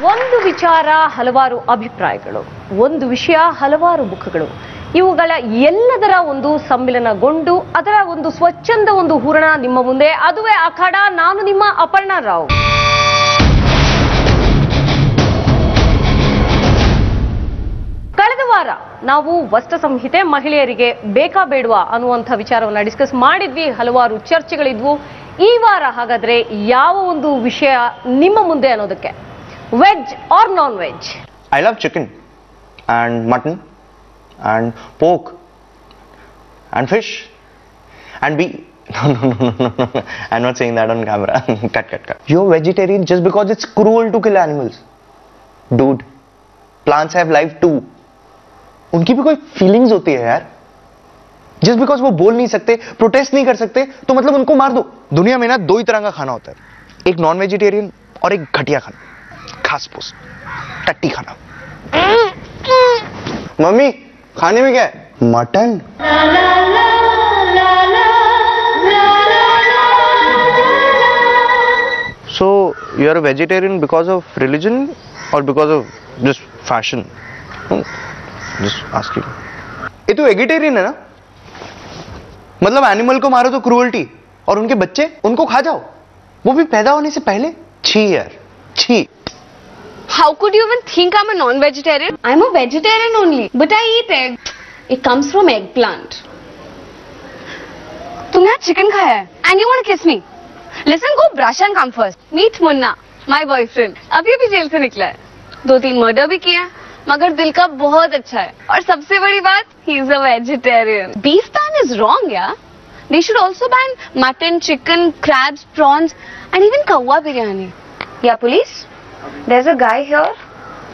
ಒಂದು ವಿಚಾರ ಹಲವಾರು ಅಭಿಪ್ರಾಯಗಳು, ಒಂದು ವಿಷಯ ಹಲವಾರು ಮುಖಗಳು, ಇವುಗಳ ಎಲ್ಲದರ ಒಂದು ಸಮ್ಮಿಲನಗೊಂಡು ಅದರ ಒಂದು ಸ್ವಚ್ಛಂದ ಒಂದು ಹೂರಣ ನಿಮ್ಮ ಮುಂದೆ. ಅದುವೇ ಅಖಾಡ. ನಾನು ನಿಮ್ಮ ಅಪರ್ಣಾ ರಾವ್. ಕಳೆದ ವಾರ ನಾವು ವಸ್ತ್ರ ಸಂಹಿತೆ ಮಹಿಳೆಯರಿಗೆ ಬೇಕಾ ಬೇಡವಾ ಅನ್ನುವಂಥ ವಿಚಾರವನ್ನ ಡಿಸ್ಕಸ್ ಮಾಡಿದ್ವಿ. ಹಲವಾರು ಚರ್ಚೆಗಳಿದ್ವು. ಈ ವಾರ ಹಾಗಾದ್ರೆ ಯಾವ ಒಂದು ವಿಷಯ ನಿಮ್ಮ ಮುಂದೆ ಅನ್ನೋದಕ್ಕೆ, veg or non veg? I love chicken and mutton and pork and fish and beef. No. I'm not saying that on camera. Cut. You're vegetarian just because it's cruel to kill animals. Dude, plants have life too. उनकी भी कोई feelings होती है यार. Just because वो बोल नहीं सकते, प्रोटेस्ट नहीं कर सकते, तो मतलब उनको मार दो. दुनिया में ना दो ही तरह का खाना होता है, एक नॉन वेजिटेरियन और एक घटिया खाना, खास फूस टट्टी खाना. मम्मी खाने में क्या है? Mutton. So you are a vegetarian because of religion or because of just fashion? Just asking. ये तो वेजिटेरियन है ना, मतलब एनिमल को मारो तो क्रूअल्टी, और उनके बच्चे उनको खा जाओ, वो भी पैदा होने से पहले. छी यार, छी. How could you even think I'm a non-vegetarian? I'm a vegetarian only, but I eat egg. It comes from eggplant. तुमने आज चिकन खाया है and you want to kiss me? Listen, go brush and come first. Meet Munna, my boyfriend. अभी jail से निकला है. 2-3 murder भी किया, मगर दिल का बहुत अच्छा है. और सबसे बड़ी बात, he is a vegetarian. Beef ban is wrong, yeah. They should also ban mutton, chicken, crabs, prawns, and even kawwa biryani. Yeah, police. There's a guy here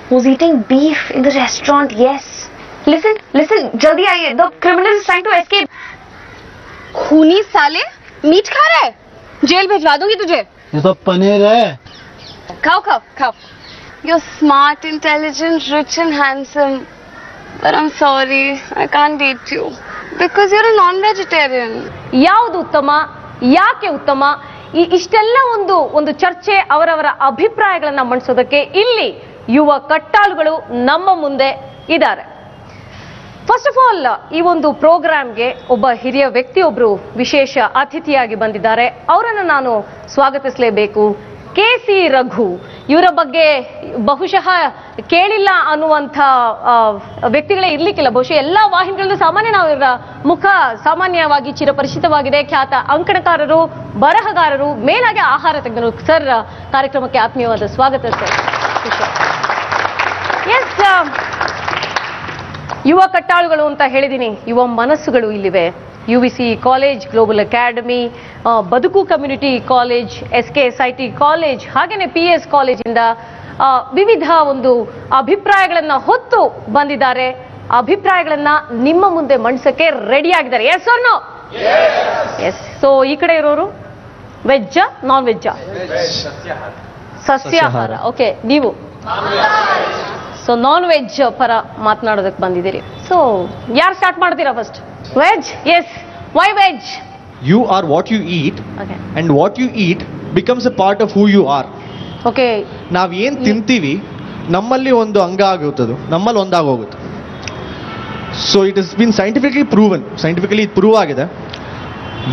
who's eating beef in the restaurant. Yes. Listen, jaldi आइए. The criminal is trying to escape. खूनी साले, meet खा रहा है. Jail भिजवा दूंगी तुझे. ये तो पनीर है. खाओ. You're smart, intelligent, rich and handsome. But I'm sorry, I can't date you. Because you're a non-vegetarian. ಯಾವುದು ಉತ್ತಮ, ಯಾಕೆ ಉತ್ತಮ, ಇಷ್ಟೆಲ್ಲ ಒಂದು ಚರ್ಚೆ, ಅವರವರ ಅಭಿಪ್ರಾಯಗಳನ್ನ ಮಂಡಿಸೋದಕ್ಕೆ ಇಲ್ಲಿ ಯುವ ಕಟ್ಟಾಳುಗಳು ನಮ್ಮ ಮುಂದೆ ಇದ್ದಾರೆ. ಫಸ್ಟ್ ಆಫ್ ಆಲ್, ಈ ಒಂದು ಪ್ರೋಗ್ರಾಮ್ಗೆ ಒಬ್ಬ ಹಿರಿಯ ವ್ಯಕ್ತಿಯೊಬ್ರು ವಿಶೇಷ ಅತಿಥಿಯಾಗಿ ಬಂದಿದ್ದಾರೆ. ಅವರನ್ನು ನಾನು ಸ್ವಾಗತಿಸಲೇಬೇಕು. ಕೆ.ಸಿ. ರಘು. ಇವರ ಬಗ್ಗೆ ಬಹುಶಃ ಕೇಳಿಲ್ಲ ಅನ್ನುವಂಥ ವ್ಯಕ್ತಿಗಳೇ ಇರ್ಲಿಕ್ಕಿಲ್ಲ. ಬಹುಶಃ ಎಲ್ಲಾ ವಾಹಿನಿಗಳಲ್ಲೂ ಸಾಮಾನ್ಯ ನಾವು ಇವರ ಮುಖ ಸಾಮಾನ್ಯವಾಗಿ ಚಿರಪರಿಚಿತವಾಗಿದೆ. ಖ್ಯಾತ ಅಂಕಣಕಾರರು, ಬರಹಗಾರರು, ಮೇಲಾಗಿ ಆಹಾರ ತಜ್ಞರು. ಸರ್, ಕಾರ್ಯಕ್ರಮಕ್ಕೆ ಆತ್ಮೀಯವಾದ ಸ್ವಾಗತ ಸರ್. ಎಸ್, ಯುವ ಕಟ್ಟಾಳುಗಳು ಅಂತ ಹೇಳಿದೀನಿ. ಯುವ ಮನಸ್ಸುಗಳು ಇಲ್ಲಿವೆ. UVC ಕಾಲೇಜ್, ಗ್ಲೋಬಲ್ ಅಕಾಡೆಮಿ, ಬದುಕು ಕಮ್ಯುನಿಟಿ ಕಾಲೇಜ್, SKSIT ಕಾಲೇಜ್, ಹಾಗೇನೆ PS ಕಾಲೇಜಿಂದ ವಿವಿಧ ಒಂದು ಅಭಿಪ್ರಾಯಗಳನ್ನ ಹೊತ್ತು ಬಂದಿದ್ದಾರೆ. ಅಭಿಪ್ರಾಯಗಳನ್ನ ನಿಮ್ಮ ಮುಂದೆ ಮಂಡಿಸಕ್ಕೆ ರೆಡಿ ಆಗಿದ್ದಾರೆ. Yes or no? Yes. So ಈ ಕಡೆ ಇರೋರು ವೆಜ್ಜಾ ನಾನ್ ವೆಜ್ಜಾ? ಸಸ್ಯಾಹಾರ. ಓಕೆ, ನೀವು ಸೊ ನಾನ್ ವೆಜ್ ಪರ ಮಾತನಾಡೋದಕ್ಕೆ ಬಂದಿದ್ದೀರಿ. ಸೊ ಯಾರು ಸ್ಟಾರ್ಟ್ ಮಾಡ್ತೀರಾ first? Veg? Yes. Why veg? You are what you eat. Okay. And what you eat becomes a part of who you are. Okay. ನಾವ್ ಏನ್ ತಿಂತೀವಿ ನಮ್ಮಲ್ಲಿ ಒಂದು ಅಂಗ ಆಗುತ್ತದೆ, ನಮ್ಮಲ್ಲಿ ಒಂದಾಗೋಗುತ್ತೆ. So it is been scientifically proven, scientifically prove ಆಗಿದೆ.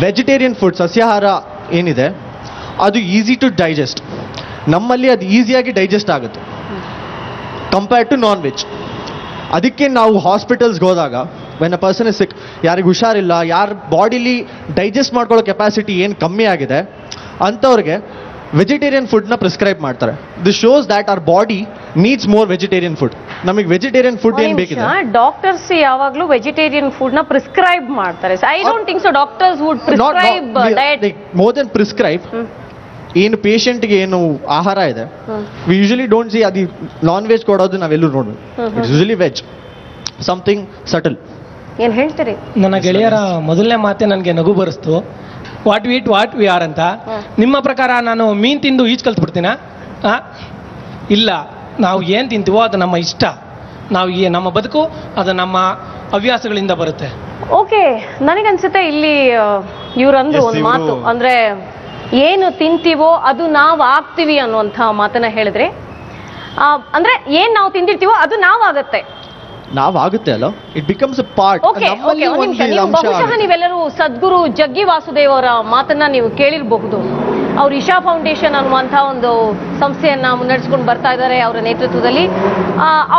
ವೆಜಿಟೇರಿಯನ್ ಫುಡ್, ಸಸ್ಯಾಹಾರ ಏನಿದೆ ಅದು ಈಸಿ ಟು ಡೈಜೆಸ್ಟ್. ನಮ್ಮಲ್ಲಿ ಅದು ಈಸಿಯಾಗಿ ಡೈಜೆಸ್ಟ್ ಆಗುತ್ತೆ ಕಂಪೇರ್ಡ್ ಟು ನಾನ್ ವೆಜ್. ಅದಕ್ಕೆ ನಾವು ಹಾಸ್ಪಿಟಲ್ಸ್ಗೆ ಹೋದಾಗ ವೆನ್ ಅ ಪರ್ಸನ್ ಇಸ್ ಸಿಕ್, ಯಾರಿಗೆ ಹುಷಾರಿಲ್ಲ, ಯಾರ ಬಾಡಿಲಿ ಡೈಜೆಸ್ಟ್ ಮಾಡ್ಕೊಳ್ಳೋ ಕೆಪಾಸಿಟಿ ಏನು ಕಮ್ಮಿ ಆಗಿದೆ ಅಂಥವ್ರಿಗೆ ವೆಜಿಟೇರಿಯನ್ ಫುಡ್ನ ಪ್ರಿಸ್ಕ್ರೈಬ್ ಮಾಡ್ತಾರೆ. This shows that our body needs more vegetarian food. ನಮಗೆ ವೆಜಿಟೇರಿಯನ್ ಫುಡ್ ಏನು ಬೇಕಿದೆ. ಡಾಕ್ಟರ್ಸ್ ಯಾವಾಗಲೂ ವೆಜಿಟೇರಿಯನ್ ಫುಡ್ ನ ಪ್ರಿಸ್ಕ್ರೈಬ್ ಮಾಡ್ತಾರೆ. I don't think so doctors would prescribe diet. More than prescribe, ಏನು ಪೇಷಂಟ್ಗೆ ಏನು ಆಹಾರ ಇದೆ, ವಿ ಯೂಶಲಿ ಡೋಂಟ್ ಸಿ ಅದು ನಾನ್ ವೆಜ್ ಕೊಡೋದು ನಾವೆಲ್ಲೂ ನೋಡ್ಬೋದು. It's usually veg, something subtle. ಏನ್ ಹೇಳ್ತೀರಿ? ನನ್ನ ಗೆಳೆಯರ ಮೊದಲನೇ ಮಾತೆ ನನಗೆ ನಗು ಬರಿಸ್ತು. ವಾಟ್ ವಿ ಆರ್ ಅಂತ. ನಿಮ್ಮ ಪ್ರಕಾರ ನಾನು ಮೀನ್ ತಿಂದು ಈಜ್ ಕಲ್ತ್ಬಿಡ್ತೀನ? ಇಲ್ಲ, ನಾವು ಏನು ತಿಂತೀವೋ ಅದು ನಮ್ಮ ಇಷ್ಟ, ನಮ್ಮ ಬದುಕು ಅದು ನಮ್ಮ ಹವ್ಯಾಸಗಳಿಂದ ಬರುತ್ತೆ. ಓಕೆ, ನನಗನ್ಸುತ್ತೆ ಇಲ್ಲಿ ಇವ್ರಂದ್ರು ಒಂದು ಮಾತು, ಅಂದ್ರೆ ಏನು ತಿಂತೀವೋ ಅದು ನಾವು ಆಗ್ತೀವಿ ಅನ್ನುವಂಥ ಮಾತನ್ನ ಹೇಳಿದ್ರೆ ಅಂದ್ರೆ ಏನ್ ನಾವು ತಿಂದಿರ್ತೀವೋ ಅದು ನಾವಾಗತ್ತೆ. ನಾವಾಗುತ್ತೆ ಅಲ್ಲ, it becomes a part. Okay okay, ಒಂದು ನಿಮಿಷ. ನೀವು ಬಹುಶಃ ನೀವೆಲ್ಲರೂ ಸದ್ಗುರು ಜಗ್ಗಿ ವಾಸುದೇವ್ ಅವರ ಮಾತನ್ನ ನೀವು ಕೇಳಿರಬಹುದು. ಅವ್ರು ಇಶಾ ಫೌಂಡೇಶನ್ ಅನ್ನುವಂತಹ ಒಂದು ಸಂಸ್ಥೆಯನ್ನ ಮುನ್ನಡೆಸ್ಕೊಂಡು ಬರ್ತಾ ಇದ್ದಾರೆ ಅವರ ನೇತೃತ್ವದಲ್ಲಿ.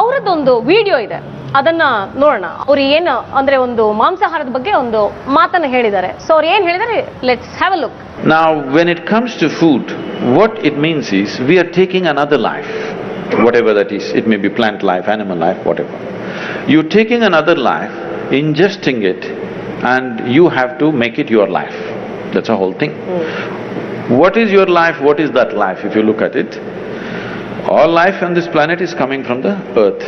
ಅವರದ್ದೊಂದು ವಿಡಿಯೋ ಇದೆ, ಅದನ್ನ ನೋಡೋಣ. ಅವ್ರು ಏನು ಅಂದ್ರೆ ಒಂದು ಮಾಂಸಾಹಾರದ ಬಗ್ಗೆ ಒಂದು ಮಾತನ್ನ ಹೇಳಿದ್ದಾರೆ. ಸೊ ಅವ್ರು ಏನ್ ಹೇಳಿದ್ದಾರೆ, let's have a look. Now, when it comes to food, what it means is we are taking another life, whatever that is. It may be plant life, animal life, whatever. You're taking another life, ingesting it, and you have to make it your life. That's the whole thing. What is your life? What is that life? If you look at it, all life on this planet is coming from the earth.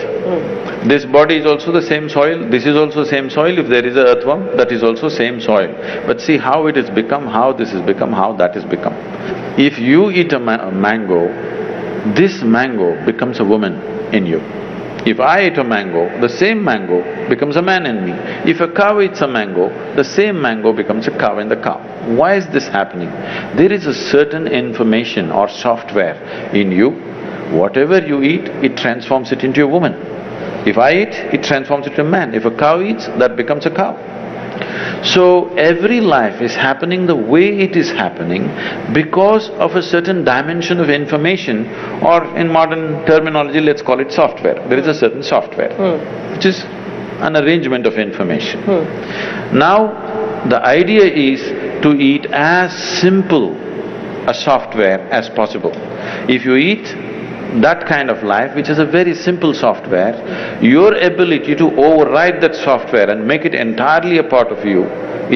This body is also the same soil, this is also same soil. If there is a earthworm, that is also same soil. But see how it has become, how this has become, how that has become. If you eat a mango, this mango becomes a woman in you. If I eat a mango, the same mango becomes a man in me. If a cow eats a mango, the same mango becomes a cow in the cow. Why is this happening? There is a certain information or software in you. Whatever you eat, it transforms it into a woman. If I eat, it transforms it into a man. If a cow eats, that becomes a cow. So every life is happening the way it is happening because of a certain dimension of information, or in modern terminology, let's call it software. There is a certain software, which is an arrangement of information. Now, the idea is to eat as simple a software as possible. If you eat that kind of life, which is a very simple software, your ability to override that software and make it entirely a part of you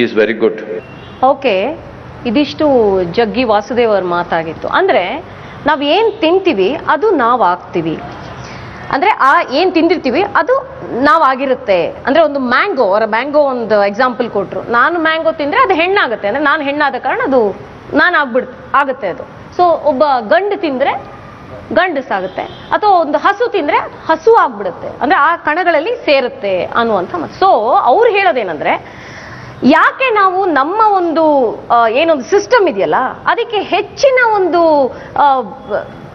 is very good. Okay, ಇದಿಷ್ಟು ಜಗ್ಗಿ ವಾಸುದೇವ್ ಅವ್ರ ಮಾತಾಗಿತ್ತು. ಅಂದ್ರೆ ನಾವ್ ಏನ್ ತಿಂತೀವಿ ಅದು ನಾವ್ ಆಗ್ತೀವಿ. ಅಂದ್ರೆ ಏನ್ ತಿಂದಿರ್ತೀವಿ ಅದು ನಾವಾಗಿರುತ್ತೆ. ಅಂದ್ರೆ ಒಂದು ಮ್ಯಾಂಗೋ, ಅವರ ಮ್ಯಾಂಗೋ ಒಂದು ಎಕ್ಸಾಂಪಲ್ ಕೊಟ್ರು. ನಾನು ಮ್ಯಾಂಗೋ ತಿಂದ್ರೆ ಅದು ಹೆಣ್ಣಾಗುತ್ತೆ, ಅಂದ್ರೆ ನಾನು ಹೆಣ್ಣಾದ ಕಾರಣ ಅದು ನಾನು ಆಗುತ್ತೆ ಅದು. ಸೊ ಒಬ್ಬ ಗಂಡು ತಿಂದ್ರೆ ಗಂಡಸಾಗುತ್ತೆ, ಅಥವಾ ಒಂದು ಹಸು ತಿಂದ್ರೆ ಹಸು ಆಗ್ಬಿಡುತ್ತೆ, ಅಂದ್ರೆ ಆ ಕಣಗಳಲ್ಲಿ ಸೇರುತ್ತೆ ಅನ್ನುವಂಥ ಮಾತು. ಸೊ ಅವ್ರು ಹೇಳೋದೇನಂದ್ರೆ, ಯಾಕೆ ನಾವು ನಮ್ಮ ಒಂದು ಏನೊಂದು ಸಿಸ್ಟಮ್ ಇದೆಯಲ್ಲ ಅದಕ್ಕೆ ಹೆಚ್ಚಿನ ಒಂದು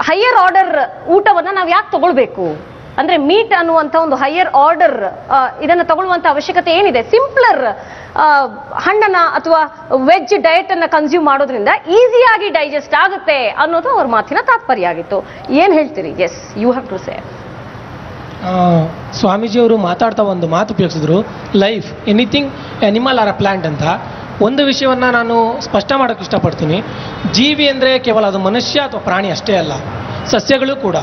ಹೈಯರ್ ಆರ್ಡರ್ ಊಟವನ್ನ ನಾವು ಯಾಕೆ ತಗೊಳ್ಬೇಕು? ಅಂದ್ರೆ ಮೀಟ್ ಅನ್ನುವಂಥ ಒಂದು ಹೈಯರ್ ಆರ್ಡರ್ ಇದನ್ನ ತಗೊಳ್ಳುವಂತ ಅವಶ್ಯಕತೆ ಏನಿದೆ? ಸಿಂಪ್ಲರ್ ಹಣ್ಣನ್ನ ಅಥವಾ ವೆಜ್ ಡಯಟ್ ಅನ್ನ ಕನ್ಸ್ಯೂಮ್ ಮಾಡೋದ್ರಿಂದ ಈಸಿಯಾಗಿ ಡೈಜೆಸ್ಟ್ ಆಗುತ್ತೆ ಅನ್ನೋದು ಅವ್ರ ಮಾತಿನ ತಾತ್ಪರ್ಯ ಆಗಿತ್ತು. ಏನ್ ಹೇಳ್ತೀರಿ? Yes, you have to say. ಸ್ವಾಮೀಜಿಯವರು ಮಾತಾಡ್ತಾ ಒಂದು ಮಾತು ಉಪಯೋಗಿಸಿದ್ರು, life anything animal or a plant ಅಂತ. ಒಂದು ವಿಷಯವನ್ನ ನಾನು ಸ್ಪಷ್ಟ ಮಾಡೋಕ್ಕೆ ಇಷ್ಟಪಡ್ತೀನಿ. ಜೀವಿ ಅಂದರೆ ಕೇವಲ ಅದು ಮನುಷ್ಯ ಅಥವಾ ಪ್ರಾಣಿ ಅಷ್ಟೇ ಅಲ್ಲ, ಸಸ್ಯಗಳು ಕೂಡ.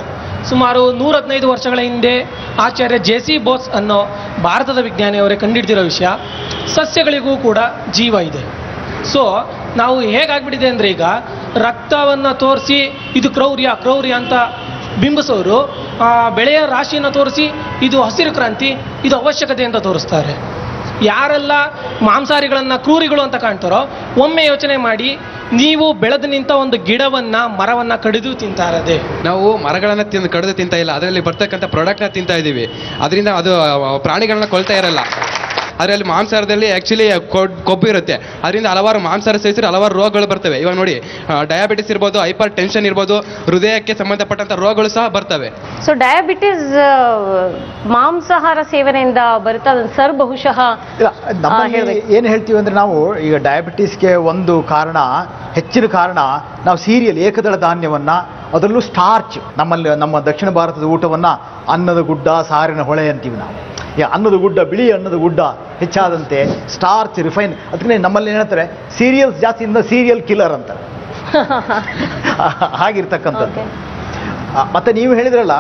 ಸುಮಾರು 115 ವರ್ಷಗಳ ಹಿಂದೆ ಆಚಾರ್ಯ ಜೆ.ಸಿ. ಬೋಸ್ ಅನ್ನೋ ಭಾರತದ ವಿಜ್ಞಾನಿಯವರೇ ಕಂಡುಹಿಡಿದಿರೋ ವಿಷಯ, ಸಸ್ಯಗಳಿಗೂ ಕೂಡ ಜೀವ ಇದೆ. ಸೊ ನಾವು ಹೇಗಾಗ್ಬಿಟ್ಟಿದೆ ಅಂದರೆ, ಈಗ ರಕ್ತವನ್ನು ತೋರಿಸಿ ಇದು ಕ್ರೌರ್ಯ ಅಂತ ಬಿಂಬಿಸೋರು ಬೆಳೆಯ ರಾಶಿಯನ್ನು ತೋರಿಸಿ ಇದು ಹಸಿರು ಕ್ರಾಂತಿ, ಇದು ಅವಶ್ಯಕತೆ ಅಂತ ತೋರಿಸ್ತಾರೆ. ಯಾರೆಲ್ಲ ಮಾಂಸಾಹಾರಿಗಳನ್ನು ಕ್ರೂರಿಗಳು ಅಂತ ಕಾಣ್ತಾರೋ, ಒಮ್ಮೆ ಯೋಚನೆ ಮಾಡಿ, ನೀವು ಬೆಳೆದು ನಿಂತ ಒಂದು ಗಿಡವನ್ನ ಮರವನ್ನ ಕಡಿದು ತಿಂತಾ ಇರೋದೇ. ನಾವು ಮರಗಳನ್ನ ಕಡಿದು ತಿಂತಾ ಇಲ್ಲ, ಅದರಲ್ಲಿ ಬರ್ತಕ್ಕಂಥ ಪ್ರಾಡಕ್ಟ್ನ ತಿಂತಾ ಇದ್ದೀವಿ. ಅದರಿಂದ ಅದು ಪ್ರಾಣಿಗಳನ್ನ ಕೊಲ್ತಾ ಇರಲ್ಲ. ಅದರಲ್ಲಿ ಮಾಂಸಾಹಾರದಲ್ಲಿ ಆ್ಯಕ್ಚುಲಿ ಕೊಬ್ಬು ಇರುತ್ತೆ. ಅದರಿಂದ ಹಲವಾರು ಮಾಂಸಾಹಾರ ಸೇವಿಸಿದ್ರೆ ಹಲವಾರು ರೋಗಗಳು ಬರ್ತವೆ. ಇವಾಗ ನೋಡಿ, ಡಯಾಬಿಟಿಸ್ ಇರ್ಬೋದು, ಹೈಪರ್ ಟೆನ್ಷನ್ ಇರ್ಬೋದು, ಹೃದಯಕ್ಕೆ ಸಂಬಂಧಪಟ್ಟಂಥ ರೋಗಗಳು ಸಹ ಬರ್ತವೆ. ಸೊ ಡಯಾಬಿಟಿಸ್ ಮಾಂಸಾಹಾರ ಸೇವನೆಯಿಂದ ಬರುತ್ತೆ ಸರ್? ಬಹುಶಃ ಏನು ಹೇಳ್ತೀವಿ ಅಂದ್ರೆ, ನಾವು ಈಗ ಡಯಾಬಿಟಿಸ್ಗೆ ಒಂದು ಕಾರಣ, ಹೆಚ್ಚಿನ ಕಾರಣ ನಾವು ಸೀರಿಯಲ್ ಏಕದಳ ಧಾನ್ಯವನ್ನ, ಅದರಲ್ಲೂ ಸ್ಟಾರ್ಚ್, ನಮ್ಮ ದಕ್ಷಿಣ ಭಾರತದ ಊಟವನ್ನ ಅನ್ನದ ಗುಡ್ಡ, ಸಾರಿನ ಹೊಳೆ ಅಂತೀವಿ ನಾವು. ಅನ್ನದ ಗುಡ್ಡ, ಬಿಳಿ ಅನ್ನದ ಗುಡ್ಡ ಹೆಚ್ಚಾದಂತೆ ಸ್ಟಾರ್ಚ್, ರಿಫೈನ್, ಅದಕ್ಕೆ ನಮ್ಮಲ್ಲಿ ಹೇಳ್ತಾರೆ ಸೀರಿಯಲ್ಸ್ ಜಾಸ್ತಿ ಇಂದ ಸೀರಿಯಲ್ ಕಿಲ್ಲರ್ ಅಂತಾರೆ. ಹಾಗಿರ್ತಕ್ಕಂಥದ್ದು. ಮತ್ತೆ ನೀವು ಹೇಳಿದ್ರಲ್ಲ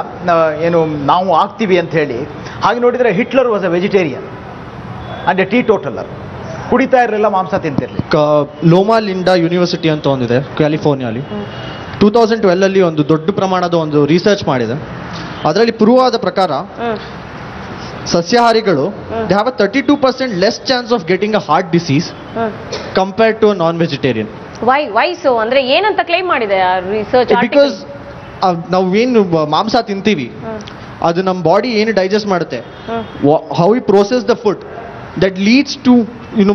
ಏನು ನಾವು ಆಗ್ತೀವಿ ಅಂತ ಹೇಳಿ, ಹಾಗೆ ನೋಡಿದರೆ Hitler was a vegetarian and a teetotaller. ಕುಡಿತಾ ಇರಲಿಲ್ಲ, ಮಾಂಸ ತಿಂತಿರ್ಲಿ. ಲೋಮಾ ಲಿಂಡಾ ಯೂನಿವರ್ಸಿಟಿ ಅಂತ ಒಂದಿದೆ ಕ್ಯಾಲಿಫೋರ್ನಿಯಾಲಿ. 2012 ಒಂದು ದೊಡ್ಡ ಪ್ರಮಾಣದ ಒಂದು ರಿಸರ್ಚ್ ಮಾಡಿದೆ. ಅದರಲ್ಲಿ ಪ್ರೂವ್ ಆದ ಪ್ರಕಾರ ಸಸ್ಯಾಹಾರಿಗಳು they have a 32% less chance of getting a heart disease compared to non vegetarian. Why so? ಅಂದ್ರೆ ಏನಂತ ಕ್ಲೈಮ್ ಮಾಡಿದೆ ಆ ರಿಸರ್ಚ್? ಬಿಕಾಸ್ ನಾವು ಏನು ಮಾಂಸ ತಿಂತೀವಿ ಅದು ನಮ್ಮ ಬಾಡಿ ಏನು ಡೈಜೆಸ್ಟ್ ಮಾಡುತ್ತೆ, how we process the food, that leads to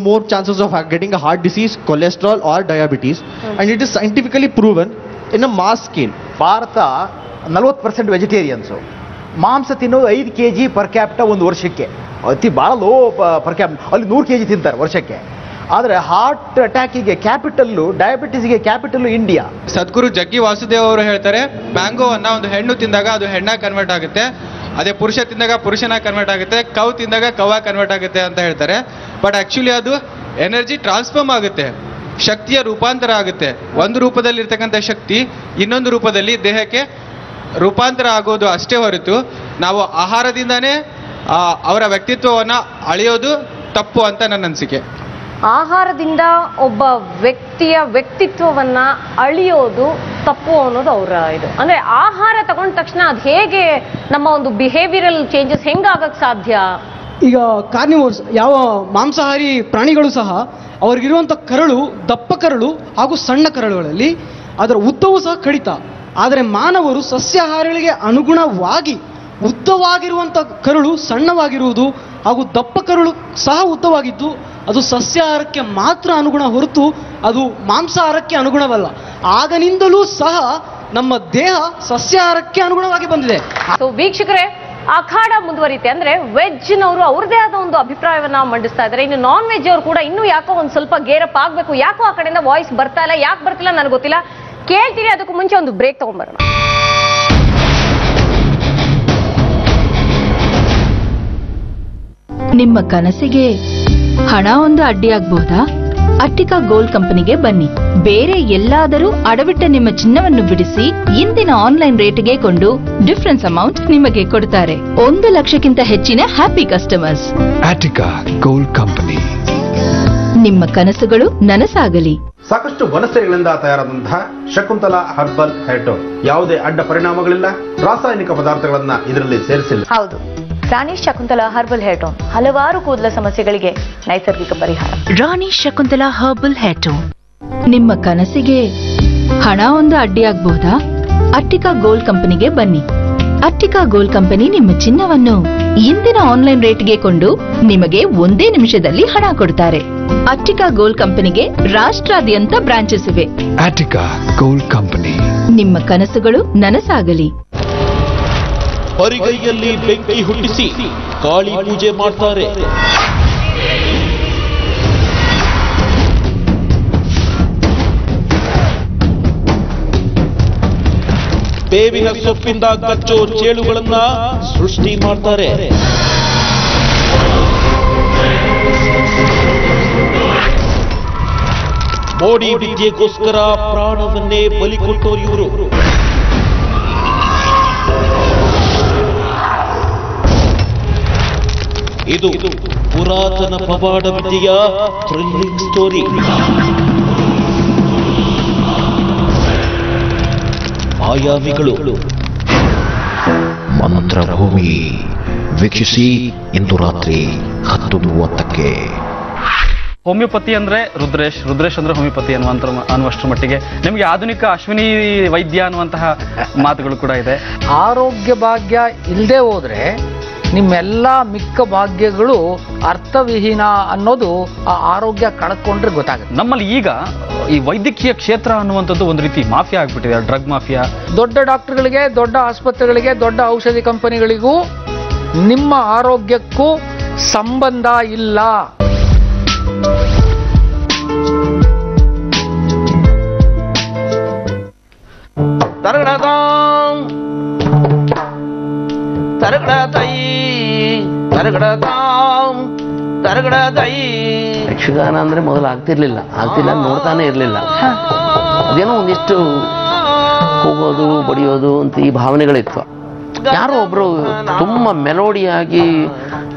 more chances of getting a heart disease, cholesterol or diabetes, and it is scientifically proven in a mass scale. Bharat 40% vegetarians. ಮಾಂಸ ತಿನ್ನೋದು 5 kg ಪರ್ ಕ್ಯಾಪಿಟ ಒಂದು ವರ್ಷಕ್ಕೆ, ಅತಿ ಭಾಳ low per capita. ಅಲ್ಲಿ 100 kg ತಿಂತಾರೆ ವರ್ಷಕ್ಕೆ. ಆದರೆ ಹಾರ್ಟ್ ಅಟ್ಯಾಕಿಗೆ ಕ್ಯಾಪಿಟಲ್ಲು, ಡಯಾಬಿಟಿಸ್ಗೆ ಕ್ಯಾಪಿಟಲ್ಲು ಇಂಡಿಯಾ. ಸದ್ಗುರು ಜಗ್ಗಿ ವಾಸುದೇವ್ ಅವರು ಹೇಳ್ತಾರೆ, ಮ್ಯಾಂಗೋವನ್ನ ಒಂದು ಹೆಣ್ಣು ತಿಂದಾಗ ಅದು ಹೆಣ್ಣಾಗಿ ಕನ್ವರ್ಟ್ ಆಗುತ್ತೆ, ಅದೇ ಪುರುಷ ತಿಂದಾಗ ಪುರುಷನಾಗಿ ಕನ್ವರ್ಟ್ ಆಗುತ್ತೆ, ಕವ್ ತಿಂದಾಗ ಕವ್ವಾಗಿ ಕನ್ವರ್ಟ್ ಆಗುತ್ತೆ ಅಂತ ಹೇಳ್ತಾರೆ. ಬಟ್ ಆ್ಯಕ್ಚುಲಿ ಅದು ಎನರ್ಜಿ ಟ್ರಾನ್ಸ್ಫಾರ್ಮ್ ಆಗುತ್ತೆ, ಶಕ್ತಿಯ ರೂಪಾಂತರ ಆಗುತ್ತೆ. ಒಂದು ರೂಪದಲ್ಲಿ ಇರ್ತಕ್ಕಂಥ ಶಕ್ತಿ ಇನ್ನೊಂದು ರೂಪದಲ್ಲಿ ದೇಹಕ್ಕೆ ರೂಪಾಂತರ ಆಗೋದು ಅಷ್ಟೇ ಹೊರತು ನಾವು ಆಹಾರದಿಂದಾನೇ ಅವರ ವ್ಯಕ್ತಿತ್ವವನ್ನು ಅಳೆಯೋದು ತಪ್ಪು ಅಂತ ನನ್ನ ಅನಿಸಿಕೆ. ಆಹಾರದಿಂದ ಒಬ್ಬ ವ್ಯಕ್ತಿಯ ವ್ಯಕ್ತಿತ್ವವನ್ನ ಅಳಿಯೋದು ತಪ್ಪು ಅನ್ನೋದು ಅವರ ಇದು. ಅಂದ್ರೆ ಆಹಾರ ತಗೊಂಡ ತಕ್ಷಣ ಅದು ಹೇಗೆ ನಮ್ಮ ಒಂದು ಬಿಹೇವಿಯರಲ್ ಚೇಂಜಸ್ ಹೆಂಗಾಗಕ್ ಸಾಧ್ಯ? ಈಗ ಕಾರ್ನಿವೋರ್ಸ್, ಯಾವ ಮಾಂಸಾಹಾರಿ ಪ್ರಾಣಿಗಳು ಸಹ ಅವ್ರಿಗಿರುವಂಥ ಕರಳು ದಪ್ಪ ಕರಳು ಹಾಗೂ ಸಣ್ಣ ಕರಳುಗಳಲ್ಲಿ ಅದರ ಉದ್ದವೂ ಸಹ ಕಡಿತ. ಆದರೆ ಮಾನವರು ಸಸ್ಯಾಹಾರಿಗಳಿಗೆ ಅನುಗುಣವಾಗಿ ಉದ್ದವಾಗಿರುವಂಥ ಕರುಳು ಸಣ್ಣವಾಗಿರುವುದು ಹಾಗೂ ದಪ್ಪ ಕರುಳು ಸಹ ಉದ್ದವಾಗಿದ್ದು ಅದು ಸಸ್ಯಾಹಾರಕ್ಕೆ ಮಾತ್ರ ಅನುಗುಣ ಹೊರತು ಅದು ಮಾಂಸಾಹಾರಕ್ಕೆ ಅನುಗುಣವಲ್ಲ. ಆಗನಿಂದಲೂ ಸಹ ನಮ್ಮ ದೇಹ ಸಸ್ಯಾಹಾರಕ್ಕೆ ಅನುಗುಣವಾಗಿ ಬಂದಿದೆ. ಸೊ ವೀಕ್ಷಕರೇ, ಅಖಾಡ ಮುಂದುವರಿತೆ. ಅಂದ್ರೆ ವೆಜ್ ನವರು ಅವ್ರದೇ ಆದ ಒಂದು ಅಭಿಪ್ರಾಯವನ್ನ ಮಂಡಿಸ್ತಾ ಇದ್ದಾರೆ. ಇನ್ನು ನಾನ್ ವೆಜ್ ಅವರು ಕೂಡ ಇನ್ನೂ ಯಾಕೋ ಒಂದ್ ಸ್ವಲ್ಪ ಗೇರಪ್ ಆಗ್ಬೇಕು, ಯಾಕೋ ಆ ಕಡೆಯಿಂದ ವಾಯ್ಸ್ ಬರ್ತಾ ಇಲ್ಲ, ಯಾಕೆ ಬರ್ತಿಲ್ಲ ನನಗೆ ಗೊತ್ತಿಲ್ಲ. ಕೇಳ್ತೀನಿ, ಅದಕ್ಕೂ ಮುಂಚೆ ಒಂದು ಬ್ರೇಕ್ ತಗೊಂಡ್ಬರೋಣ. ನಿಮ್ಮ ಕನಸಿಗೆ ಹಣ ಒಂದು ಅಡ್ಡಿಯಾಗಬಹುದಾ? ಅಟ್ಟಿಕಾ ಗೋಲ್ಡ್ ಕಂಪನಿಗೆ ಬನ್ನಿ. ಬೇರೆ ಎಲ್ಲಾದರೂ ಅಡವಿಟ್ಟ ನಿಮ್ಮ ಚಿನ್ನವನ್ನು ಬಿಡಿಸಿ ಇಂದಿನ ಆನ್ಲೈನ್ ರೇಟ್ಗೆ ಕೊಂಡು ಡಿಫರೆನ್ಸ್ ಅಮೌಂಟ್ ನಿಮಗೆ ಕೊಡ್ತಾರೆ. 1 ಲಕ್ಷಕ್ಕಿಂತ ಹೆಚ್ಚಿನ happy customers. Attica gold company. ನಿಮ್ಮ ಕನಸುಗಳು ನನಸಾಗಲಿ. ಸಾಕಷ್ಟು ವನಸ್ಪತಿಗಳಿಂದ ತಯಾರಾದಂತಹ ಶಕುಂತಲಾ ಹರ್ಬಲ್ ಹೇರ್ ಟೋನ್ ಯಾವುದೇ ಅಡ್ಡ ಪರಿಣಾಮಗಳಿಲ್ಲ, ರಾಸಾಯನಿಕ ಪದಾರ್ಥಗಳನ್ನ ಇದರಲ್ಲಿ ಸೇರಿಸಿಲ್ಲ. ಹೌದು, ರಾಣಿ ಶಕುಂತಲಾ ಹರ್ಬಲ್ ಹೇರ್ ಟೋನ್ ಹಲವಾರು ಕೂದಲ ಸಮಸ್ಯೆಗಳಿಗೆ ನೈಸರ್ಗಿಕ ಪರಿಹಾರ. ರಾಣಿ ಶಕುಂತಲಾ ಹರ್ಬಲ್ ಹೇರ್ ಟೋನ್. ನಿಮ್ಮ ಕನಸಿಗೆ ಹಣ ಒಂದು ಅಡ್ಡಿಯಾಗಬಹುದಾ? ಅಟ್ಟಿಕಾ ಗೋಲ್ಡ್ ಕಂಪನಿಗೆ ಬನ್ನಿ. ಅಟ್ಟಿಕಾ ಗೋಲ್ಡ್ ಕಂಪನಿ ನಿಮ್ಮ ಚಿನ್ನವನ್ನು ಇಂದಿನ ಆನ್ಲೈನ್ ರೇಟ್ಗೆ ಕೊಂಡು ನಿಮಗೆ 1 ನಿಮಿಷದಲ್ಲಿ ಹಣ ಕೊಡ್ತಾರೆ. ಅಟ್ಟಿಕಾ ಗೋಲ್ಡ್ ಕಂಪನಿಗೆ ರಾಷ್ಟ್ರಾದ್ಯಂತ ಬ್ರಾಂಚಸ್ ಇವೆ. Attica gold company. ನಿಮ್ಮ ಕನಸುಗಳು ನನಸಾಗಲಿ. ಪರಿಗೈಯಲ್ಲಿ ಬೆಂಕಿ ಹುಟ್ಟಿಸಿ ಕಾಳಿ ಪೂಜೆ ಮಾಡ್ತಾರೆ. ಬೇವಿನ ಸೊಪ್ಪಿಂದ ಕಚ್ಚೋ ಚೇಳುಗಳನ್ನ ಸೃಷ್ಟಿ ಮಾಡ್ತಾರೆ. ಮೋಡಿ ವಿದ್ಯೆಗೋಸ್ಕರ ಪ್ರಾಣವನ್ನೇ ಬಲಿ ಕೊಟ್ಟೋರು ಇವರು. ಇದು ಪುರಾತನ ಪವಾಡ ವಿದ್ಯೆಯ ಥ್ರಿಲ್ಲಿಂಗ್ ಸ್ಟೋರಿ. ಮಾಯಾವಿಗಳು. ಮಂತ್ರಭೂಮಿ ವೀಕ್ಷಿಸಿ ಇಂದು ರಾತ್ರಿ 10:30ಕ್ಕೆ. ಹೋಮಿಯೋಪತಿ ಅಂದ್ರೆ ರುದ್ರೇಶ್ ಅಂದ್ರೆ ಹೋಮಿಯೋಪತಿ ಅನ್ನುವಷ್ಟರ ಮಟ್ಟಿಗೆ ನಿಮಗೆ ಆಧುನಿಕ ಅಶ್ವಿನಿ ವೈದ್ಯ ಅನ್ನುವಂತಹ ಮಾತುಗಳು ಕೂಡ ಇದೆ. ಆರೋಗ್ಯ ಭಾಗ್ಯ ಇಲ್ಲದೆ ಹೋದ್ರೆ ನಿಮ್ಮೆಲ್ಲ ಮಿಕ್ಕ ಭಾಗ್ಯಗಳು ಅರ್ಥವಿಹೀನ ಅನ್ನೋದು ಆ ಆರೋಗ್ಯ ಕಳ್ಕೊಂಡ್ರೆ ಗೊತ್ತಾಗುತ್ತೆ. ನಮ್ಮಲ್ಲಿ ಈಗ ಈ ವೈದ್ಯಕೀಯ ಕ್ಷೇತ್ರ ಅನ್ನುವಂಥದ್ದು ಒಂದು ರೀತಿ ಮಾಫಿಯಾ ಆಗ್ಬಿಟ್ಟಿದೆ, ಡ್ರಗ್ ಮಾಫಿಯಾ. ದೊಡ್ಡ ಡಾಕ್ಟರ್ಗಳಿಗೆ, ದೊಡ್ಡ ಆಸ್ಪತ್ರೆಗಳಿಗೆ, ದೊಡ್ಡ ಔಷಧಿ ಕಂಪನಿಗಳಿಗೂ ನಿಮ್ಮ ಆರೋಗ್ಯಕ್ಕೂ ಸಂಬಂಧ ಇಲ್ಲ. ಯಕ್ಷಗಾನ ಅಂದ್ರೆ ಮೊದಲು ಆಗ್ತಿರ್ಲಿಲ್ಲ ನೋಡ್ತಾನೆ ಇರ್ಲಿಲ್ಲ. ಅದೇನೋ ಒಂದಿಷ್ಟು ಹೋಗೋದು ಬಡಿಯೋದು ಅಂತ ಈ ಭಾವನೆಗಳಿತ್ತು. ಯಾರೋ ಒಬ್ರು ತುಂಬಾ ಮೆಲೋಡಿಯಾಗಿ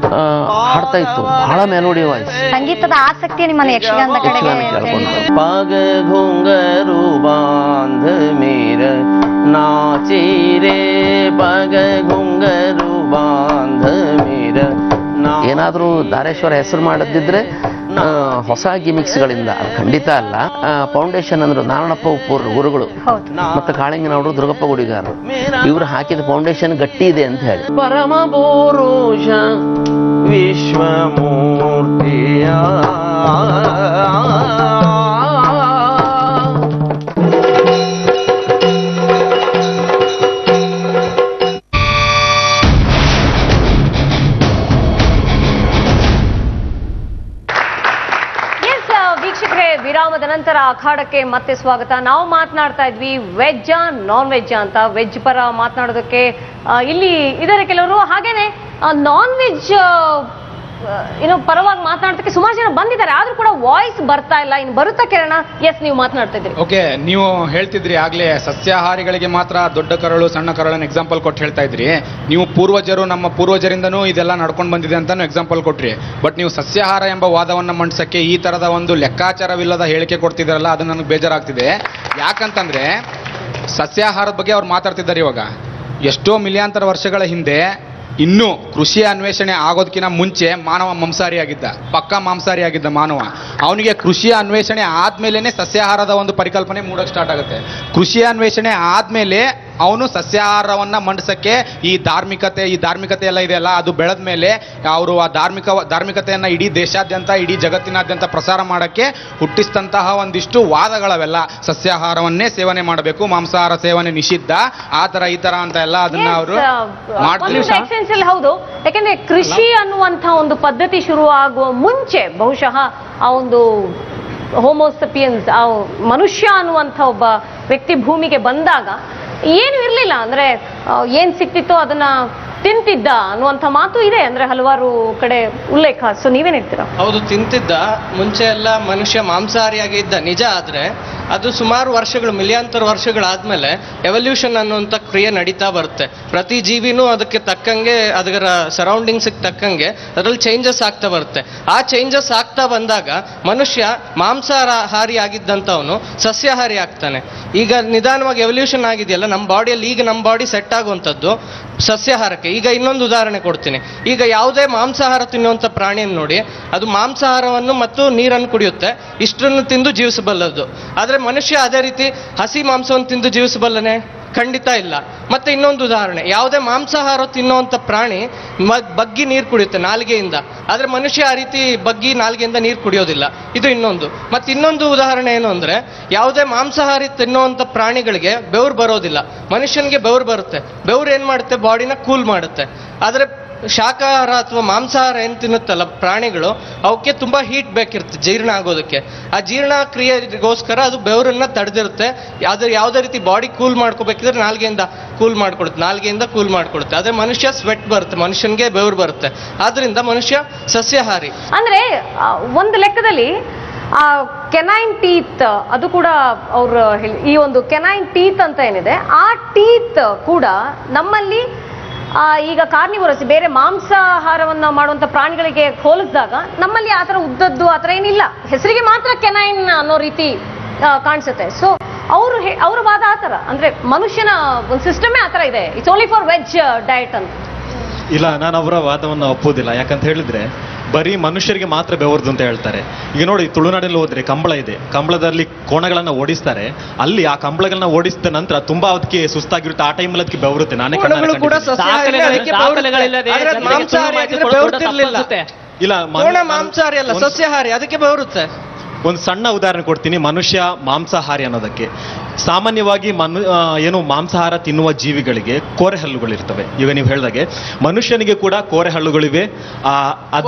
ಹಾಡ್ತಾ ಇತ್ತು, ಬಹಳ ಮೆಲೋಡಿ ವಾಯ್ಸ್. ಸಂಗೀತದ ಆಸಕ್ತಿ ನಿಮ್ಮನ್ನ ಯಕ್ಷಗಾನದ ಕಡೆಗೆ ಕೇಳ್ಕೊಂಡು ಪಾಗ ಘುಂಗರು ಬಾಂಧ ಮೇರ ನಾಚೀರೆ ಪಾಗ ಘುಂಗರು ಬಾಂಧ ಮೇರ. ಏನಾದ್ರೂ ಧಾರೇಶ್ವರ ಹೆಸರು ಮಾಡದಿದ್ರೆ ಹೊಸ ಗಿಮಿಕ್ಸ್ಗಳಿಂದ ಖಂಡಿತ ಅಲ್ಲ. ಫೌಂಡೇಶನ್ ಅಂದ್ರೆ ನಾರಾಯಣಪ್ಪ ಉಪ್ಪೂರ್ ಗುರುಗಳು ಮತ್ತೆ ಕಾಳಿಂಗನವರು ದುರ್ಗಪ್ಪ ಗುಡಿಗಾರರು ಇವ್ರು ಹಾಕಿದ ಫೌಂಡೇಶನ್ ಗಟ್ಟಿ ಇದೆ ಅಂತ ಹೇಳಿ. ಪರಮ ಪುರುಷ ವಿಶ್ವಮೂರ್ತಿಯ ಅನಂತರ ಅಖಾಡಕ್ಕೆ ಮತ್ತೆ ಸ್ವಾಗತ. ನಾವು ಮಾತನಾಡ್ತಾ ಇದ್ವಿ ವೆಜ್ ನಾನ್ ವೆಜ್ ಅಂತ. ವೆಜ್ ಪರ ಮಾತನಾಡೋದಕ್ಕೆ ಇಲ್ಲಿ ಇದಾರೆ ಕೆಲವರು, ಹಾಗೇನೆ ನಾನ್ ವೆಜ್ ಪರವಾಗಿ ಮಾತನಾಡೋದಕ್ಕೆ ಸುಮಾರು ಜನ ಬಂದಿದ್ದಾರೆ, ಆದ್ರೂ ಕೂಡ ವಾಯ್ಸ್ ಬರ್ತಾ ಇಲ್ಲ. ಇನ್ನು ಬರುತ್ತಾ ಕಿರಣ? ಎಸ್, ನೀವು ಮಾತನಾಡ್ತಾ ಇದ್ರಿ. ಓಕೆ, ನೀವು ಹೇಳ್ತಿದ್ರಿ ಆಗ್ಲೇ ಸಸ್ಯಾಹಾರಿಗಳಿಗೆ ಮಾತ್ರ ದೊಡ್ಡ ಕರಳು ಸಣ್ಣ ಕರಳನ್ನ ಎಕ್ಸಾಂಪಲ್ ಕೊಟ್ಟು ಹೇಳ್ತಾ ಇದ್ರಿ. ನೀವು ನಮ್ಮ ಪೂರ್ವಜರಿಂದನೂ ಇದೆಲ್ಲ ನಡ್ಕೊಂಡು ಬಂದಿದೆ ಅಂತಾನು ಎಕ್ಸಾಂಪಲ್ ಕೊಟ್ರಿ. ಬಟ್ ನೀವು ಸಸ್ಯಾಹಾರ ಎಂಬ ವಾದವನ್ನ ಮಂಡಿಸಕ್ಕೆ ಈ ತರದ ಒಂದು ಲೆಕ್ಕಾಚಾರವಿಲ್ಲದ ಹೇಳಿಕೆ ಕೊಡ್ತಿದಾರಲ್ಲ, ಅದು ನನಗೆ ಬೇಜಾರಾಗ್ತಿದೆ. ಯಾಕಂತಂದ್ರೆ ಸಸ್ಯಾಹಾರದ ಬಗ್ಗೆ ಅವ್ರು ಮಾತಾಡ್ತಿದ್ದಾರೆ. ಇವಾಗ ಎಷ್ಟೋ ಮಿಲಿಯಾಂತರ ವರ್ಷಗಳ ಹಿಂದೆ ಇನ್ನು ಕೃಷಿಯ ಅನ್ವೇಷಣೆ ಆಗೋದಕ್ಕಿಂತ ಮುಂಚೆ ಮಾನವ ಮಾಂಸಾಹಾರಿಯಾಗಿದ್ದ, ಪಕ್ಕಾ ಮಾಂಸಾಹಾರಿಯಾಗಿದ್ದ ಮಾನವ. ಅವನಿಗೆ ಕೃಷಿಯ ಅನ್ವೇಷಣೆ ಆದ್ಮೇಲೆ ಸಸ್ಯಾಹಾರದ ಒಂದು ಪರಿಕಲ್ಪನೆ ಮೂಡಕ್ಕೆ ಸ್ಟಾರ್ಟ್ ಆಗುತ್ತೆ. ಕೃಷಿಯ ಅನ್ವೇಷಣೆ ಆದ್ಮೇಲೆ ಅವನು ಸಸ್ಯಾಹಾರವನ್ನ ಮಂಡಿಸಕ್ಕೆ ಈ ಧಾರ್ಮಿಕತೆ ಎಲ್ಲ ಇದೆಯಲ್ಲ, ಅದು ಬೆಳೆದ ಮೇಲೆ ಅವರು ಆ ಧಾರ್ಮಿಕತೆಯನ್ನ ಇಡೀ ದೇಶಾದ್ಯಂತ ಇಡೀ ಜಗತ್ತಿನಾದ್ಯಂತ ಪ್ರಸಾರ ಮಾಡಕ್ಕೆ ಹುಟ್ಟಿಸಿದಂತಹ ಒಂದಿಷ್ಟು ವಾದಗಳವೆಲ್ಲ. ಸಸ್ಯಾಹಾರವನ್ನೇ ಸೇವನೆ ಮಾಡಬೇಕು, ಮಾಂಸಾಹಾರ ಸೇವನೆ ನಿಷಿದ್ಧ, ಆ ತರ ಈ ತರ ಅಂತ ಎಲ್ಲ ಅದನ್ನ ಅವರು ಮಾಡ್ತಾರೆ. ಹೌದು, ಯಾಕಂದ್ರೆ ಕೃಷಿ ಅನ್ನುವಂಥ ಒಂದು ಪದ್ಧತಿ ಶುರು ಆಗುವ ಮುಂಚೆ ಬಹುಶಃ ಆ ಒಂದು ಹೋಮೋಸಪಿಯನ್ಸ್, ಆ ಮನುಷ್ಯ ಅನ್ನುವಂಥ ಒಬ್ಬ ವ್ಯಕ್ತಿ ಭೂಮಿಗೆ ಬಂದಾಗ ಏನು ಇರಲಿಲ್ಲ, ಅಂದ್ರೆ ಏನ್ ಸಿಕ್ತಿತ್ತೋ ಅದನ್ನ ತಿಂತಿದ್ದ ಅನ್ನುವಂಥ ಮಾತು ಇದೆ, ಅಂದ್ರೆ ಹಲವಾರು ಕಡೆ ಉಲ್ಲೇಖ. ಸೊ ನೀವೇನ್ ಹೇಳ್ತೀರಾ? ಹೌದು, ತಿಂತಿದ್ದ. ಮುಂಚೆ ಎಲ್ಲ ಮನುಷ್ಯ ಮಾಂಸಾಹಾರಿಯಾಗಿ ಇದ್ದ ನಿಜ, ಆದ್ರೆ ಅದು ಸುಮಾರು ವರ್ಷಗಳು, ಮಿಲಿಯಾಂತರ ವರ್ಷಗಳಾದ್ಮೇಲೆ ಎವಲ್ಯೂಷನ್ ಅನ್ನುವಂಥ ಕ್ರಿಯೆ ನಡೀತಾ ಬರುತ್ತೆ. ಪ್ರತಿ ಜೀವಿನೂ ಅದಕ್ಕೆ ತಕ್ಕಂಗೆ, ಅದರ ಸರೌಂಡಿಂಗ್ಸ್ಗೆ ತಕ್ಕಂಗೆ ಅದರಲ್ಲಿ ಚೇಂಜಸ್ ಆಗ್ತಾ ಬರುತ್ತೆ. ಆ ಚೇಂಜಸ್ ಆಗ್ತಾ ಬಂದಾಗ ಮನುಷ್ಯ ಮಾಂಸಾಹಾರಿ ಆಗಿದ್ದಂಥವನು ಸಸ್ಯಾಹಾರಿ ಆಗ್ತಾನೆ. ಈಗ ನಿಧಾನವಾಗಿ ಎವಲ್ಯೂಷನ್ ಆಗಿದೆಯಲ್ಲ ನಮ್ಮ ಬಾಡಿಯಲ್ಲಿ, ಈಗ ನಮ್ಮ ಬಾಡಿ ಸೆಟ್ ಆಗುವಂಥದ್ದು ಸಸ್ಯಾಹಾರಕ್ಕೆ. ಈಗ ಇನ್ನೊಂದು ಉದಾಹರಣೆ ಕೊಡ್ತೀನಿ. ಈಗ ಯಾವುದೇ ಮಾಂಸಾಹಾರ ತಿನ್ನುವಂಥ ಪ್ರಾಣಿಯನ್ನು ನೋಡಿ, ಅದು ಮಾಂಸಾಹಾರವನ್ನು ಮತ್ತು ನೀರನ್ನು ಕುಡಿಯುತ್ತೆ, ಇಷ್ಟನ್ನು ತಿಂದು ಜೀವಿಸಬಲ್ಲದು. ಆದರೆ ಮನುಷ್ಯ ಅದೇ ರೀತಿ ಹಸಿ ಮಾಂಸವನ್ನು ತಿಂದು ಜೀವಿಸಬಲ್ಲನೆ? ಖಂಡಿತ ಇಲ್ಲ. ಮತ್ತೆ ಇನ್ನೊಂದು ಉದಾಹರಣೆ, ಯಾವುದೇ ಮಾಂಸಾಹಾರ ತಿನ್ನುವಂಥ ಪ್ರಾಣಿ ಬಗ್ಗಿ ನೀರು ಕುಡಿಯುತ್ತೆ ನಾಲಿಗೆಯಿಂದ, ಆದರೆ ಮನುಷ್ಯ ಆ ರೀತಿ ಬಗ್ಗಿ ನಾಲಿಗೆಯಿಂದ ನೀರು ಕುಡಿಯೋದಿಲ್ಲ. ಇದು ಇನ್ನೊಂದು. ಮತ್ತೆ ಇನ್ನೊಂದು ಉದಾಹರಣೆ ಏನು ಅಂದ್ರೆ, ಯಾವುದೇ ಮಾಂಸಾಹಾರಿ ತಿನ್ನುವಂಥ ಪ್ರಾಣಿಗಳಿಗೆ ಬೆವರು ಬರೋದಿಲ್ಲ, ಮನುಷ್ಯನಿಗೆ ಬೆವರು ಬರುತ್ತೆ. ಬೆವರು ಏನ್ ಮಾಡುತ್ತೆ? ಬಾಡಿನ ಕೂಲ್ ಮಾಡುತ್ತೆ. ಆದರೆ ಶಾಕಾಹಾರ ಅಥವಾ ಮಾಂಸಾಹಾರ ಏನು ತಿನ್ನುತ್ತಲ್ಲ ಪ್ರಾಣಿಗಳು, ಅವಕ್ಕೆ ತುಂಬಾ ಹೀಟ್ ಬೇಕಿರುತ್ತೆ ಜೀರ್ಣ ಆಗೋದಕ್ಕೆ. ಆ ಜೀರ್ಣ ಕ್ರಿಯೆಗೋಸ್ಕರ ಅದು ಬೆವರನ್ನ ತಡೆದಿರುತ್ತೆ. ಅದ್ರ ಯಾವುದೇ ರೀತಿ ಬಾಡಿ ಕೂಲ್ ಮಾಡ್ಕೋಬೇಕಿದ್ರೆ ನಾಲ್ಗೆಯಿಂದ ಕೂಲ್ ಮಾಡ್ಕೊಡುತ್ತೆ. ಆದ್ರೆ ಮನುಷ್ಯ ಸ್ವೆಟ್ ಬರುತ್ತೆ, ಮನುಷ್ಯನ್ಗೆ ಬೆವರು ಬರುತ್ತೆ. ಆದ್ರಿಂದ ಮನುಷ್ಯ ಸಸ್ಯಾಹಾರಿ. ಅಂದ್ರೆ ಒಂದು ಲೆಕ್ಕದಲ್ಲಿ ಆ ಕೆನೈನ್ ಟೀತ್, ಅದು ಕೂಡ ಅವರು ಈ ಒಂದು ಕೆನೈನ್ ಟೀತ್ ಅಂತ ಏನಿದೆ, ಆ ಟೀತ್ ಕೂಡ ನಮ್ಮಲ್ಲಿ ಈಗ ಕಾರ್ನಿವೋರಸ್, ಬೇರೆ ಮಾಂಸಾಹಾರವನ್ನ ಮಾಡುವಂತ ಪ್ರಾಣಿಗಳಿಗೆ ಹೋಲಿಸಿದಾಗ ನಮ್ಮಲ್ಲಿ ಆತರ ಉದ್ದದ್ದು ಆತರ ಏನಿಲ್ಲ, ಹೆಸರಿಗೆ ಮಾತ್ರ ಕೆನೈನ್ ಅನ್ನೋ ರೀತಿ ಕಾಣಿಸುತ್ತೆ. ಸೊ ಅವ್ರ ವಾದ ಆತರ, ಅಂದ್ರೆ ಮನುಷ್ಯನ ಒಂದು ಸಿಸ್ಟಮೇ ಆತರ ಇದೆ, it's only for veg diet ಅಂತ. ಇಲ್ಲ, ನಾನು ಅವರ ವಾದವನ್ನು ಒಪ್ಪೋದಿಲ್ಲ. ಯಾಕಂತ ಹೇಳಿದ್ರೆ ಬರೀ ಮನುಷ್ಯರಿಗೆ ಮಾತ್ರ ಬೆವರ್ದು ಅಂತ ಹೇಳ್ತಾರೆ. ಈಗ ನೋಡಿ, ತುಳುನಾಡಲ್ಲಿ ಹೋದ್ರೆ ಕಂಬಳ ಇದೆ, ಕಂಬಳದಲ್ಲಿ ಕೋಣಗಳನ್ನ ಓಡಿಸ್ತಾರೆ. ಅಲ್ಲಿ ಆ ಕಂಬಳಗಳನ್ನ ಓಡಿಸಿದ ನಂತರ ತುಂಬಾ ಅದಕ್ಕೆ ಸುಸ್ತಾಗಿರುತ್ತೆ, ಆ ಟೈಮಲ್ಲಿ ಅದಕ್ಕೆ ಬೆವರುತ್ತೆ. ನಾನೇ ಇಲ್ಲ, ಮಾಂಸಾಹಾರಿ ಅಲ್ಲ, ಸಸ್ಯಾಹಾರಿ, ಅದಕ್ಕೆ ಬೆವರುತ್ತೆ. ಒಂದು ಸಣ್ಣ ಉದಾಹರಣೆ ಕೊಡ್ತೀನಿ ಮನುಷ್ಯ ಮಾಂಸಾಹಾರಿ ಅನ್ನೋದಕ್ಕೆ. ಸಾಮಾನ್ಯವಾಗಿ ಏನು ಮಾಂಸಾಹಾರ ತಿನ್ನುವ ಜೀವಿಗಳಿಗೆ ಕೋರೆ ಹಲ್ಲುಗಳಿರ್ತವೆ. ಈಗ ನೀವು ಹೇಳಿದಾಗೆ ಮನುಷ್ಯನಿಗೆ ಕೂಡ ಕೋರೆ ಹಲ್ಲುಗಳಿವೆ.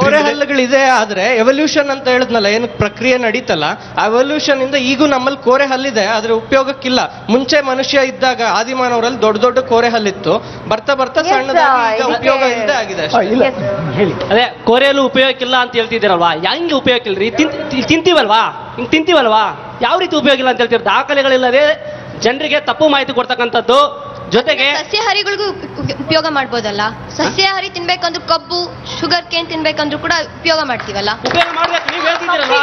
ಕೋರೆ ಹಲ್ಲುಗಳಿದೆ, ಆದ್ರೆ ಎವಲ್ಯೂಷನ್ ಅಂತ ಹೇಳಿದ್ನಲ್ಲ, ಏನು ಪ್ರಕ್ರಿಯೆ ನಡೀತಲ್ಲ, ಆ ಎವಲ್ಯೂಷನ್ ಇಂದ ಈಗೂ ನಮ್ಮಲ್ಲಿ ಕೋರೆ ಹಲ್ಲಿದೆ, ಆದ್ರೆ ಉಪಯೋಗಕ್ಕಿಲ್ಲ. ಮುಂಚೆ ಮನುಷ್ಯ ಇದ್ದಾಗ ಆದಿಮಾನವರಲ್ಲಿ ದೊಡ್ಡ ದೊಡ್ಡ ಕೋರೆ ಹಲ್ಲಿತ್ತು, ಬರ್ತಾ ಬರ್ತಾ ಸಣ್ಣದಾಗಿ ಉಪಯೋಗ ಇಲ್ಲದೆ ಆಗಿದೆ. ಅದೇ ಕೋರೆ ಹಲ್ಲು ಉಪಯೋಗಕ್ಕಿಲ್ಲ ಅಂತ ಹೇಳ್ತಿದ್ದೀರಲ್ವಾ? ಹೆಂಗೆ ಉಪಯೋಗಕ್ಕಿಲ್ರಿ? ತಿಂತೀವಲ್ವಾ? ಯಾವ ರೀತಿ ಉಪಯೋಗ ಇಲ್ಲ ಅಂತ ಹೇಳ್ತೀರಿ? ದಾಖಲೆಗಳಿಲ್ಲದೆ ಜನರಿಗೆ ತಪ್ಪು ಮಾಹಿತಿ ಕೊಡ್ತಕ್ಕಂಥದ್ದು. ಜೊತೆಗೆ ಸಸ್ಯಾಹಾರಿಗಳಿಗೂ ಉಪಯೋಗ ಮಾಡ್ಬೋದಲ್ಲ. ಸಸ್ಯಾಹಾರಿ ತಿನ್ಬೇಕಂದ್ರೂ ಕಬ್ಬು, ಶುಗರ್ ಕೇನ್ ತಿನ್ಬೇಕಂದ್ರೂ ಕೂಡ ಉಪಯೋಗ ಮಾಡ್ತೀವಲ್ಲ. ಉಪಯೋಗ ಮಾಡ್ಬೇಕು. ನೀವು ಹೇಳ್ತಿದ್ದೀರಲ್ವಾ?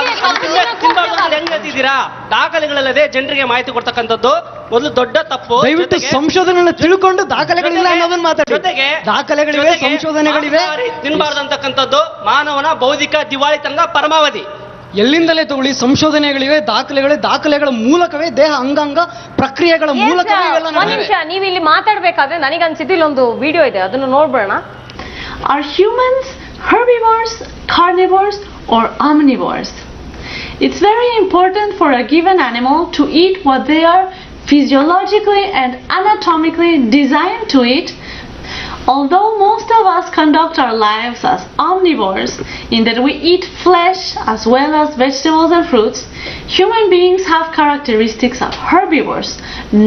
ಹೆಂಗ್ ಹೇಳ್ತಿದ್ದೀರಾ? ದಾಖಲೆಗಳಿಲ್ಲದೆ ಜನರಿಗೆ ಮಾಹಿತಿ ಕೊಡ್ತಕ್ಕಂಥದ್ದು ಮೊದಲು ದೊಡ್ಡ ತಪ್ಪು. ದಯವಿಟ್ಟು ಸಂಶೋಧನೆ ತಿಳ್ಕೊಂಡು ದಾಖಲೆಗಳಿಲ್ಲ ಅನ್ನೋದನ್ನ ಮಾತಾಡಿ. ಜೊತೆಗೆ ದಾಖಲೆಗಳಿವೆ, ಸಂಶೋಧನೆಗಳಿವೆ. ತಿನ್ನಬಾರ್ದಂತಕ್ಕಂಥದ್ದು ಮಾನವನ ಬೌದ್ಧಿಕ ದಿವಾಳಿತನದ ಪರಮಾವಧಿ. ಎಲ್ಲಿಂದಲೇ ತಗೊಳ್ಳಿ, ಸಂಶೋಧನೆಗಳಿವೆ, ದಾಖಲೆಗಳ ಮೂಲಕವೇ ದೇಹ ಅಂಗಾಂಗ ಪ್ರಕ್ರಿಯೆಗಳ ಮೂಲಕವೇ ಇವೆಲ್ಲ. ಒಂದು ನಿಮಿಷ, ನೀವು ಇಲ್ಲಿ ಮಾತಾಡ್ಬೇಕಾದ್ರೆ ನನಗನ್ಸಿದ್ದು ಇಲ್ಲೊಂದು ವಿಡಿಯೋ ಇದೆ, ಅದನ್ನು ನೋಡ್ಬೋಣ. Are humans herbivores, carnivores or omnivores? It's very important for a given animal to eat what they are physiologically and anatomically designed to eat. Although most of us conduct our lives as omnivores, in that we eat flesh as well as vegetables and fruits, human beings have characteristics of herbivores,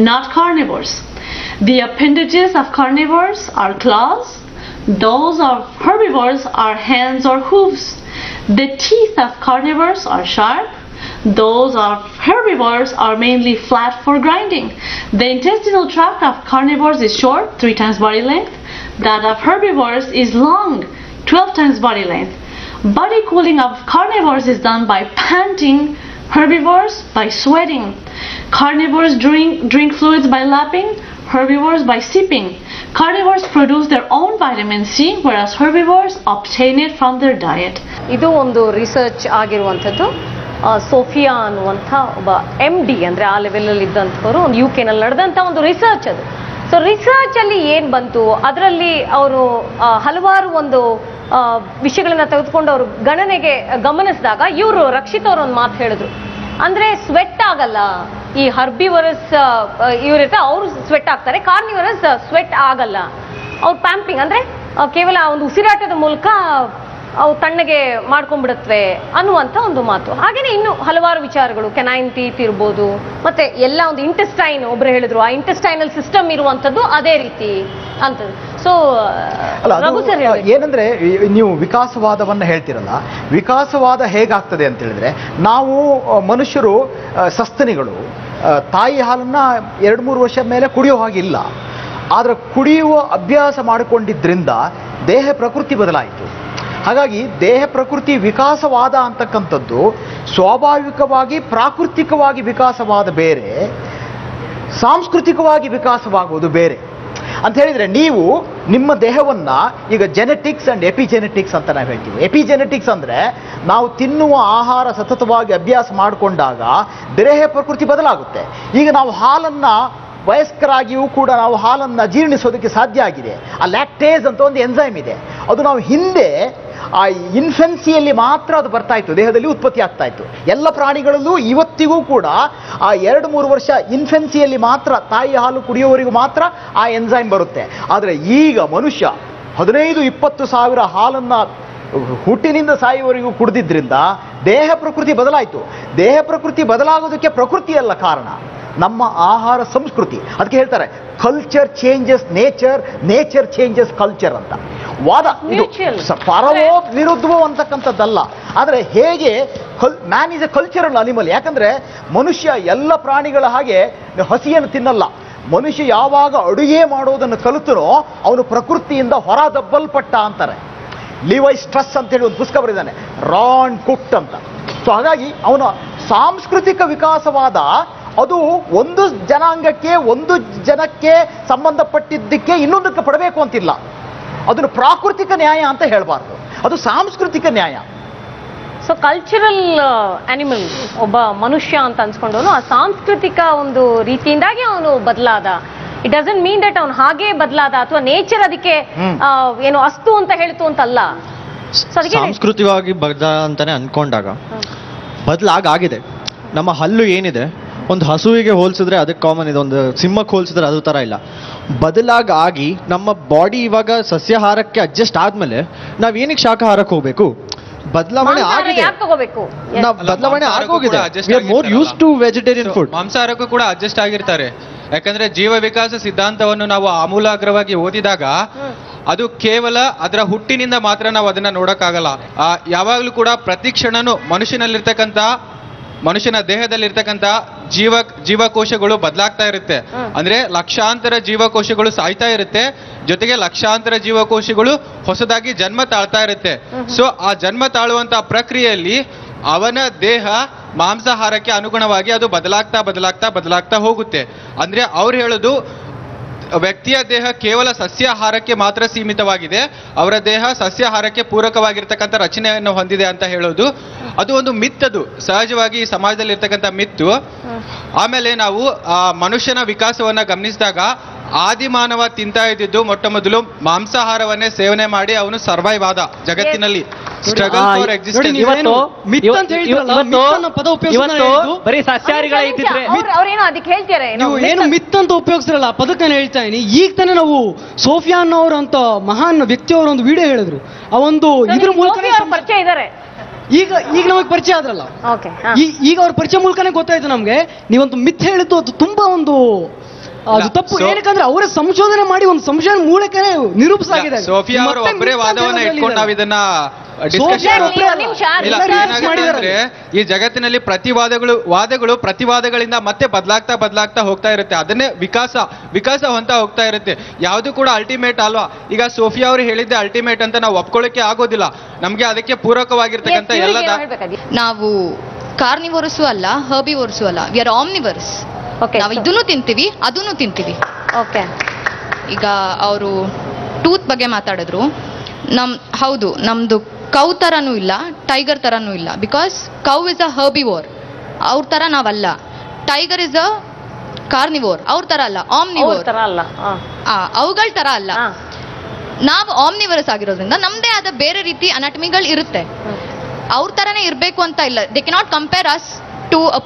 not carnivores. The appendages of carnivores are claws, those of herbivores are hands or hooves. The teeth of carnivores are sharp, those of herbivores are mainly flat for grinding. The intestinal tract of carnivores is short, 3 times body length. That of herbivores is long, 12 times body length. Body cooling of carnivores is done by panting, herbivores by sweating. Carnivores drink fluids by lapping, herbivores by sipping. Carnivores produce their own vitamin C, whereas herbivores obtain it from their diet. ಇದು ಒಂದು research ಆಗಿರುವಂಥದ್ದು. Sophia ಅನ್ನುವಂಥ ಒಬ್ಬ MD ಅಂದರೆ ಆ ಲೆವೆಲಲ್ಲಿ ಇದ್ದಂಥವರು ಒಂದು UK ನಲ್ಲಿ ನಡೆದಂಥ ಒಂದು ರಿಸರ್ಚ್ ಅದು. ಸೊ ರಿಸರ್ಚ್ ಅಲ್ಲಿ ಏನು ಬಂತು, ಅದರಲ್ಲಿ ಅವರು ಹಲವಾರು ಒಂದು ವಿಷಯಗಳನ್ನ ತೆಗೆದುಕೊಂಡು ಅವರು ಗಮನಿಸಿದಾಗ ಇವರು ರಕ್ಷಿತ್ ಅವರು ಒಂದು ಮಾತು ಹೇಳಿದ್ರು. ಅಂದ್ರೆ ಸ್ವೆಟ್ ಆಗಲ್ಲ, ಈ ಹರ್ಬಿವರಸ್ ಇವರಿರ್ತಾರೆ ಅವ್ರು ಸ್ವೆಟ್ ಆಗ್ತಾರೆ, ಕಾರ್ನಿವರಸ್ ಸ್ವೆಟ್ ಆಗಲ್ಲ. ಅವ್ರು ಪ್ಯಾಂಪಿಂಗ್ ಅಂದ್ರೆ ಕೇವಲ ಒಂದು ಉಸಿರಾಟದ ಮೂಲಕ ಅವು ತಣ್ಣಗೆ ಮಾಡ್ಕೊಂಡ್ಬಿಡತ್ವೆ ಅನ್ನುವಂಥ ಒಂದು ಮಾತು. ಹಾಗೇನೆ ಇನ್ನು ಹಲವಾರು ವಿಚಾರಗಳು, ಕೆನೈನ್ ಟೀತ್ ಇರ್ಬೋದು, ಮತ್ತೆ ಎಲ್ಲ ಒಂದು ಇಂಟೆಸ್ಟೈನ್, ಒಬ್ರು ಹೇಳಿದ್ರು ಆ ಇಂಟೆಸ್ಟೈನಲ್ ಸಿಸ್ಟಮ್ ಇರುವಂಥದ್ದು ಅದೇ ರೀತಿ ಅಂತ. ಸೊ ರಘು ಸರ್ ಏನಂದ್ರೆ ನೀವು ವಿಕಾಸವಾದವನ್ನ ಹೇಳ್ತಿರಲ್ಲ, ವಿಕಾಸವಾದ ಹೇಗಾಗ್ತದೆ ಅಂತ ಹೇಳಿದ್ರೆ, ನಾವು ಮನುಷ್ಯರು ಸಸ್ತನಿಗಳು ತಾಯಿ ಹಾಲನ್ನ 2-3 ವರ್ಷ ಮೇಲೆ ಕುಡಿಯೋ ಹಾಗಿಲ್ಲ. ಆದ್ರೆ ಕುಡಿಯುವ ಅಭ್ಯಾಸ ಮಾಡಿಕೊಂಡಿದ್ರಿಂದ ದೇಹ ಪ್ರಕೃತಿ ಬದಲಾಯಿತು. ಹಾಗಾಗಿ ದೇಹ ಪ್ರಕೃತಿ ವಿಕಾಸವಾದ ಅಂತಕ್ಕಂಥದ್ದು ಸ್ವಾಭಾವಿಕವಾಗಿ ಪ್ರಾಕೃತಿಕವಾಗಿ ವಿಕಾಸವಾದ ಬೇರೆ, ಸಾಂಸ್ಕೃತಿಕವಾಗಿ ವಿಕಾಸವಾಗುವುದು ಬೇರೆ ಅಂತ ಹೇಳಿದ್ರೆ, ನೀವು ನಿಮ್ಮ ದೇಹವನ್ನ ಈಗ ಜೆನೆಟಿಕ್ಸ್ ಅಂಡ್ ಎಪಿಜೆನೆಟಿಕ್ಸ್ ಅಂತ ನಾವು ಹೇಳ್ತೀವಿ. ಎಪಿಜೆನೆಟಿಕ್ಸ್ ಅಂದ್ರೆ ನಾವು ತಿನ್ನುವ ಆಹಾರ ಸತತವಾಗಿ ಅಭ್ಯಾಸ ಮಾಡಿಕೊಂಡಾಗ ದೇಹ ಪ್ರಕೃತಿ ಬದಲಾಗುತ್ತೆ. ಈಗ ನಾವು ಹಾಲನ್ನ ವಯಸ್ಕರಾಗಿಯೂ ಕೂಡ ನಾವು ಹಾಲನ್ನು ಜೀರ್ಣಿಸೋದಕ್ಕೆ ಸಾಧ್ಯ ಆಗಿದೆ. ಆ ಲ್ಯಾಕ್ಟೇಸ್ ಅಂತ ಒಂದು ಎನ್ಸೈಮ್ ಇದೆ, ಅದು ನಾವು ಹಿಂದೆ ಆ ಇನ್ಫೆನ್ಸಿಯಲ್ಲಿ ಮಾತ್ರ ಅದು ಬರ್ತಾ ಇತ್ತು, ದೇಹದಲ್ಲಿ ಉತ್ಪತ್ತಿ ಆಗ್ತಾ ಇತ್ತು. ಎಲ್ಲ ಪ್ರಾಣಿಗಳಲ್ಲೂ ಇವತ್ತಿಗೂ ಕೂಡ ಆ 2-3 ವರ್ಷ ಇನ್ಫೆನ್ಸಿಯಲ್ಲಿ ಮಾತ್ರ, ತಾಯಿ ಹಾಲು ಕುಡಿಯೋವರೆಗೂ ಮಾತ್ರ ಆ ಎನ್ಸೈಮ್ ಬರುತ್ತೆ. ಆದರೆ ಈಗ ಮನುಷ್ಯ 15-20 ಸಾವಿರ ಹಾಲನ್ನು ಹುಟ್ಟಿನಿಂದ ಸಾಯುವವರೆಗೂ ಕುಡಿದಿದ್ರಿಂದ ದೇಹ ಪ್ರಕೃತಿ ಬದಲಾಯಿತು. ದೇಹ ಪ್ರಕೃತಿ ಬದಲಾಗೋದಕ್ಕೆ ಪ್ರಕೃತಿಯಲ್ಲ ಕಾರಣ, ನಮ್ಮ ಆಹಾರ ಸಂಸ್ಕೃತಿ. ಅದಕ್ಕೆ ಹೇಳ್ತಾರೆ culture changes nature, nature changes culture ಅಂತ. ವಾದ ಇದು ಪರವೋ ವಿರುದ್ಧವೋ ಅಂತಕ್ಕಂಥದ್ದಲ್ಲ. ಆದರೆ ಹೇಗೆ man is A cultural animal. ಯಾಕಂದ್ರೆ ಮನುಷ್ಯ ಎಲ್ಲ ಪ್ರಾಣಿಗಳ ಹಾಗೆ ಹಸಿಯನ್ನು ತಿನ್ನಲ್ಲ. ಮನುಷ್ಯ ಯಾವಾಗ ಅಡುಗೆ ಮಾಡೋದನ್ನು ಕಲಿತನೋ ಅವನು ಪ್ರಕೃತಿಯಿಂದ ಹೊರದಬ್ಬಲ್ಪಟ್ಟ ಅಂತಾರೆ. ಲಿವೈ ಸ್ಟ್ರೆಸ್ ಅಂತೇಳಿ ಒಂದು ಪುಸ್ತಕ ಬರೆದಿದ್ದಾನೆ, ರಾನ್ ಕುಕ್ಟ್ ಅಂತ. ಸೊ ಹಾಗಾಗಿ ಅವನ ಸಾಂಸ್ಕೃತಿಕ ವಿಕಾಸವಾದ ಅದು ಒಂದು ಜನಾಂಗಕ್ಕೆ, ಒಂದು ಜನಕ್ಕೆ ಸಂಬಂಧಪಟ್ಟಿದ್ದಕ್ಕೆ ಇನ್ನೊಂದಕ್ಕೆ ಪಡಬೇಕು ಅಂತಿಲ್ಲ. ಅದನ್ನು ಪ್ರಾಕೃತಿಕ ನ್ಯಾಯ ಅಂತ ಹೇಳಬಾರ್ದು, ಅದು ಸಾಂಸ್ಕೃತಿಕ ನ್ಯಾಯ. ಸೊ ಕಲ್ಚರಲ್ ಅನಿಮಲ್, ಒಬ್ಬ ಮನುಷ್ಯ ಅಂತ ಅನ್ಸ್ಕೊಂಡವನು ಆ ಸಾಂಸ್ಕೃತಿಕ ಒಂದು ರೀತಿಯಿಂದಾಗಿ ಅವನು ಬದಲಾದ. ಇಟ್ ಡಸಂಟ್ ಮೀನ್ ದಟ್ ಅವನು ಹಾಗೆ ಬದಲಾದ ಅಥವಾ ನೇಚರ್ ಅದಕ್ಕೆ ಏನು ಅಸ್ತು ಅಂತ ಹೇಳ್ತು ಅಂತಲ್ಲ. ಸಾಂಸ್ಕೃತಿಕವಾಗಿ ಬದಲ ಅಂತಾನೆ ಅನ್ಕೊಂಡಾಗ ಬದಲಾಗಿದೆ. ನಮ್ಮ ಹಲ್ಲು ಏನಿದೆ, ಒಂದು ಹಸುವಿಗೆ ಹೋಲಿಸಿದ್ರೆ ಅದಕ್ಕೆ ಕಾಮನ್ ಇದೆ, ಒಂದು ಸಿಂಹಕ್ಕೆ ಹೋಲಿಸಿದ್ರೆ ಅದು ತರ ಇಲ್ಲ. ಬದಲಾಗಿ ನಮ್ಮ ಬಾಡಿ ಇವಾಗ ಸಸ್ಯಾಹಾರಕ್ಕೆ ಅಡ್ಜಸ್ಟ್ ಆದ್ಮೇಲೆ ನಾವ್ ಏನಕ್ಕೆ ಶಾಕಾಹಾರಕ್ಕೆ ಹೋಗ್ಬೇಕು? ಬದಲಾವಣೆ ಆಗಿದೆ, ಬದಲಾವಣೆ ಆಗೋಗಿದೆ. More use to vegetarian food. ಮಾಂಸಾಹಾರಕ್ಕೂ ಕೂಡ ಅಡ್ಜಸ್ಟ್ ಆಗಿರ್ತಾರೆ. ಯಾಕಂದ್ರೆ ಜೀವ ವಿಕಾಸ ಸಿದ್ಧಾಂತವನ್ನು ನಾವು ಆಮೂಲಾಗ್ರವಾಗಿ ಓದಿದಾಗ ಅದು ಕೇವಲ ಅದರ ಹುಟ್ಟಿನಿಂದ ಮಾತ್ರ ನಾವು ಅದನ್ನ ನೋಡಕ್ಕಾಗಲ್ಲ. ಯಾವಾಗ್ಲೂ ಕೂಡ ಪ್ರತಿ ಕ್ಷಣನೂ ಮನುಷ್ಯನ ದೇಹದಲ್ಲಿರ್ತಕ್ಕಂಥ ಜೀವಕೋಶಗಳು ಬದಲಾಗ್ತಾ ಇರುತ್ತೆ. ಅಂದ್ರೆ ಲಕ್ಷಾಂತರ ಜೀವಕೋಶಗಳು ಸಾಯ್ತಾ ಇರುತ್ತೆ, ಜೊತೆಗೆ ಲಕ್ಷಾಂತರ ಜೀವಕೋಶಗಳು ಹೊಸದಾಗಿ ಜನ್ಮ ತಾಳ್ತಾ ಇರುತ್ತೆ. ಸೊ ಆ ಜನ್ಮ ತಾಳುವಂತ ಪ್ರಕ್ರಿಯೆಯಲ್ಲಿ ಅವನ ದೇಹ ಮಾಂಸಾಹಾರಕ್ಕೆ ಅನುಗುಣವಾಗಿ ಅದು ಬದಲಾಗ್ತಾ ಹೋಗುತ್ತೆ. ಅಂದ್ರೆ ಅವ್ರು ಹೇಳೋದು ವ್ಯಕ್ತಿಯ ದೇಹ ಕೇವಲ ಸಸ್ಯಾಹಾರಕ್ಕೆ ಮಾತ್ರ ಸೀಮಿತವಾಗಿದೆ, ಅವರ ದೇಹ ಸಸ್ಯಾಹಾರಕ್ಕೆ ಪೂರಕವಾಗಿರ್ತಕ್ಕಂಥ ರಚನೆಯನ್ನು ಹೊಂದಿದೆ ಅಂತ ಹೇಳೋದು ಅದು ಒಂದು ಮಿತ್. ಅದು ಸಹಜವಾಗಿ ಈ ಸಮಾಜದಲ್ಲಿ ಇರ್ತಕ್ಕಂಥ ಮಿತ್ತು. ಆಮೇಲೆ ನಾವು ಮನುಷ್ಯನ ವಿಕಾಸವನ್ನ ಗಮನಿಸಿದಾಗ ಆದಿಮಾನವ ತಿಂತಾ ಇದ್ದಿದ್ದು ಮೊಟ್ಟ ಮೊದಲು ಮಾಂಸಾಹಾರವನ್ನೇ ಸೇವನೆ ಮಾಡಿ ಅವನು ಸರ್ವೈವ್ ಆದ ಜಗತ್ತಿನಲ್ಲಿ. ಬರೀ ಸಸ್ಯಾಹಾರಿಗಳೇ ಇದ್ದಿದ್ರೆ ಅವ್ರೇನೋ ಅದಕ್ಕೆ ಹೇಳ್ತಾರೆ ನೀವು ಏನು ಮಿತ್ ಅಂತ ಉಪಯೋಗಿಸ್ರಲ್ಲ ಪದಕ್ಕೆ ನಾನು ಹೇಳ್ತಾ ಇದೀನಿ. ಈಗ ತಾನೇ ನಾವು ಸೋಫಿಯಾ ಅನ್ನೋರಂತ ಮಹಾನ್ ವ್ಯಕ್ತಿಯವರ ಒಂದು ವಿಡಿಯೋ ಹೇಳಿದ್ರು. ಆ ಒಂದು ಇದ್ರ ಮೂಲಕ ಪರಿಚಯ ಇದ್ದಾರೆ. ಈಗ ನಮಗೆ ಪರಿಚಯ ಆದ್ರಲ್ಲ, ಈಗ ಅವ್ರ ಪರಿಚಯ ಮೂಲಕನೇ ಗೊತ್ತಾಯ್ತು ನಮ್ಗೆ ನೀವೊಂದು ಮಿಥ್ ಹೇಳಿದ್ದು ಅದು ತುಂಬಾ ಒಂದು ಅದು ತಪ್ಪು. ಏನಕ್ಕಂದ್ರೆ ಅವರೇ ಸಂಶೋಧನೆ ಮಾಡಿ ಒಂದು ಸಂಶೋಧನೆ ಮೂಲಕ ನಿರೂಪಿಸಾಗಿದೆ. ಸೋಫಿಯಾ ಅವರು ಒಬ್ಬರೇ ವಾದವನ್ನ ಇಟ್ಕೊಂಡು ನಾವು ಇದನ್ನ ಡಿಸ್ಕಷನ್ ಏನಾಗುತ್ತೆ, ಈ ಜಗತ್ತಿನಲ್ಲಿ ವಾದಗಳು ಪ್ರತಿವಾದಗಳಿಂದ ಮತ್ತೆ ಬದಲಾಗ್ತಾ ಹೋಗ್ತಾ ಇರುತ್ತೆ. ಅದನ್ನೇ ವಿಕಾಸ ಹೊಂತ ಹೋಗ್ತಾ ಇರುತ್ತೆ. ಯಾವುದು ಕೂಡ ಅಲ್ಟಿಮೇಟ್ ಅಲ್ವಾ. ಈಗ ಸೋಫಿಯಾ ಅವರು ಹೇಳಿದ್ದೆ ಅಲ್ಟಿಮೇಟ್ ಅಂತ ನಾವು ಒಪ್ಕೊಳ್ಳಕ್ಕೆ ಆಗೋದಿಲ್ಲ. ನಮ್ಗೆ ಅದಕ್ಕೆ ಪೂರಕವಾಗಿರ್ತಕ್ಕಂಥ ಎಲ್ಲ ನಾವು ಕಾರ್ನಿವೋರಸು ಅಲ್ಲ, ಹರ್ಬಿವೋರಸು ಅಲ್ಲ, ವಿ ಆರ್ ಆಮ್ನಿವರ್ಸ್. ನಾವು ಇದನ್ನು ತಿಂತೀವಿ, ಅದನ್ನು ತಿಂತೀವಿ. ಈಗ ಅವರು ಟೂತ್ ಬಗ್ಗೆ ಮಾತಾಡಿದ್ರು. ಹೌದು, ನಮ್ದು ಕೌ ತರನೂ ಇಲ್ಲ, ಟೈಗರ್ ತರನೂ ಇಲ್ಲ. ಬಿಕಾಸ್ ಕೌ ಇಸ್ ಅ ಹರ್ಬಿವೋರ್, ಅವ್ರ ತರ ನಾವಲ್ಲ. ಟೈಗರ್ ಇಸ್ ಅ ಕಾರ್ನಿವೋರ್, ಅವ್ರ ತರ ಅಲ್ಲ, ಆಮ್ನಿವೋರ್. ಅವುಗಳ ತರ ಅಲ್ಲ. ನಾವು ಆಮ್ನಿವರಸ್ ಆಗಿರೋದ್ರಿಂದ ನಮ್ದೇ ಆದ ಬೇರೆ ರೀತಿ ಅನಾಟಮಿಗಳು ಇರುತ್ತೆ. ಅವ್ರ ತರನೇ ಇರಬೇಕು ಅಂತ ಇಲ್ಲ. They cannot compare us to a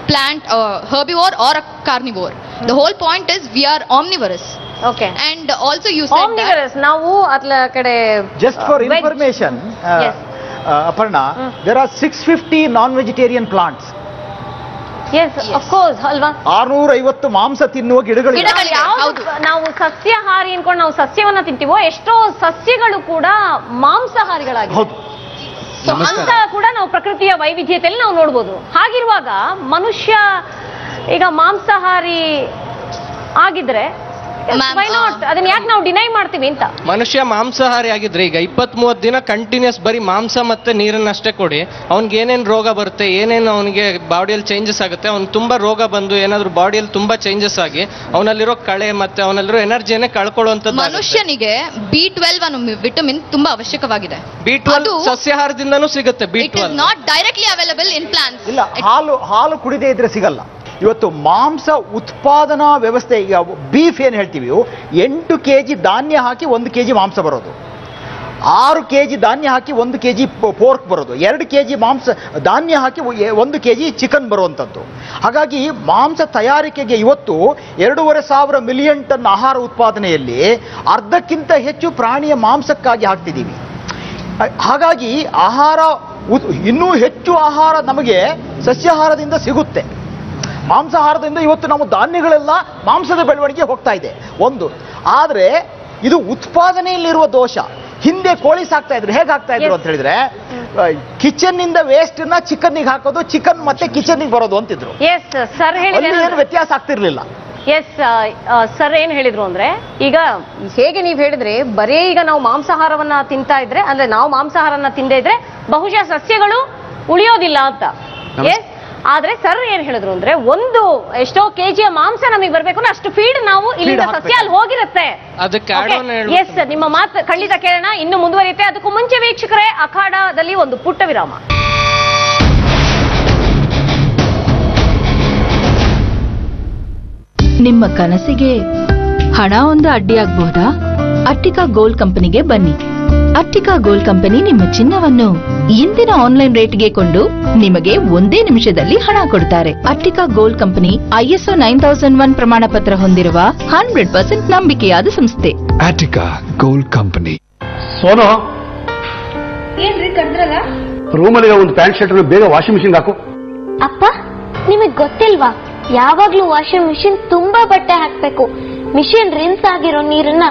plant herbivore or a carnivore. The whole point is we are omnivorous. Okay. And also you said omnivorous ನಾವು ಅತ್ಲ ಕಡೆ just for information, Aparna, there are 650 non-vegetarian plants. Yes, of course, ಅಲ್ವಾ. 650 ಮಾಂಸ ತಿನ್ನುವ ಗಿಡಗಳಿವೆ. ನಾವು ಸಸ್ಯಾಹಾರಿ ಅನ್ಕೊಂಡು ನಾವು ಸಸ್ಯವನ್ನ ತಿಂತೀವೋ, ಎಷ್ಟೋ ಸಸ್ಯಗಳು ಕೂಡ ಮಾಂಸಾಹಾರಿಗಳಾಗಿವೆ. ಹೌದು. ಅಂತ ಕೂಡ ನಾವು ಪ್ರಕೃತಿಯ ವೈವಿಧ್ಯತೆಯಲ್ಲಿ ನಾವು ನೋಡ್ಬೋದು. ಹಾಗಿರುವಾಗ ಮನುಷ್ಯ ಈಗ ಮಾಂಸಾಹಾರಿ ಆಗಿದ್ರೆ ಅದನ್ನ ಯಾಕೆ ನಾವು ಡಿನೈ ಮಾಡ್ತೀವಿ ಅಂತ. ಮನುಷ್ಯ ಮಾಂಸಾಹಾರಿ ಆಗಿದ್ರೆ ಈಗ 20-30 ದಿನ ಕಂಟಿನ್ಯೂಸ್ ಬರೀ ಮಾಂಸ ಮತ್ತೆ ನೀರನ್ನಷ್ಟೇ ಕೊಡಿ, ಅವ್ನಿಗೆ ಏನೇನು ರೋಗ ಬರುತ್ತೆ, ಏನೇನು ಅವನಿಗೆ ಬಾಡಿಯಲ್ಲಿ ಚೇಂಜಸ್ ಆಗುತ್ತೆ, ಅವ್ನು ತುಂಬಾ ರೋಗ ಬಂದು ಏನಾದ್ರು ಬಾಡಿಯಲ್ಲಿ ತುಂಬಾ ಚೇಂಜಸ್ ಆಗಿ ಅವನಲ್ಲಿರೋ ಕಳೆ ಮತ್ತೆ ಅವನಲ್ಲಿರೋ ಎನರ್ಜಿಯನ್ನೇ ಕಳ್ಕೊಳ್ಳುವಂಥದ್ದು. ಮನುಷ್ಯನಿಗೆ B12 ಅನ್ನೋ ವಿಟಮಿನ್ ತುಂಬಾ ಅವಶ್ಯಕವಾಗಿದೆ. B12 ಸಸ್ಯಾಹಾರದಿಂದನೂ ಸಿಗುತ್ತೆ. B12 not directly available in plants. ಇಲ್ಲ, ಹಾಲು ಕುಡಿದೇ ಇದ್ರೆ ಸಿಗಲ್ಲ. ಇವತ್ತು ಮಾಂಸ ಉತ್ಪಾದನಾ ವ್ಯವಸ್ಥೆ, ಈಗ ಬೀಫ್ ಏನು ಹೇಳ್ತೀವಿ, 8 kg ಧಾನ್ಯ ಹಾಕಿ 1 kg ಮಾಂಸ ಬರೋದು, 6 kg ಧಾನ್ಯ ಹಾಕಿ 1 kg ಪೋರ್ಕ್ ಬರೋದು, 2 kg ಮಾಂಸ ಧಾನ್ಯ ಹಾಕಿ 1 kg ಚಿಕನ್ ಬರುವಂಥದ್ದು. ಹಾಗಾಗಿ ಮಾಂಸ ತಯಾರಿಕೆಗೆ ಇವತ್ತು 2,500 ಮಿಲಿಯನ್ ಟನ್ ಆಹಾರ ಉತ್ಪಾದನೆಯಲ್ಲಿ ಅರ್ಧಕ್ಕಿಂತ ಹೆಚ್ಚು ಪ್ರಾಣಿಯ ಮಾಂಸಕ್ಕಾಗಿ ಹಾಕ್ತಿದ್ದೀವಿ. ಹಾಗಾಗಿ ಆಹಾರ ಇನ್ನೂ ಹೆಚ್ಚು ಆಹಾರ ನಮಗೆ ಸಸ್ಯಾಹಾರದಿಂದ ಸಿಗುತ್ತೆ. ಮಾಂಸಾಹಾರದಿಂದ ಇವತ್ತು ನಮ್ಮ ಧಾನ್ಯಗಳೆಲ್ಲ ಮಾಂಸದ ಬೆಳವಣಿಗೆ ಹೋಗ್ತಾ ಇದೆ ಒಂದು. ಆದರೆ ಇದು ಉತ್ಪಾದನೆಯಲ್ಲಿರುವ ದೋಷ. ಹಿಂದೆ ಕೋಳಿ ಸಾಕ್ತಾ ಇದ್ರು, ಹೇಗೆ ಹಾಕ್ತಾ ಇದ್ರು ಅಂತ ಹೇಳಿದ್ರೆ, ಕಿಚನ್ ಇಂದ ವೇಸ್ಟ್ ನ ಚಿಕನ್ನಿಗೆ ಹಾಕೋದು, ಚಿಕನ್ ಮತ್ತೆ ಕಿಚನ್ನಿಗೆ ಬರೋದು ಅಂತಿದ್ರು. ಏನು ವ್ಯತ್ಯಾಸ ಆಗ್ತಿರ್ಲಿಲ್ಲ. ಎಸ್ ಸರ್ ಏನ್ ಹೇಳಿದ್ರು ಅಂದ್ರೆ, ಈಗ ಹೇಗೆ ನೀವು ಹೇಳಿದ್ರೆ ಬರೀ ಈಗ ನಾವು ಮಾಂಸಾಹಾರವನ್ನ ತಿಂತಾ ಇದ್ರೆ, ಅಂದ್ರೆ ನಾವು ಮಾಂಸಾಹಾರನ ತಿಂದೇ ಇದ್ರೆ ಬಹುಶಃ ಸಸ್ಯಗಳು ಉಳಿಯೋದಿಲ್ಲ ಅಂತ. ಎಸ್, ಆದ್ರೆ ಸರ್ ಏನ್ ಹೇಳಿದ್ರು ಅಂದ್ರೆ, ಎಷ್ಟೋ ಕೆಜಿಯ ಮಾಂಸ ನಮಗೆ ಬರ್ಬೇಕು ಅಂದ್ರೆ ಅಷ್ಟು ಫೀಡ್ ನಾವು ಇಲ್ಲಿಂದ ಸಸ್ಯ ಅಲ್ಲಿ ಹೋಗಿರುತ್ತೆ. ಎಸ್, ನಿಮ್ಮ ಮಾತು ಖಂಡಿತ ಕೇಳೋಣ, ಇನ್ನು ಮುಂದುವರಿಯುತ್ತೆ. ಅದಕ್ಕೂ ಮುಂಚೆ ವೀಕ್ಷಕರೇ, ಅಖಾಡದಲ್ಲಿ ಒಂದು ಪುಟ್ಟ ವಿರಾಮ. ನಿಮ್ಮ ಕನಸಿಗೆ ಹಣ ಒಂದು ಅಡ್ಡಿಯಾಗಬಹುದಾ? ಅಟ್ಟಿಕಾ ಗೋಲ್ಡ್ ಕಂಪನಿಗೆ ಬನ್ನಿ. ಅಟ್ಟಿಕಾ ಗೋಲ್ಡ್ ಕಂಪನಿ ನಿಮ್ಮ ಚಿನ್ನವನ್ನು ಇಂದಿನ ಆನ್ಲೈನ್ ರೇಟ್ಗೆ ಕೊಂಡು ನಿಮಗೆ ಒಂದೇ ನಿಮಿಷದಲ್ಲಿ ಹಣ ಕೊಡ್ತಾರೆ. ಅಟ್ಟಿಕಾ ಗೋಲ್ಡ್ ಕಂಪನಿ ISO 9001 ಪ್ರಮಾಣ ಪತ್ರ ಹೊಂದಿರುವ 100% ನಂಬಿಕೆಯಾದ ಸಂಸ್ಥೆ. Attica gold company. ಸೋನು, ಏನ್ರಿ ಕರೆದ್ರಲ್ಲ? ರೂಮಲ್ಲಿ ಒಂದು ಪ್ಯಾಂಟ್ ಶರ್ಟ್ ಬೇಗ ವಾಷಿಂಗ್ ಮಿಷಿನ್ ಹಾಕು. ಅಪ್ಪ, ನಿಮಗ್ ಗೊತ್ತಿಲ್ವಾ, ಯಾವಾಗ್ಲೂ ವಾಷಿಂಗ್ ಮಿಷಿನ್ ತುಂಬಾ ಬಟ್ಟೆ ಹಾಕ್ಬೇಕು. ಮಿಷಿನ್ ರಿನ್ಸ್ ಆಗಿರೋ ನೀರನ್ನ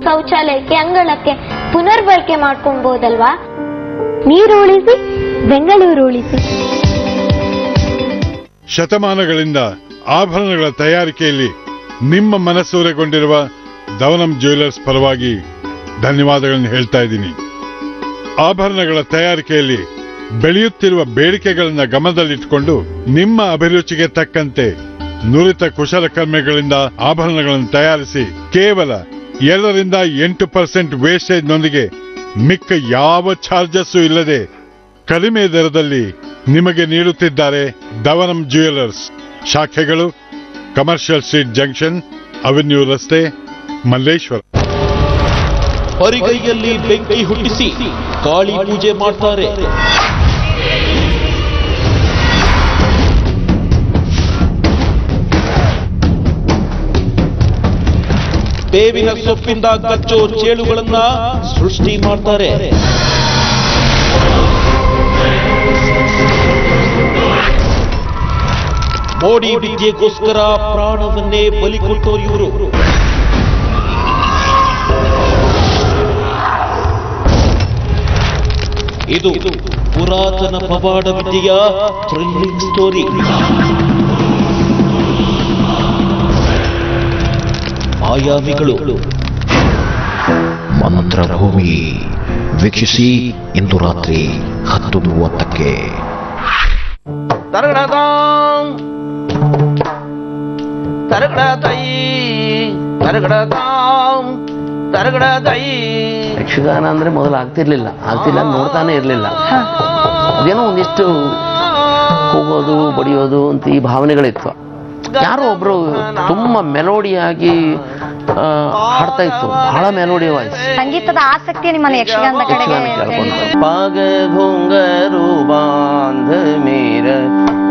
ಶೌಚಾಲಯಕ್ಕೆ, ಅಂಗಳಕ್ಕೆ ಪುನರ್ಬಳಕೆ ಮಾಡ್ಕೊಳ್ಬಹುದಲ್ವಾ? ನೀರು ಉಳಿಸಿ, ಬೆಂಗಳೂರು ಉಳಿಸಿ. ಶತಮಾನಗಳಿಂದ ಆಭರಣಗಳ ತಯಾರಿಕೆಯಲ್ಲಿ ನಿಮ್ಮ ಮನಸೂರೆಗೊಂಡಿರುವ ದವನಂ ಜ್ಯುವೆಲರ್ಸ್ ಪರವಾಗಿ ಧನ್ಯವಾದಗಳನ್ನು ಹೇಳ್ತಾ ಇದ್ದೀನಿ. ಆಭರಣಗಳ ತಯಾರಿಕೆಯಲ್ಲಿ ಬೆಳೆಯುತ್ತಿರುವ ಬೇಡಿಕೆಗಳನ್ನು ಗಮನದಲ್ಲಿಟ್ಟುಕೊಂಡು ನಿಮ್ಮ ಅಭಿರುಚಿಗೆ ತಕ್ಕಂತೆ ನುರಿತ ಕುಶಲಕರ್ಮಿಗಳಿಂದ ಆಭರಣಗಳನ್ನು ತಯಾರಿಸಿ ಕೇವಲ 2-8% ವೇಸ್ಟೇಜ್ನೊಂದಿಗೆ ಮಿಕ್ಕ ಯಾವ ಚಾರ್ಜಸ್ಸು ಇಲ್ಲದೆ ಕಡಿಮೆ ದರದಲ್ಲಿ ನಿಮಗೆ ನೀಡುತ್ತಿದ್ದಾರೆ ದವನಂ ಜ್ಯುವೆಲರ್ಸ್. ಶಾಖೆಗಳು ಕಮರ್ಷಿಯಲ್ ಸ್ಟ್ರೀಟ್ ಜಂಕ್ಷನ್, ಅವೆನ್ಯೂ ರಸ್ತೆ, ಮಲ್ಲೇಶ್ವರ. ಪರಿಗೈಯಲ್ಲಿ ಬೆಂಕಿ ಹುಟ್ಟಿಸಿ ಕಾಳಿ ಪೂಜೆ ಮಾಡ್ತಾರೆ. ಬೇವಿನ ಸೊಪ್ಪಿಂದ ಕಚ್ಚೋ ಚೇಳುಗಳನ್ನ ಸೃಷ್ಟಿ ಮಾಡ್ತಾರೆ. ಮೋಡಿ ವಿದ್ಯೆಗೋಸ್ಕರ ಪ್ರಾಣವನ್ನೇ ಬಲಿ ಕೊಟ್ಟೋರು ಇವರು. ಇದು ಪುರಾತನ ಪವಾಡ ವಿದ್ಯೆಯ ಥ್ರಿಲ್ಲಿಂಗ್ ಸ್ಟೋರಿ. ಮಾಯಾವಿಗಳು ಮಂತ್ರಭೂಮಿ ವೀಕ್ಷಿಸಿ ಇಂದು ರಾತ್ರಿ 10:30ಕ್ಕೆ. ಯಕ್ಷಗಾನ ಅಂದ್ರೆ ಮೊದಲು ಆಗ್ತಿರ್ಲಿಲ್ಲ ನೋಡ್ತಾನೆ ಇರ್ಲಿಲ್ಲ. ಅದೇನೋ ಒಂದಿಷ್ಟು ಹೋಗೋದು ಬಡಿಯೋದು ಅಂತ ಈ ಭಾವನೆಗಳಿತ್ತು. ಯಾರೋ ಒಬ್ರು ತುಂಬಾ ಮೆಲೋಡಿಯಾಗಿ ಹಾಡ್ತಾ ಇತ್ತು, ಬಹಳ ಮೆಲೋಡಿ ವಾಯ್ಸ್. ಸಂಗೀತದ ಆಸಕ್ತಿ ನಿಮ್ಮಲ್ಲಿ ಯಕ್ಷಗಾನದ ಕಡೆಗೆ. ಪಾಗ ಘುಂಗರು ಬಾಂಧ ಮೇರ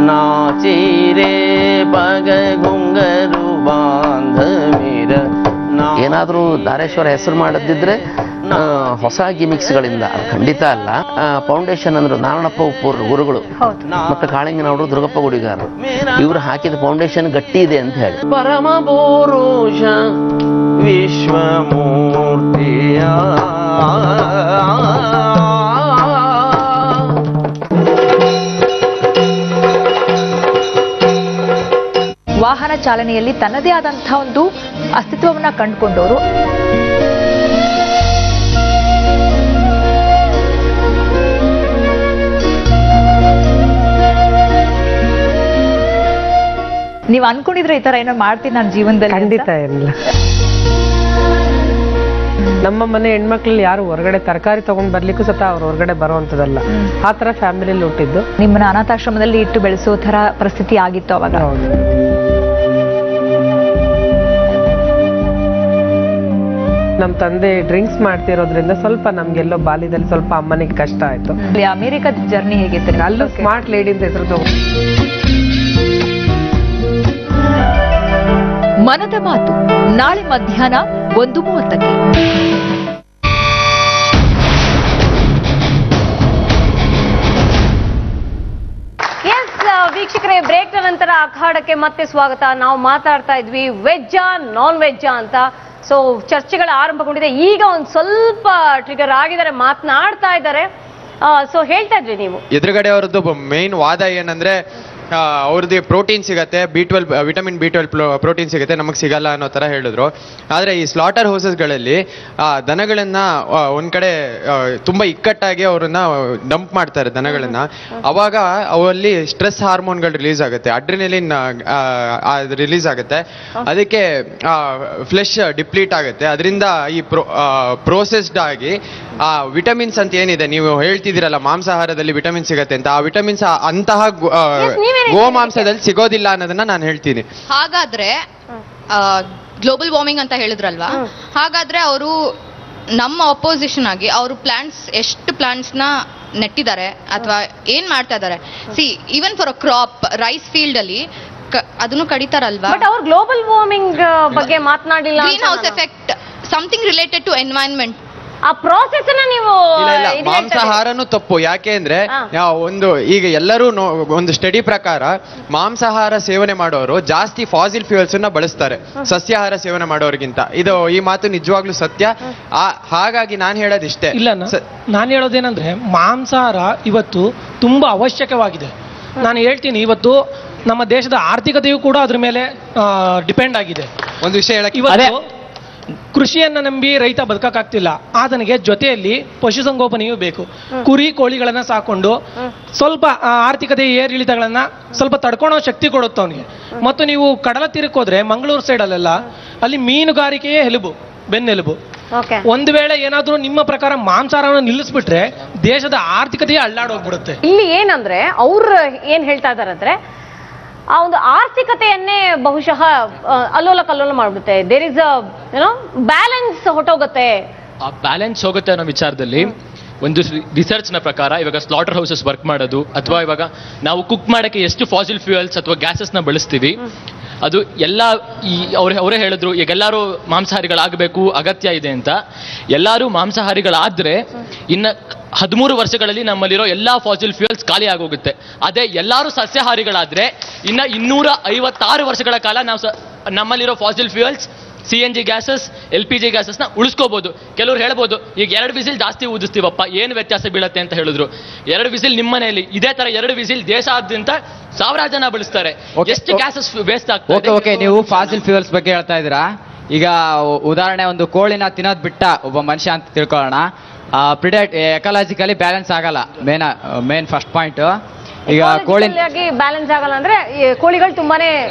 ನಾಚಿರೆ ಪಾಗ ಘುಂಗರು ಬಾಂಧ ಮೇರ. ಏನಾದ್ರೂ ಧಾರೇಶ್ವರ ಹೆಸರು ಮಾಡದಿದ್ರೆ ಹೊಸ ಗಿಮಿಕ್ಸ್ಗಳಿಂದ ಖಂಡಿತ ಅಲ್ಲ. ಫೌಂಡೇಶನ್ ಅಂದ್ರೆ ನಾರಾಯಣಪ್ಪ ಉಪ್ಪೂರ್ ಗುರುಗಳು ಮತ್ತೆ ಕಾಳಿಂಗನವರು ದುರ್ಗಪ್ಪ ಗುಡಿಗಾರರು ಇವ್ರು ಹಾಕಿದ ಫೌಂಡೇಶನ್ ಗಟ್ಟಿ ಇದೆ ಅಂತ ಹೇಳಿ. ಪರಮ ಪುರುಷ ವಿಶ್ವಮೂರ್ತಿಯ ವಾಹನ ಚಾಲನೆಯಲ್ಲಿ ತನ್ನದೇ ಆದಂತಹ ಒಂದು ಅಸ್ತಿತ್ವವನ್ನ ಕಂಡುಕೊಂಡವರು. ನೀವು ಅನ್ಕೊಂಡಿದ್ರೆ ಈ ತರ ಏನೋ ಮಾಡ್ತೀನಿ ನಾನು ಜೀವನದಲ್ಲಿ? ಖಂಡಿತ ಇರಲಿಲ್ಲ. ನಮ್ಮ ಮನೆ ಹೆಣ್ಮಕ್ಳಲ್ಲಿ ಯಾರು ಹೊರಗಡೆ ತರಕಾರಿ ತಗೊಂಡ್ ಬರ್ಲಿಕ್ಕೂ ಸತ ಅವ್ರು ಹೊರಗಡೆ ಬರುವಂತದಲ್ಲ. ಆ ತರ ಫ್ಯಾಮಿಲಿಯಲ್ಲಿ ಹುಟ್ಟಿದ್ದು. ನಿಮ್ಮನ್ನ ಅನಾಥಾಶ್ರಮದಲ್ಲಿ ಇಟ್ಟು ಬೆಳೆಸೋ ತರ ಪರಿಸ್ಥಿತಿ ಆಗಿತ್ತು ಅವಾಗ? ನಮ್ ತಂದೆ ಡ್ರಿಂಕ್ಸ್ ಮಾಡ್ತಿರೋದ್ರಿಂದ ಸ್ವಲ್ಪ ನಮ್ಗೆಲ್ಲೋ ಬಾಲ್ಯದಲ್ಲಿ ಸ್ವಲ್ಪ ಅಮ್ಮನಿಗೆ ಕಷ್ಟ ಆಯ್ತು. ಅಮೆರಿಕದ ಜರ್ನಿ ಹೇಗಿತ್ತು? ಅಲ್ಲೂ ಸ್ಮಾರ್ಟ್ ಲೇಡಿ ಅಂತ ಹೆಸರು ತಗೊಂಡು. ಮನದ ಮಾತು ನಾಳೆ ಮಧ್ಯಾಹ್ನ 1:30ಕ್ಕೆ. ವೀಕ್ಷಕರೇ, ಬ್ರೇಕ್ ನಂತರ ಅಖಾಡಕ್ಕೆ ಮತ್ತೆ ಸ್ವಾಗತ. ನಾವು ಮಾತಾಡ್ತಾ ಇದ್ವಿ ವೆಜ್ಜಾ ನಾನ್ ವೆಜ್ಜಾ ಅಂತ. ಸೊ ಚರ್ಚೆಗಳ ಆರಂಭಗೊಂಡಿದೆ. ಈಗ ಒಂದು ಸ್ವಲ್ಪ ಟ್ರಿಗರ್ ಆಗಿದ್ದಾರೆ, ಮಾತನಾಡ್ತಾ ಇದ್ದಾರೆ. ಸೊ ಹೇಳ್ತಾ ಇದ್ರಿ ನೀವು, ಎದುರುಗಡೆ ಅವರದ್ದು ಮೇನ್ ವಾದ ಏನಂದ್ರೆ ಅವ್ರದ್ದು ಪ್ರೋಟೀನ್ ಸಿಗತ್ತೆ, ವಿಟಮಿನ್ B12 ಪ್ರೋಟೀನ್ ಸಿಗುತ್ತೆ, ನಮಗೆ ಸಿಗಲ್ಲ ಅನ್ನೋ ಥರ ಹೇಳಿದ್ರು. ಆದರೆ ಈ ಸ್ಲಾಟರ್ ಹೌಸಸ್ಗಳಲ್ಲಿ ದನಗಳನ್ನ ಒಂದ್ ಕಡೆ ತುಂಬ ಇಕ್ಕಟ್ಟಾಗಿ ಅವ್ರನ್ನ ಡಂಪ್ ಮಾಡ್ತಾರೆ ದನಗಳನ್ನ. ಅವಾಗ ಅವಲ್ಲಿ ಸ್ಟ್ರೆಸ್ ಹಾರ್ಮೋನ್ಗಳು ರಿಲೀಸ್ ಆಗುತ್ತೆ, ಅಡ್ರಿನಲಿನ್ ರಿಲೀಸ್ ಆಗುತ್ತೆ. ಅದಕ್ಕೆ ಫ್ಲೆಶ್ ಡಿಪ್ಲೀಟ್ ಆಗುತ್ತೆ. ಅದರಿಂದ ಈ ಪ್ರೋಸೆಸ್ಡ್ ಆಗಿ ಆ ವಿಟಮಿನ್ಸ್ ಅಂತ ಏನಿದೆ, ನೀವು ಹೇಳ್ತಿದ್ದೀರಲ್ಲ ಮಾಂಸಾಹಾರದಲ್ಲಿ ವಿಟಮಿನ್ ಸಿಗತ್ತೆ ಅಂತ, ಆ ವಿಟಮಿನ್ಸ್ ಅಂತಹ ಗೋಮಾಂಸದಲ್ಲಿ ಸಿಗೋದಿಲ್ಲ ಅನ್ನೋದನ್ನ ನಾನು ಹೇಳ್ತೀನಿ. ಹಾಗಾದ್ರೆ ಗ್ಲೋಬಲ್ ವಾರ್ಮಿಂಗ್ ಅಂತ ಹೇಳಿದ್ರಲ್ವಾ, ಹಾಗಾದ್ರೆ ಅವರು ನಮ್ಮ ಅಪೋಸಿಷನ್ ಆಗಿ ಅವರು ಎಷ್ಟು ಪ್ಲಾಂಟ್ಸ್ ನ ನೆಟ್ಟಿದ್ದಾರೆ ಅಥವಾ ಏನ್ ಮಾಡ್ತಾ ಇದ್ದಾರೆ? See even for a crop rice field ಅಲ್ಲಿ ಅದನ್ನು ಕಡಿತಾರಲ್ವಾ. ಬಟ್ ಅವ್ರು ಗ್ಲೋಬಲ್ ವಾರ್ಮಿಂಗ್ ಬಗ್ಗೆ ಮಾತನಾಡಿಲ್ಲ. Greenhouse effect something related to environment. ಆ ಪ್ರೋಸೆಸ್ ನೀವು ಮಾಂಸಾಹಾರನು ತಪ್ಪು. ಯಾಕೆ ಅಂದ್ರೆ ಈಗ ಎಲ್ಲರೂ ಒಂದು ಸ್ಟಡಿ ಪ್ರಕಾರ ಮಾಂಸಾಹಾರ ಸೇವನೆ ಮಾಡೋರು ಜಾಸ್ತಿ ಫಾಸಿಲ್ ಫ್ಯೂಯಲ್ಸ್ ಅನ್ನ ಬಳಸ್ತಾರೆ ಸಸ್ಯಾಹಾರ ಸೇವನೆ ಮಾಡೋರಿಗಿಂತ. ಈ ಮಾತು ನಿಜವಾಗ್ಲೂ ಸತ್ಯ. ಹಾಗಾಗಿ ನಾನು ಹೇಳೋದಿಷ್ಟೇ. ಇಲ್ಲ, ನಾನು ಹೇಳೋದೇನಂದ್ರೆ ಮಾಂಸಾಹಾರ ಇವತ್ತು ತುಂಬಾ ಅವಶ್ಯಕವಾಗಿದೆ. ನಾನು ಹೇಳ್ತೀನಿ, ಇವತ್ತು ನಮ್ಮ ದೇಶದ ಆರ್ಥಿಕತೆಯೂ ಕೂಡ ಅದ್ರ ಮೇಲೆ ಡಿಪೆಂಡ್ ಆಗಿದೆ. ಒಂದು ವಿಷಯ ಹೇಳಕ್ಕೆ, ಇವತ್ತು ಕೃಷಿಯನ್ನ ನಂಬಿ ರೈತ ಬದುಕಕ್ಕಾಗ್ತಿಲ್ಲ. ಆತನಿಗೆ ಜೊತೆಯಲ್ಲಿ ಪಶುಸಂಗೋಪನೆಯೂ ಬೇಕು. ಕುರಿ ಕೋಳಿಗಳನ್ನ ಸಾಕೊಂಡು ಸ್ವಲ್ಪ ಆರ್ಥಿಕತೆ ಏರಿಳಿತಗಳನ್ನ ಸ್ವಲ್ಪ ತಡ್ಕೊಳೋ ಶಕ್ತಿ ಕೊಡುತ್ತೆ ಅವನಿಗೆ. ಮತ್ತು ನೀವು ಕಡಲ ತೀರಕ್ಕೆ ಹೋದ್ರೆ ಮಂಗಳೂರು ಸೈಡಲ್ಲೆಲ್ಲ ಅಲ್ಲಿ ಮೀನುಗಾರಿಕೆಯೇ ಬೆನ್ನೆಲುಬು. ಒಂದು ವೇಳೆ ಏನಾದ್ರೂ ನಿಮ್ಮ ಪ್ರಕಾರ ಮಾಂಸಾಹಾರವನ್ನು ನಿಲ್ಲಿಸ್ಬಿಟ್ರೆ ದೇಶದ ಆರ್ಥಿಕತೆಯೇ ಅಳ್ಳಾಡೋಗ್ಬಿಡುತ್ತೆ. ಇಲ್ಲಿ ಏನಂದ್ರೆ ಅವ್ರು ಏನ್ ಹೇಳ್ತಾ ಇದಾರಂದ್ರೆ ಆ ಒಂದು ಆರ್ಥಿಕತೆಯನ್ನೇ ಬಹುಶಃ ಅಲ್ಲೋಲ ಕಲ್ಲೋಲ ಮಾಡ್ಬಿಡುತ್ತೆ. ದೇರ್ ಇಸ್ ಬ್ಯಾಲೆನ್ಸ್ ಹೊಟ್ಟೋಗುತ್ತೆ ಬ್ಯಾಲೆನ್ಸ್ ಹೋಗುತ್ತೆ ಅನ್ನೋ ವಿಚಾರದಲ್ಲಿ ಒಂದು ರಿಸರ್ಚ್ನ ಪ್ರಕಾರ ಇವಾಗ ಸ್ಲಾಟರ್ ಹೌಸಸ್ ವರ್ಕ್ ಮಾಡೋದು ಅಥವಾ ಇವಾಗ ನಾವು ಕುಕ್ ಮಾಡೋಕ್ಕೆ ಎಷ್ಟು ಫಾಸಿಲ್ ಫ್ಯೂಯಲ್ಸ್ ಅಥವಾ ಗ್ಯಾಸಸ್ನ ಬಳಸ್ತೀವಿ ಅದು ಎಲ್ಲ ಅವರೇ ಹೇಳಿದ್ರು ಈಗ ಎಲ್ಲರೂ ಮಾಂಸಾಹಾರಿಗಳಾಗಬೇಕು ಅಗತ್ಯ ಇದೆ ಅಂತ. ಎಲ್ಲರೂ ಮಾಂಸಾಹಾರಿಗಳಾದ್ರೆ ಇನ್ನು 13 ವರ್ಷಗಳಲ್ಲಿ ನಮ್ಮಲ್ಲಿರೋ ಎಲ್ಲಾ ಫಾಸಿಲ್ ಫ್ಯೂಯಲ್ಸ್ ಖಾಲಿ ಆಗೋಗುತ್ತೆ. ಅದೇ ಎಲ್ಲರೂ ಸಸ್ಯಾಹಾರಿಗಳಾದ್ರೆ ಇನ್ನ 256 ವರ್ಷಗಳ ಕಾಲ ನಾವು ನಮ್ಮಲ್ಲಿರೋ fossil fuels CNG gases LPG ಗ್ಯಾಸಸ್ನ ಉಳಿಸ್ಕೋಬಹುದು. ಕೆಲವ್ರು ಹೇಳ್ಬೋದು ಈಗ 2 ವಿಸಿಲ್ ಜಾಸ್ತಿ ಊದಿಸ್ತೀವಪ್ಪ ಏನು ವ್ಯತ್ಯಾಸ ಬೀಳತ್ತೆ ಅಂತ ಹೇಳಿದ್ರು. 2 ವಿಸಿಲ್ ನಿಮ್ಮ ಮನೆಯಲ್ಲಿ ಇದೇ ತರ 2 ವಿಸಿಲ್ ದೇಶಾದ್ಯಂತ 1000 ಜನ ಬಳಸ್ತಾರೆ. ಎಷ್ಟು ಗ್ಯಾಸಸ್ ವೇಸ್ಟ್ ಆಗ್ತದೆ. ಓಕೆ, ನೀವು ಫಾಸಿಲ್ ಫ್ಯೂಯಲ್ಸ್ ಬಗ್ಗೆ ಹೇಳ್ತಾ ಇದ್ದೀರಾ. ಈಗ ಉದಾಹರಣೆ ಒಂದು ಕೋಳಿನ ತಿನ್ನೋದ್ ಬಿಟ್ಟ ಒಬ್ಬ ಮನುಷ್ಯ ಅಂತ ತಿಳ್ಕೊಳ್ಳೋಣ. ಎಕಾಲಜಿಕಲಿ ಬ್ಯಾಲೆನ್ಸ್ ಆಗಲ್ಲ. Main first point. ಈಗ ಬ್ಯಾಲೆನ್ಸ್ ಆಗಲ್ಲ ಅಂದ್ರೆ ಕೋಳಿಗಳು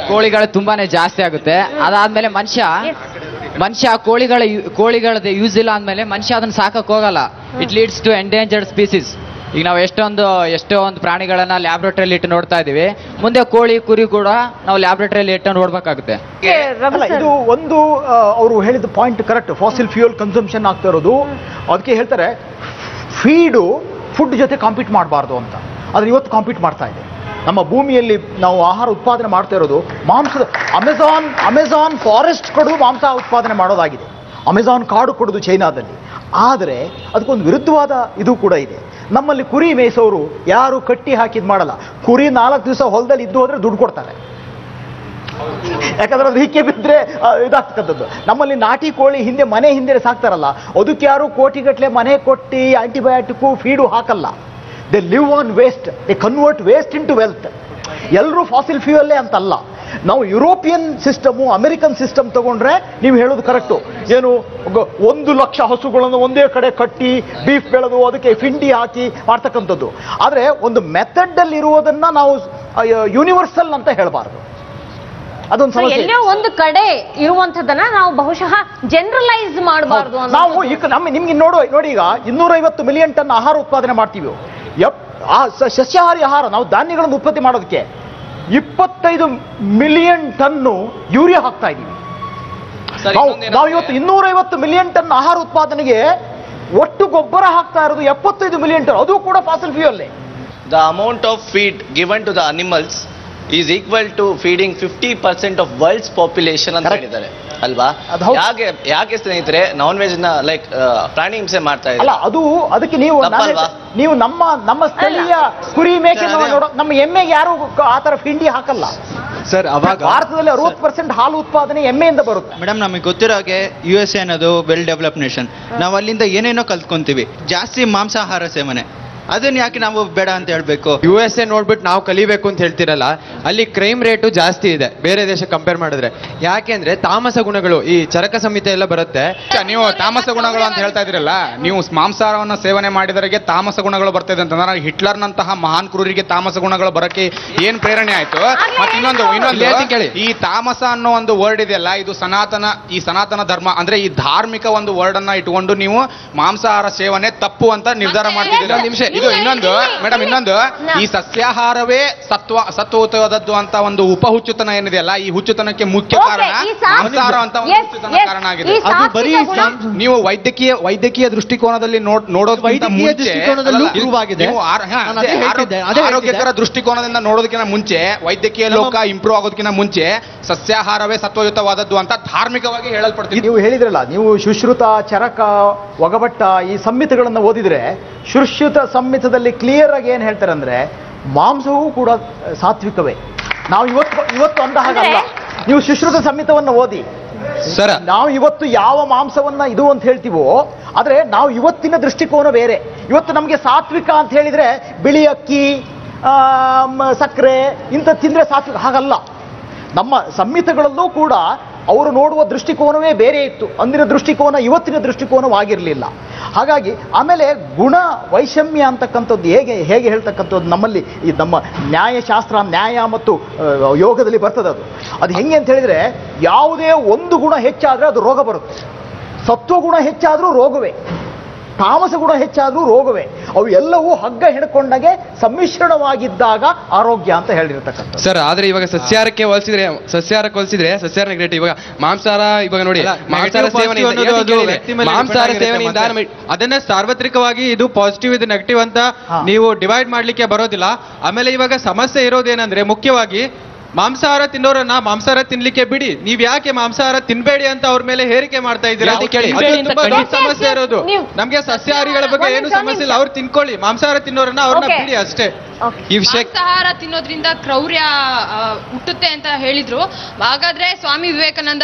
ತುಂಬಾನೇ ಜಾಸ್ತಿ ಆಗುತ್ತೆ. ಅದಾದ್ಮೇಲೆ ಮನುಷ್ಯ ಕೋಳಿಗಳದ್ದು ಯೂಸ್ ಇಲ್ಲ ಅಂದ್ಮೇಲೆ ಮನುಷ್ಯ ಅದನ್ನ ಸಾಕಕ್ ಹೋಗಲ್ಲ. It leads to endangered species. ಈಗ ನಾವು ಎಷ್ಟೋ ಒಂದು ಪ್ರಾಣಿಗಳನ್ನ ಲ್ಯಾಬ್ರೇಟರಿಯಲ್ಲಿ ಇಟ್ಟು ನೋಡ್ತಾ ಇದೀವಿ. ಮುಂದೆ ಕೋಳಿ ಕುರಿ ಕೂಡ ನಾವು ಲ್ಯಾಬ್ರೇಟರಿಯಲ್ಲಿ ಇಟ್ಟು ನೋಡ್ಬೇಕಾಗುತ್ತೆ. ಇದು ಒಂದು ಅವರು ಹೇಳಿದ point correct. Fossil fuel consumption ಆಗ್ತಾ ಇರೋದು ಅದಕ್ಕೆ ಹೇಳ್ತಾರೆ ಫುಡ್ ಜೊತೆ ಕಾಂಪೀಟ್ ಮಾಡಬಾರ್ದು ಅಂತ. ಆದ್ರೆ ಇವತ್ತು ಕಾಂಪೀಟ್ ಮಾಡ್ತಾ ಇದೆ. ನಮ್ಮ ಭೂಮಿಯಲ್ಲಿ ನಾವು ಆಹಾರ ಉತ್ಪಾದನೆ ಮಾಡ್ತಾ ಇರೋದು ಮಾಂಸದ ಅಮೆಜಾನ್ ಫಾರೆಸ್ಟ್ ಕಡು ಮಾಂಸ ಉತ್ಪಾದನೆ ಮಾಡೋದಾಗಿದೆ. ಅಮೆಜಾನ್ ಕಾಡು ಕೊಡೋದು ಚೈನಾದಲ್ಲಿ. ಆದರೆ ಅದಕ್ಕೊಂದು ವಿರುದ್ಧವಾದ ಇದು ಕೂಡ ಇದೆ. ನಮ್ಮಲ್ಲಿ ಕುರಿ ಮೇಯಿಸೋರು ಯಾರು ಕಟ್ಟಿ ಹಾಕಿದ್ ಮಾಡಲ್ಲ. ಕುರಿ 4 ದಿವಸ ಹೊಲದಲ್ಲಿ ಇದ್ದು ಹೋದ್ರೆ ದುಡ್ಡು ಕೊಡ್ತಾರೆ. ಯಾಕಂದ್ರೆ ಅದು ಹಿಕ್ಕೆ ಬಿದ್ದರೆ ಇದಾಗ್ತಕ್ಕಂಥದ್ದು. ನಮ್ಮಲ್ಲಿ ನಾಟಿ ಕೋಳಿ ಮನೆ ಹಿಂದೆ ಸಾಕ್ತಾರಲ್ಲ, ಅದಕ್ಕೆ ಯಾರು ಕೋಟಿಗಟ್ಟಲೆ ಮನೆ ಕೊಟ್ಟು ಆಂಟಿಬಯೋಟಿಕ್ಕು ಫೀಡು ಹಾಕಲ್ಲ. They live on waste. They convert waste into wealth. ಎಲ್ಲರೂ ಫಾಸಿಲ್ ಫ್ಯೂಯಲ್ಲೇ ಅಂತಲ್ಲ. ನಾವು ಯುರೋಪಿಯನ್ ಸಿಸ್ಟಮು ಅಮೆರಿಕನ್ ಸಿಸ್ಟಮ್ ತಗೊಂಡ್ರೆ ನೀವು ಹೇಳೋದು ಕರೆಕ್ಟು. ಏನು 1 ಲಕ್ಷ ಹಸುಗಳನ್ನು ಒಂದೇ ಕಡೆ ಕಟ್ಟಿ ಬೀಫ್ ಬೆಳೆದು ಅದಕ್ಕೆ ಫಿಂಡಿ ಹಾಕಿ ಮಾಡ್ತಕ್ಕಂಥದ್ದು. ಆದರೆ ಒಂದು ಮೆಥಡ್ ಅಲ್ಲಿ ಇರುವುದನ್ನ ನಾವು ಯೂನಿವರ್ಸಲ್ ಅಂತ ಹೇಳಬಾರ್ದು. ಅದೊಂದು ಸಮಸ್ಯೆ. ಎಲ್ಲೋ ಒಂದು ಕಡೆ ಇರುವಂತದನ್ನ ನಾವು ಬಹುಶಃ ಜನರಲೈಸ್ ಮಾಡಬಾರ್ದು. ನಾವು ನಿಮ್ಗೆ ನೋಡಿ ಈಗ 250 ಮಿಲಿಯನ್ ಟನ್ ಆಹಾರ ಉತ್ಪಾದನೆ ಮಾಡ್ತೀವಿ. ಸಸ್ಯಾಹಾರಿ ಆಹಾರ ನಾವು ಧಾನ್ಯಗಳನ್ನು ಉತ್ಪತ್ತಿ ಮಾಡೋದಕ್ಕೆ 25 ಮಿಲಿಯನ್ ಟನ್ನು ಯೂರಿಯಾ ಹಾಕ್ತಾ ಇದೀವಿ. ನಾವು ಇವತ್ತು 250 ಮಿಲಿಯನ್ ಟನ್ ಆಹಾರ ಉತ್ಪಾದನೆಗೆ ಒಟ್ಟು ಗೊಬ್ಬರ ಹಾಕ್ತಾ ಇರೋದು 75 ಮಿಲಿಯನ್ ಟನ್. ಅದು ಕೂಡ fossil fuel. The amount of feed given to the animals is equal to feeding 50% of world's population ಅಂತ ಹೇಳಿದ್ದಾರೆ ಅಲ್ವಾ? ಯಾಕೆ ಸ್ನೇಹಿತರೆ ನಾನ್ ವೆಜ್ ನ ಲೈಕ್ ಪ್ರಾಣಿ ಹಿಂಸೆ ಮಾಡ್ತಾ ಇದ್ದಾರೆ? ಅದಕ್ಕೆ ನೀವು ನಮ್ಮ ಸ್ಥಳೀಯ ಕುರಿ ಮೇಕೆ ನಮ್ಮ ಎಮ್ಮೆಗೆ ಯಾರು ಆತರ ಫಿಂಡಿ ಹಾಕಲ್ಲ ಸರ್. ಅವಾಗ ಭಾರತದಲ್ಲಿ 60% ಹಾಲು ಉತ್ಪಾದನೆ ಎಮ್ಮೆಯಿಂದ ಬರುತ್ತೆ. ಮೇಡಮ್, ನಮಗೆ ಗೊತ್ತಿರೋ ಹಾಗೆ USA ಅನ್ನೋದು ವೆಲ್ ಡೆವಲಪ್ ನೇಷನ್. ನಾವು ಅಲ್ಲಿಂದ ಏನೇನೋ ಕಲ್ತ್ಕೊಂತೀವಿ. ಜಾಸ್ತಿ ಮಾಂಸಾಹಾರ ಸೇವನೆ, ಅದನ್ನ ಯಾಕೆ ನಾವು ಬೇಡ ಅಂತ ಹೇಳ್ಬೇಕು? USA ನೋಡ್ಬಿಟ್ಟು ನಾವು ಕಲಿಬೇಕು ಅಂತ ಹೇಳ್ತಿರಲ್ಲ, ಅಲ್ಲಿ ಕ್ರೈಮ್ ರೇಟು ಜಾಸ್ತಿ ಇದೆ ಬೇರೆ ದೇಶ ಕಂಪೇರ್ ಮಾಡಿದ್ರೆ. ಯಾಕೆಂದ್ರೆ ತಾಮಸ ಗುಣಗಳು ಈ ಚರಕ ಸಂಹಿತೆ ಎಲ್ಲ ಬರುತ್ತೆ. ನೀವು ತಾಮಸ ಗುಣಗಳು ಅಂತ ಹೇಳ್ತಾ ಇದ್ರಲ್ಲ, ನೀವು ಮಾಂಸಾಹಾರವನ್ನ ಸೇವನೆ ಮಾಡಿದವರಿಗೆ ತಾಮಸ ಗುಣಗಳು ಬರ್ತದೆ ಅಂತಂದ್ರೆ ಹಿಟ್ಲರ್ನಂತಹ ಮಹಾನ್ ಕ್ರೂರಿಗೆ ತಾಮಸ ಗುಣಗಳು ಬರಕ್ಕೆ ಏನ್ ಪ್ರೇರಣೆ ಆಯ್ತು? ಮತ್ತೆ ಇನ್ನೊಂದು ಈ ತಾಮಸ ಅನ್ನೋ ಒಂದು ವರ್ಡ್ ಇದೆಯಲ್ಲ, ಇದು ಸನಾತನ ಧರ್ಮ ಅಂದ್ರೆ ಈ ಧಾರ್ಮಿಕ ಒಂದು ವರ್ಡ್ ಅನ್ನ ಇಟ್ಕೊಂಡು ನೀವು ಮಾಂಸಾಹಾರ ಸೇವನೆ ತಪ್ಪು ಅಂತ ನಿರ್ಧಾರ ಮಾಡ್ತಿದ್ದೀರಾ. ನಿಮಿಷ, ಇದು ಇನ್ನೊಂದು ಮೇಡಮ್, ಈ ಸಸ್ಯಾಹಾರವೇ ಸತ್ವಯುತವಾದದ್ದು ಅಂತ ಒಂದು ಉಪಹುಚ್ಚುತನ ಏನಿದೆಯಲ್ಲ, ಈ ಹುಚ್ಚುತನಕ್ಕೆ ಮುಖ್ಯ ಕಾರಣ ಮಾಂಸಾಹಾರ ಅಂತ ಒಂದು ಹುಚ್ಚುತನ ಕಾರಣ ಆಗಿದೆ. ನೀವು ವೈದ್ಯಕೀಯ ದೃಷ್ಟಿಕೋನದಲ್ಲಿ ನೋಡೋದಕ್ಕಿಂತ ಮುಂಚೆ, ಆರೋಗ್ಯಕರ ದೃಷ್ಟಿಕೋನದಿಂದ ನೋಡೋದಕ್ಕಿಂತ ಮುಂಚೆ, ವೈದ್ಯಕೀಯ ಲೋಕ ಇಂಪ್ರೂವ್ ಆಗೋದಕ್ಕಿಂತ ಮುಂಚೆ ಸಸ್ಯಾಹಾರವೇ ಸತ್ವಯುತವಾದದ್ದು ಅಂತ ಧಾರ್ಮಿಕವಾಗಿ ಹೇಳಲ್ಪಡ್ತೀವಿ. ನೀವು ಹೇಳಿದ್ರಲ್ಲ, ನೀವು ಸುಶ್ರುತ, ಚರಕ, ಒಗಭಟ್ಟ ಈ ಸಂಹಿತೆಗಳನ್ನು ಓದಿದ್ರೆ, ಸುಶ್ರುತ ಸಂಹಿತದಲ್ಲಿ ಕ್ಲಿಯರ್ ಆಗಿ ಏನ್ ಹೇಳ್ತಾರೆ ಅಂದ್ರೆ ಮಾಂಸವೂ ಕೂಡ ಸಾತ್ವಿಕವೇ. ನಾವು ಇವತ್ತು ಅಂದ ಹಾಗಲ್ಲ. ನೀವು ಸುಶ್ರುತ ಸಂಹಿತವನ್ನು ಓದಿ. ನಾವು ಇವತ್ತು ಯಾವ ಮಾಂಸವನ್ನ ಇದು ಅಂತ ಹೇಳ್ತೀವೋ, ಆದ್ರೆ ನಾವು ಇವತ್ತಿನ ದೃಷ್ಟಿಕೋನ ಬೇರೆ. ಇವತ್ತು ನಮಗೆ ಸಾತ್ವಿಕ ಅಂತ ಹೇಳಿದ್ರೆ ಬಿಳಿ ಅಕ್ಕಿ, ಸಕ್ಕರೆ ಇಂಥ ತಿಂದ್ರೆ ಸಾತ್ವಿಕ. ಹಾಗಲ್ಲ. ನಮ್ಮ ಸಂಹಿತೆಗಳಲ್ಲೂ ಕೂಡ ಅವರು ನೋಡುವ ದೃಷ್ಟಿಕೋನವೇ ಬೇರೆ ಇತ್ತು. ಅಂದಿನ ದೃಷ್ಟಿಕೋನ ಇವತ್ತಿನ ದೃಷ್ಟಿಕೋನವಾಗಿರಲಿಲ್ಲ. ಹಾಗಾಗಿ ಆಮೇಲೆ ಗುಣ ವೈಷಮ್ಯ ಅಂತಕ್ಕಂಥದ್ದು ಹೇಗೆ ಹೇಳ್ತಕ್ಕಂಥದ್ದು ನಮ್ಮಲ್ಲಿ ಈ ನಮ್ಮ ನ್ಯಾಯಶಾಸ್ತ್ರ, ನ್ಯಾಯ ಮತ್ತು ಯೋಗದಲ್ಲಿ ಬರ್ತದೆ. ಅದು ಹೆಂಗೆ ಅಂತ ಹೇಳಿದ್ರೆ, ಯಾವುದೇ ಒಂದು ಗುಣ ಹೆಚ್ಚಾದರೆ ಅದು ರೋಗ ಬರುತ್ತೆ. ಸತ್ವಗುಣ ಹೆಚ್ಚಾದರೂ ರೋಗವೇ. ತಾಮಸ ಗುಣ ಹೆಚ್ಚಾದ್ರೂ ರೋಗವೇ. ಅವು ಎಲ್ಲವೂ ಹಗ್ಗ ಹಿಡ್ಕೊಂಡಾಗೆ ಸಮ್ಮಿಶ್ರಣವಾಗಿದ್ದಾಗ ಆರೋಗ್ಯ ಅಂತ ಹೇಳಿರ್ತಕ್ಕಂಥ ಸರ್. ಆದ್ರೆ ಇವಾಗ ಸಸ್ಯಾಹಾರಕ್ಕೆ ಹೋಲಿಸಿದ್ರೆ ಸಸ್ಯಾಹಾರ ನೆಗೆಟಿವ್. ಇವಾಗ ಮಾಂಸಾಹಾರ ಇವಾಗ ನೋಡಿ, ಮಾಂಸಾಹಾರ ಸೇವನೆಯಿಂದ ಅದನ್ನೇ ಸಾರ್ವತ್ರಿಕವಾಗಿ ಇದು ಪಾಸಿಟಿವ್ ಇದು ನೆಗೆಟಿವ್ ಅಂತ ನೀವು ಡಿವೈಡ್ ಮಾಡ್ಲಿಕ್ಕೆ ಬರೋದಿಲ್ಲ. ಆಮೇಲೆ ಇವಾಗ ಸಮಸ್ಯೆ ಇರೋದೇನಂದ್ರೆ ಮುಖ್ಯವಾಗಿ ಮಾಂಸಾಹಾರ ತಿನ್ನೋರನ್ನ ಮಾಂಸಾಹಾರ ತಿನ್ಲಿಕ್ಕೆ ಬಿಡಿ, ನೀವ್ ಯಾಕೆ ಮಾಂಸಾಹಾರ ತಿನ್ಬೇಡಿ ಅಂತ ಅವ್ರ ಮೇಲೆ ಹೇರಿಕೆ ಮಾಡ್ತಾ ಇದ್ದೀರಾ? ತುಂಬಾ ದೊಡ್ಡ ಸಮಸ್ಯೆ ಇರೋದು. ನಮ್ಗೆ ಸಸ್ಯಾಹಾರಿಗಳ ಬಗ್ಗೆ ಏನು ಸಮಸ್ಯೆ ಇಲ್ಲ, ಅವ್ರು ತಿನ್ಕೊಳ್ಳಿ. ಮಾಂಸಾಹಾರ ತಿನ್ನೋರನ್ನ ಅವ್ರನ್ನ ಬಿಡಿ ಅಷ್ಟೇ. ಈ ಮಾಂಸಾಹಾರ ತಿನ್ನೋದ್ರಿಂದ ಕ್ರೌರ್ಯ ಹುಟ್ಟುತ್ತೆ ಅಂತ ಹೇಳಿದ್ರು. ಹಾಗಾದ್ರೆ ಸ್ವಾಮಿ ವಿವೇಕಾನಂದ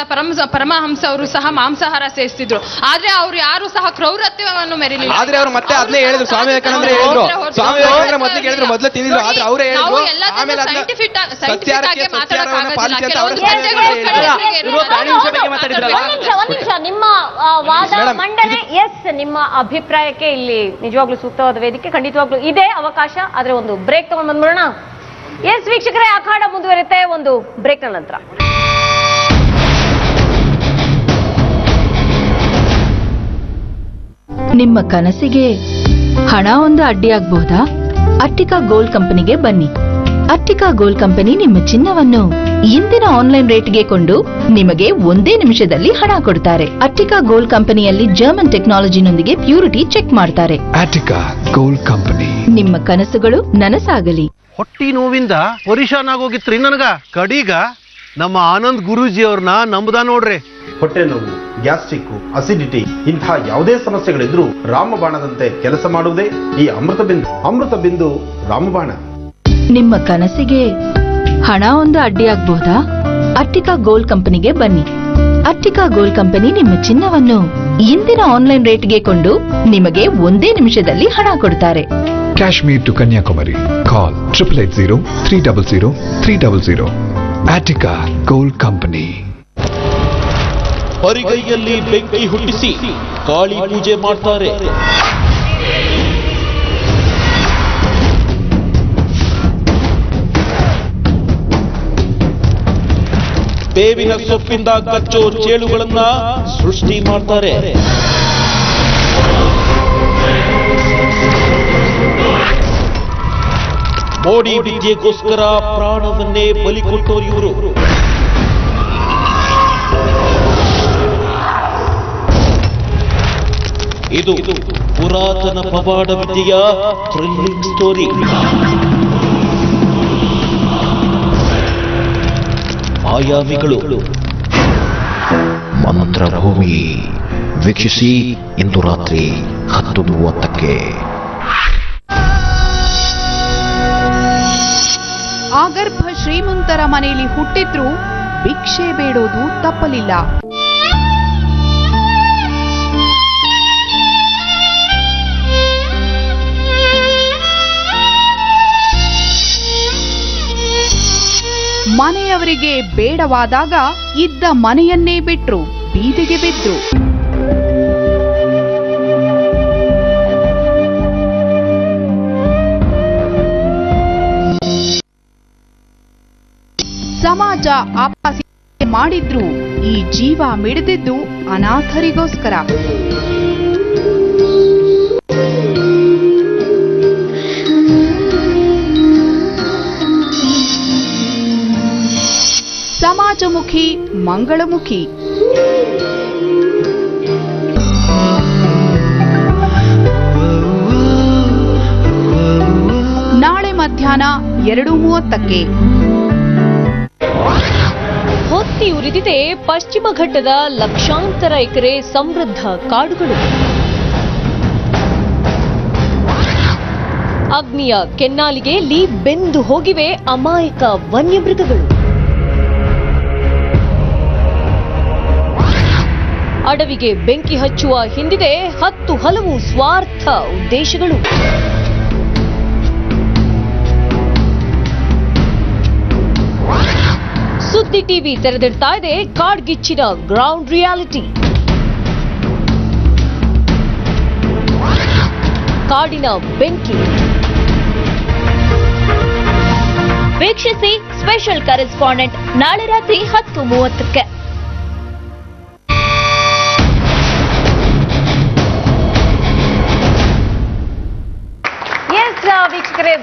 ಪರಮಹಂಸ ಅವರು ಸಹ ಮಾಂಸಾಹಾರ ಸೇವಿಸ್ತಿದ್ರು, ಆದ್ರೆ ಅವ್ರು ಯಾರು ಸಹ ಕ್ರೌರತ್ವವನ್ನು ಮೆರೀಲಿಲ್ಲ. ಆದ್ರೆ ಅವ್ರು ಮತ್ತೆ ಅದನ್ನೇ ಹೇಳಿದ್ರು, ಸ್ವಾಮಿ ವಿವೇಕಾನಂದ ಹೇಳಿದ್ರು, ಸ್ವಾಮಿ ವಿವೇಕಾನಂದ ಮೊದಲಿಗೆ ಹೇಳಿದ್ರು, ಮೊದಲು ತಿಂದಿದ್ರು, ಆದ್ರೆ ಅವರೇ ಹೇಳಿದ್ರು ಆಮೇಲೆ ನಿಮ್ಮ ವಾದ ಮಂಡನೆ ನಿಮ್ಮ ಅಭಿಪ್ರಾಯಕ್ಕೆ ಇಲ್ಲಿ ನಿಜವಾಗ್ಲೂ ಸೂಕ್ತವಾದ ವೇದಿಕೆ ಖಂಡಿತವಾಗ್ಲೂ ಇದೆ ಅವಕಾಶ. ಆದ್ರೆ ಒಂದು ಬ್ರೇಕ್ ತಗೊಂಡ್ ಬಂದ್ಬಿಡೋಣ. ಎಸ್ ವೀಕ್ಷಕರೇ, ಅಖಾಡ ಮುಂದುವರಿಯುತ್ತೆ ಒಂದು ಬ್ರೇಕ್ ನಂತರ. ನಿಮ್ಮ ಕನಸಿಗೆ ಹಣ ಒಂದು ಅಡ್ಡಿಯಾಗಬಹುದಾ? ಅಟ್ಟಿಕಾ ಗೋಲ್ಡ್ ಕಂಪನಿಗೆ ಬನ್ನಿ. ಅಟ್ಟಿಕಾ ಗೋಲ್ಡ್ ಕಂಪನಿ ನಿಮ್ಮ ಚಿನ್ನವನ್ನು ಇಂದಿನ ಆನ್ಲೈನ್ ರೇಟ್ಗೆ ಕೊಂಡು ನಿಮಗೆ ಒಂದೇ ನಿಮಿಷದಲ್ಲಿ ಹಣ ಕೊಡ್ತಾರೆ. ಅಟ್ಟಿಕಾ ಗೋಲ್ಡ್ ಕಂಪನಿಯಲ್ಲಿ ಜರ್ಮನ್ ಟೆಕ್ನಾಲಜಿನೊಂದಿಗೆ ಪ್ಯೂರಿಟಿ ಚೆಕ್ ಮಾಡ್ತಾರೆ. Attica gold company. ನಿಮ್ಮ ಕನಸುಗಳು ನನಸಾಗಲಿ. ಹೊಟ್ಟಿ ನೋವಿಂದ ಪರಿಶಾನ್ ಆಗೋಗಿತ್ರಿ ನನಗ. ಕಡೀಗ ನಮ್ಮ ಆನಂದ್ ಗುರೂಜಿ ಅವ್ರನ್ನ ನಂಬುದ ನೋಡ್ರಿ. ಹೊಟ್ಟೆ ನೋವು, ಗ್ಯಾಸ್ಟ್ರಿಕ್, ಅಸಿಡಿಟಿ ಇಂತಹ ಯಾವುದೇ ಸಮಸ್ಯೆಗಳಿದ್ರೂ ರಾಮಬಾಣದಂತೆ ಕೆಲಸ ಮಾಡುವುದೇ ಈ ಅಮೃತ ಬಿಂದು ರಾಮಬಾಣ. ನಿಮ್ಮ ಕನಸಿಗೆ ಹಣ ಒಂದು ಅಡ್ಡಿಯಾಗಬಹುದಾ? ಅಟ್ಟಿಕಾ ಗೋಲ್ಡ್ ಕಂಪನಿಗೆ ಬನ್ನಿ. ಅಟ್ಟಿಕಾ ಗೋಲ್ಡ್ ಕಂಪನಿ ನಿಮ್ಮ ಚಿನ್ನವನ್ನು ಇಂದಿನ ಆನ್ಲೈನ್ ರೇಟ್ಗೆ ಕೊಂಡು ನಿಮಗೆ ಒಂದೇ ನಿಮಿಷದಲ್ಲಿ ಹಣ ಕೊಡ್ತಾರೆ. Kashmir to Kanyakumari. Call 8803003000. Attica gold company. ಪರಿಗೈಯಲ್ಲಿ ಬೆಂಕಿ ಹುಟ್ಟಿಸಿ ಕಾಳಿ ಪೂಜೆ ಮಾಡ್ತಾರೆ. ಬೇವಿನ ಸೊಪ್ಪಿಂದ ಕಚ್ಚೋ ಚೇಳುಗಳನ್ನ ಸೃಷ್ಟಿ ಮಾಡ್ತಾರೆ. ಮೋಡಿ ವಿದ್ಯೆಗೋಸ್ಕರ ಪ್ರಾಣವನ್ನೇ ಬಲಿ ಕೊಟ್ಟೋರು ಇವರು. ಇದು ಪುರಾತನ ಪವಾಡ ವಿದ್ಯೆಯ ಥ್ರಿಲ್ಲಿಂಗ್ ಸ್ಟೋರಿ. ಆಯಾಮಿಗಳು ಮಂತ್ರಭೂಮಿ ವೀಕ್ಷಿಸಿ ಇಂದು ರಾತ್ರಿ 10:30ಕ್ಕೆ. ಆಗರ್ಭ ಶ್ರೀಮಂತರ ಮನೆಯಲ್ಲಿ ಹುಟ್ಟಿದ್ರೂ ಭಿಕ್ಷೆ ಬೇಡೋದು ತಪ್ಪಲಿಲ್ಲ. ಮನೆಯವರಿಗೆ ಬೇಡವಾದಾಗ ಇದ್ದ ಮನೆಯನ್ನೇ ಬಿಟ್ರು, ಬೀದಿಗೆ ಬಿದ್ರು. ಸಮಾಜ ಆಪಾಸಿ ಮಾಡಿದ್ರು ಈ ಜೀವ ಮಿಡಿದಿದ್ದು ಅನಾಥರಿಗೋಸ್ಕರ. ಸಮಾಜಮುಖಿ, ಮಂಗಳಮುಖಿ. ನಾಳೆ ಮಧ್ಯಾಹ್ನ 2:30ಕ್ಕೆ. ಹೊತ್ತಿ ಉರಿದಿದೆ ಪಶ್ಚಿಮ ಘಟ್ಟದ ಲಕ್ಷಾಂತರ ಎಕರೆ ಸಮೃದ್ಧ ಕಾಡುಗಳು. ಅಗ್ನಿಯ ಕೆನ್ನಾಲಿಗೆಯಲ್ಲಿ ಬೆಂದು ಹೋಗಿವೆ ಅಮಾಯಕ ವನ್ಯಮೃಗಗಳು. ಅಡವಿಗೆ ಬೆಂಕಿ ಹಚ್ಚುವ ಹಿಂದಿದೆ 10 ಹಲವು ಸ್ವಾರ್ಥ ಉದ್ದೇಶಗಳು. ಸುದ್ದಿ ಟಿವಿ ತೆರೆದಿಡ್ತಾ ಇದೆ ಕಾಡ್ಗಿಚ್ಚಿನ ಗ್ರೌಂಡ್ ರಿಯಾಲಿಟಿ. ಕಾಡಿನ ಬೆಂಕಿ ವೀಕ್ಷಿಸಿ ಸ್ಪೆಷಲ್ ಕರೆಸ್ಪಾಂಡೆಂಟ್ ನಾಳೆ ರಾತ್ರಿ 10:30ಕ್ಕೆ.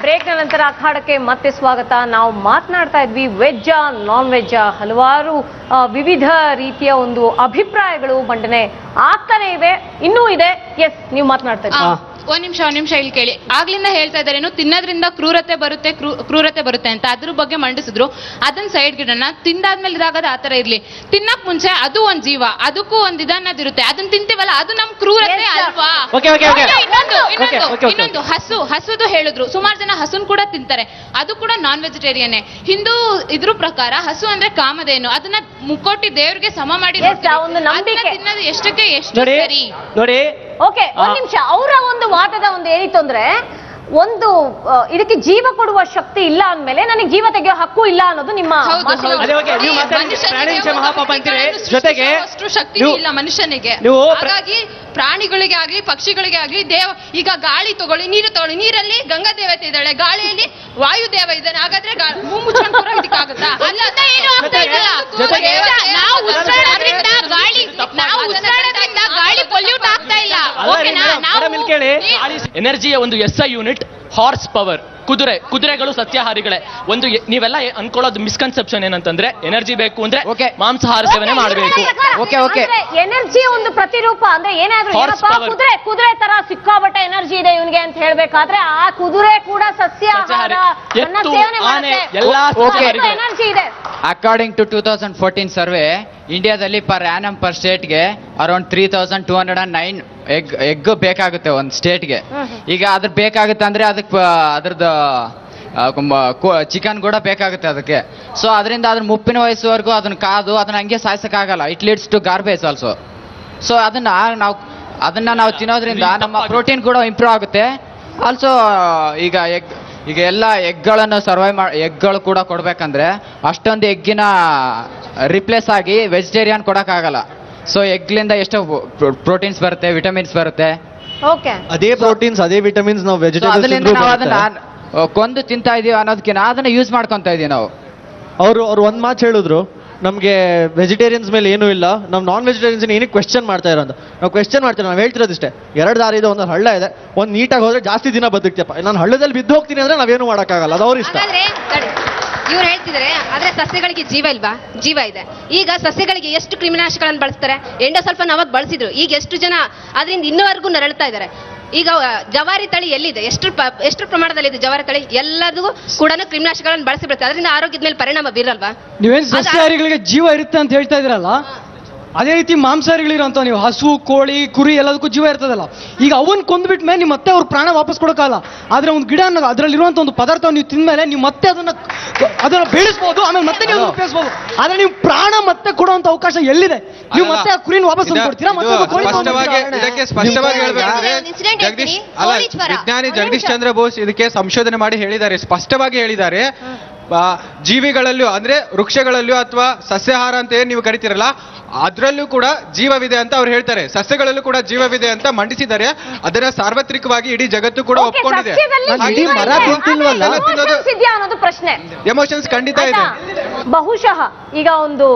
ಬ್ರೇಕ್ನ ನಂತರ ಅಖಾಡಕ್ಕೆ ಮತ್ತೆ ಸ್ವಾಗತ. ನಾವು ಮಾತನಾಡ್ತಾ ಇದ್ವಿ ವೆಜ್ಜಾ ನಾನ್ ವೆಜ್ಜಾ, ಹಲವಾರು ವಿವಿಧ ರೀತಿಯ ಒಂದು ಅಭಿಪ್ರಾಯಗಳು ಮಂಡನೆ ಆಗ್ತಾನೆ ಇವೆ, ಇನ್ನೂ ಇದೆ. ಎಸ್, ನೀವು ಮಾತನಾಡ್ತಾ ಇದ್ದೀವಿ. ಒಂದ್ ನಿಮಿಷ ಇಲ್ಲಿ ಕೇಳಿ. ಆಗ್ಲಿಂದ ಹೇಳ್ತಾ ಇದ್ದಾರೆ ಏನು ತಿನ್ನೋದ್ರಿಂದ ಕ್ರೂರತೆ ಬರುತ್ತೆ ಅಂತ, ಅದ್ರ ಬಗ್ಗೆ ಮಂಡಿಸಿದ್ರು. ಅದನ್ನ ಸೈಡ್ ಗಿಡನ ತಿಂದಾದ್ಮೇಲೆ ಇದಾಗದ ಆತರ ಇರ್ಲಿ. ತಿನ್ನಕ್ ಮುಂಚೆ ಅದು ಒಂದ್ ಜೀವ, ಅದಕ್ಕೂ ಒಂದ್ ಇದನ್ನದಿರುತ್ತೆ. ಅದನ್ನ ತಿಂತೀವಲ್ಲ, ಅದು ನಮ್ ಕ್ರೂರತೆ ಅಲ್ವಾ? ಇನ್ನೊಂದು ಹಸುದು ಹೇಳಿದ್ರು. ಸುಮಾರು ಜನ ಹಸುನ್ ಕೂಡ ತಿಂತಾರೆ, ಅದು ಕೂಡ ನಾನ್ ವೆಜಿಟೇರಿಯನ್ನೇ. ಹಿಂದೂ ಇದ್ರ ಪ್ರಕಾರ ಹಸು ಅಂದ್ರೆ ಕಾಮಧೇನು, ಅದನ್ನ ಮುಕ್ಕೋಟಿ ದೇವ್ರಿಗೆ ಸಮ ಮಾಡಿ ತಿನ್ನೋದು ಎಷ್ಟಕ್ಕೆ ಎಷ್ಟು ಸರಿ ನೋಡಿ. ಓಕೆ, ಒಂದ್ ನಿಮಿಷ. ಅವರ ಒಂದು ವಾದದ ಒಂದು ಏನಿತ್ತು ಅಂದ್ರೆ, ಒಂದು ಇದಕ್ಕೆ ಜೀವ ಕೊಡುವ ಶಕ್ತಿ ಇಲ್ಲ ಅಂದ್ಮೇಲೆ ನನಗೆ ಜೀವ ತೆಗೆಯೋ ಹಕ್ಕು ಇಲ್ಲ ಅನ್ನೋದು ನಿಮ್ಮ ಜೊತೆಗೆ ಶಕ್ತಿ ಇಲ್ಲ ಮನುಷ್ಯನಿಗೆ. ಹಾಗಾಗಿ ಪ್ರಾಣಿಗಳಿಗೆ ಆಗ್ಲಿ ಪಕ್ಷಿಗಳಿಗೆ ಆಗ್ಲಿ ಈಗ ಗಾಳಿ ತಗೊಳ್ಳಿ, ನೀರು ತಗೊಳ್ಳಿ. ನೀರಲ್ಲಿ ಗಂಗಾ ದೇವತೆ ಇದ್ದಾಳೆ, ಗಾಳಿಯಲ್ಲಿ ವಾಯು ದೇವ ಇದ್ದಾನೆ. ಹಾಗಾದ್ರೆ ಮುಚ್ಕೊಂಡು ಕೂಡ ಇದಕ್ಕಾಗುತ್ತಾ? ಗಾಳಿ ಪೊಲ್ಯೂಟ್ ಆಗ್ತಾ ಇಲ್ಲ. ಎನರ್ಜಿಯ ಒಂದು SI ಯೂನಿಟ್ ಹಾರ್ಸ್ ಪವರ್. ಕುದುರೆಗಳು ಸಸ್ಯಾಹಾರಿಗಳೇ. ಒಂದು ನೀವೆಲ್ಲ ಅನ್ಕೊಳ್ಳೋದು ಮಿಸ್ಕನ್ಸೆಪ್ಷನ್ ಏನಂತಂದ್ರೆ, ಎನರ್ಜಿ ಬೇಕು ಅಂದ್ರೆ ಮಾಂಸಾಹಾರ ಸೇವನೆ ಮಾಡಬೇಕು. ಎನರ್ಜಿ ಒಂದು ಪ್ರತಿರೂಪ ಅಂದ್ರೆ ಏನಾದ್ರೂ ಕುದುರೆ ತರ ಸಿಕ್ಕಾಬಟ್ಟೆ ಎನರ್ಜಿ ಇದೆ ಇವನಿಗೆ ಅಂತ ಹೇಳ್ಬೇಕಾದ್ರೆ, ಆ ಕುದುರೆ ಕೂಡ ಸಸ್ಯಾಹಾರ ಎನರ್ಜಿ ಇದೆ. ಅಕಾರ್ಡಿಂಗ್ ಟು 2014 ಸರ್ವೆ, ಇಂಡಿಯಾದಲ್ಲಿ ಪರ್ ಆ್ಯನಮ್ ಪರ್ ಸ್ಟೇಟ್ಗೆ ಅರೌಂಡ್ 3209 ಎಗ್ ಬೇಕಾಗುತ್ತೆ ಒಂದು ಸ್ಟೇಟ್ಗೆ. ಈಗ ಅದ್ರ ಬೇಕಾಗುತ್ತೆ ಅಂದ್ರೆ ಅದಕ್ಕೆ ಅದ್ರದ್ದು ಚಿಕನ್ ಕೂಡ ಬೇಕಾಗುತ್ತೆ ಅದಕ್ಕೆ. ಸೊ ಅದರಿಂದ ಅದ್ರ ಮುಪ್ಪಿನ ವಯಸ್ಸುವರೆಗೂ ಅದನ್ನ ಕಾದು ಅದನ್ನ ಹಂಗೆ ಸಾಯಿಸಕ್ಕಾಗಲ್ಲ. It leads to garbage also. So ಅದನ್ನ ನಾವು ತಿನ್ನೋದ್ರಿಂದ ನಮ್ಮ ಪ್ರೋಟೀನ್ ಕೂಡ ಇಂಪ್ರೂವ್ ಆಗುತ್ತೆ. ಆಲ್ಸೋ ಈಗ ಎಲ್ಲ ಎಗ್ಗಳನ್ನು ಎಗ್ಗಳು ಕೂಡ ಕೊಡ್ಬೇಕಂದ್ರೆ ಅಷ್ಟೊಂದು ಎಗ್ಗಿನ ರಿಪ್ಲೇಸ್ ಆಗಿ ವೆಜಿಟೇರಿಯನ್ ಕೊಡಕ್ಕಾಗಲ್ಲ. ಸೊ ಎಗ್ಲಿಂದ ಎಷ್ಟೋ ಪ್ರೋಟೀನ್ಸ್ ಬರುತ್ತೆ, ವಿಟಮಿನ್ಸ್ ಬರುತ್ತೆ. ಅದೇ ಪ್ರೋಟೀನ್ಸ್ ಅದೇ ವಿಟಮಿನ್ಸ್ ನಾವು ಅದರಿಂದ ನಾವು ಅದನ್ನ ಕೊಂದು ತಿಂತಾ ಇದೀವಿ ಅನ್ನೋದಕ್ಕಿಂತ ಅದನ್ನ ಯೂಸ್ ಮಾಡ್ಕೊಂತ ಇದೀವಿ ನಾವು. ಅವ್ರು ಒಂದ್ ಮಾತು ಹೇಳಿದ್ರು, ನಮಗೆ ವೆಜಿಟೇರಿಯನ್ಸ್ ಮೇಲೆ ಏನೂ ಇಲ್ಲ, ನಾವು ನಾನ್ ವೆಜಿಟೇರಿಯನ್ಸ್ ಏನಕ್ಕೆ ಕ್ವೆಶ್ಚನ್ ಮಾಡ್ತಾ ಇರೋ ಅಂತ. ನಾವು ಕ್ವೆಶ್ಚನ್ ಮಾಡ್ತೀವಿ, ನಾವು ಹೇಳ್ತಿರೋದಿಷ್ಟೇ, 2 ದಾರಿ ಇದೆ, ಒಂದು ಹಳ್ಳ ಇದೆ, ಒಂದು ನೀಟಾಗಿ ಹೋದ್ರೆ ಜಾಸ್ತಿ ದಿನ ಬದುಕ್ತಿಯಪ್ಪ. ನಾನು ಹಳ್ಳದಲ್ಲಿ ಬಿದ್ದು ಹೋಗ್ತೀನಿ ಅಂದ್ರೆ ನಾವೇನು ಮಾಡೋಕ್ಕಾಗಲ್ಲ, ಅದು ಅವ್ರ ಇಷ್ಟ. ಇವ್ರು ಹೇಳ್ತಿದ್ರೆ ಆದ್ರೆ ಸಸ್ಯಗಳಿಗೆ ಜೀವ ಇಲ್ವಾ? ಜೀವ ಇದೆ. ಈಗ ಸಸ್ಯಗಳಿಗೆ ಎಷ್ಟು ಕ್ರಿಮಿನಾಶಕಗಳನ್ನು ಬಳಸ್ತಾರೆ. ಎಂಡೋಸಲ್ಫಾನ್ ಅವಾಗ ಬಳಸಿದ್ರು, ಈಗ ಎಷ್ಟು ಜನ ಅದರಿಂದ ಇನ್ನೂವರೆಗೂ ನರಳ್ತಾ ಇದ್ದಾರೆ. ಈಗ ಜವಾರಿ ತಳಿ ಎಲ್ಲಿದೆ? ಎಷ್ಟು ಪ್ರಮಾಣದಲ್ಲಿ ಇದೆ ಜವಾರಿ ತಳಿ? ಎಲ್ಲದೂ ಕೂಡ ಕ್ರಿಮಿನಾಶಕಗಳನ್ನು ಬಳಸಿ ಬರುತ್ತೆ. ಅದರಿಂದ ಆರೋಗ್ಯದ ಮೇಲೆ ಪರಿಣಾಮ ಬೀರಲ್ವಾ? ನೀವೇನು ಸಸ್ಯಾಹಾರಿಗಳಿಗೆ ಜೀವ ಇರುತ್ತೆ ಅಂತ ಹೇಳ್ತಾ ಇದ್ರಲ್ಲ, ಅದೇ ರೀತಿ ಮಾಂಸಾಹಾರಿಗಳಿರೋಂಥ ನೀವು ಹಸು, ಕೋಳಿ, ಕುರಿ ಎಲ್ಲದಕ್ಕೂ ಜೀವ ಇರ್ತದಲ್ಲ. ಈಗ ಅವನ್ ಕೊಂದ್ಬಿಟ್ಟ ಮೇಲೆ ನೀವು ಮತ್ತೆ ಅವ್ರ ಪ್ರಾಣ ವಾಪಸ್ ಕೊಡೋಕ್ಕಲ್ಲ. ಆದ್ರೆ ಒಂದು ಗಿಡ ಅದರಲ್ಲಿರುವಂಥ ಒಂದು ಪದಾರ್ಥ ನೀವು ತಿಂದ್ಮೇಲೆ ನೀವು ಮತ್ತೆ ಅದನ್ನ ಬೆಳೆಸ್ಬೋದು, ಆಮೇಲೆ ಮತ್ತೆ ನೀವು ಉಪಯೋಗಿಸ್ಬೋದು. ಆದ್ರೆ ನೀವು ಪ್ರಾಣ ಮತ್ತೆ ಕೊಡುವಂತ ಅವಕಾಶ ಎಲ್ಲಿದೆ? ನೀವು ಮತ್ತೆ ಆ ಕುರಿನ ವಾಪಸ್ ಕೊಡ್ತೀರಾ? ಇದಕ್ಕೆ ಸ್ಪಷ್ಟವಾಗಿ ಹೇಳ್ಬೇಕಂದ್ರೆ ವಿಜ್ಞಾನಿ ಜಗದೀಶ್ ಚಂದ್ರ ಬೋಸ್ ಇದಕ್ಕೆ ಸಂಶೋಧನೆ ಮಾಡಿ ಹೇಳಿದ್ದಾರೆ, ಸ್ಪಷ್ಟವಾಗಿ ಹೇಳಿದ್ದಾರೆ. ಜೀವಿಗಳಲ್ಲೂ ಅಂದ್ರೆ ವೃಕ್ಷಗಳಲ್ಲೂ ಅಥವಾ ಸಸ್ಯಾಹಾರ ಅಂತ ಏನ್ ನೀವು ಕರಿತೀರಲ್ಲ, ಅದರಲ್ಲೂ ಕೂಡ ಜೀವವಿದೆ ಅಂತ ಅವ್ರು ಹೇಳ್ತಾರೆ. ಸಸ್ಯಗಳಲ್ಲೂ ಕೂಡ ಜೀವವಿದೆ ಅಂತ ಮಂಡಿಸಿದ್ದಾರೆ. ಅದನ್ನ ಸಾರ್ವತ್ರಿಕವಾಗಿ ಇಡೀ ಜಗತ್ತು ಕೂಡ ಒಪ್ಕೊಂಡಿದೆ. ಪ್ರಶ್ನೆ ಎಮೋಷನ್ಸ್ ಖಂಡಿತ ಇದೆ. ಬಹುಶಃ ಈಗ ಒಂದು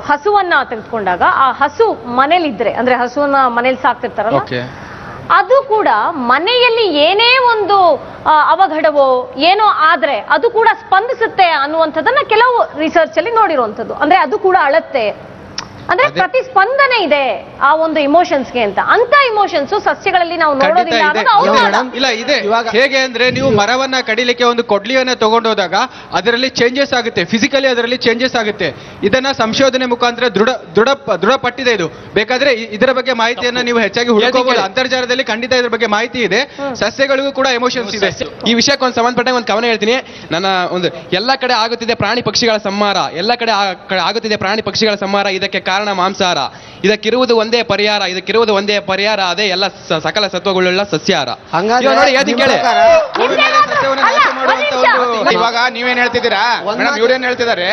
ಹಸುವನ್ನ ತೆಗೆದುಕೊಂಡಾಗ, ಆ ಹಸು ಮನೇಲಿದ್ರೆ ಅಂದ್ರೆ ಹಸುವನ್ನ ಮನೇಲಿ ಸಾಕ್ತಿರ್ತಾರಲ್ಲ, ಅದು ಕೂಡ ಮನೆಯಲ್ಲಿ ಏನೇ ಒಂದು ಅವಘಡವೋ ಏನೋ ಆದ್ರೆ ಅದು ಕೂಡ ಸ್ಪಂದಿಸುತ್ತೆ ಅನ್ನುವಂಥದ್ದನ್ನ ಕೆಲವು ರಿಸರ್ಚ್ ಅಲ್ಲಿ ನೋಡಿರುವಂಥದ್ದು. ಅಂದ್ರೆ ಅದು ಕೂಡ ಅಳತ್ತೆ, ಅಂದ್ರೆ ಪ್ರತಿಸ್ಪಂದನೆ ಇದೆ ಆ ಒಂದು ಇಮೋಷನ್ಸ್ಗೆ ಅಂತ. ಅಂತ ಇಮೋಷನ್ಸ್ ಸಸ್ಯಗಳಲ್ಲಿ ನಾವು ನೋಡೋದಿಲ್ಲ. ಇಲ್ಲ, ಇದೆ. ಹೇಗೆ ಅಂದ್ರೆ, ನೀವು ಮರವನ್ನ ಕಡಿಲಿಕ್ಕೆ ಒಂದು ಕೊಡ್ಲಿಯನ್ನ ತಗೊಂಡೋದಾಗ ಅದರಲ್ಲಿ ಚೇಂಜಸ್ ಆಗುತ್ತೆ, ಫಿಸಿಕಲಿ ಅದರಲ್ಲಿ ಚೇಂಜಸ್ ಆಗುತ್ತೆ. ಇದನ್ನ ಸಂಶೋಧನೆ ಮುಖಾಂತರ ದೃಢಪಟ್ಟಿದೆ. ಇದು ಬೇಕಾದ್ರೆ ಇದರ ಬಗ್ಗೆ ಮಾಹಿತಿಯನ್ನ ನೀವು ಹೆಚ್ಚಾಗಿ ಹುಡುಕಬಹುದು, ಅಂತರ್ಜಾಲದಲ್ಲಿ ಖಂಡಿತ ಇದ್ರ ಬಗ್ಗೆ ಮಾಹಿತಿ ಇದೆ. ಸಸ್ಯಗಳಿಗೂ ಕೂಡ ಎಮೋಷನ್ಸ್ ಇದೆ. ಈ ವಿಷಯಕ್ಕೆ ಒಂದು ಸಂಬಂಧಪಟ್ಟ ಒಂದು ಕವನ ಹೇಳ್ತೀನಿ. ನನ್ನ ಒಂದು ಎಲ್ಲ ಕಡೆ ಆಗುತ್ತಿದೆ ಪ್ರಾಣಿ ಪಕ್ಷಿಗಳ ಸಂಹಾರ, ಎಲ್ಲ ಕಡೆ ಆಗುತ್ತಿದೆ ಪ್ರಾಣಿ ಪಕ್ಷಿಗಳ ಸಂಹಾರ, ಇದಕ್ಕೆ ಕಾರಣ ಮಾಂಸಾಹಾರ. ಇದಕ್ಕಿರುವುದು ಒಂದೇ ಪರಿಹಾರ, ಅದೇ ಎಲ್ಲ ಸಕಲ ಸತ್ವಗಳುಳ್ಳ ಸಸ್ಯಾಹಾರ. ಇವಾಗ ನೀವೇನ್ ಹೇಳ್ತಿದ್ದೀರಾ ಮೇಡಮ್? ಇವ್ರೇನ್ ಹೇಳ್ತಿದ್ದಾರೆ,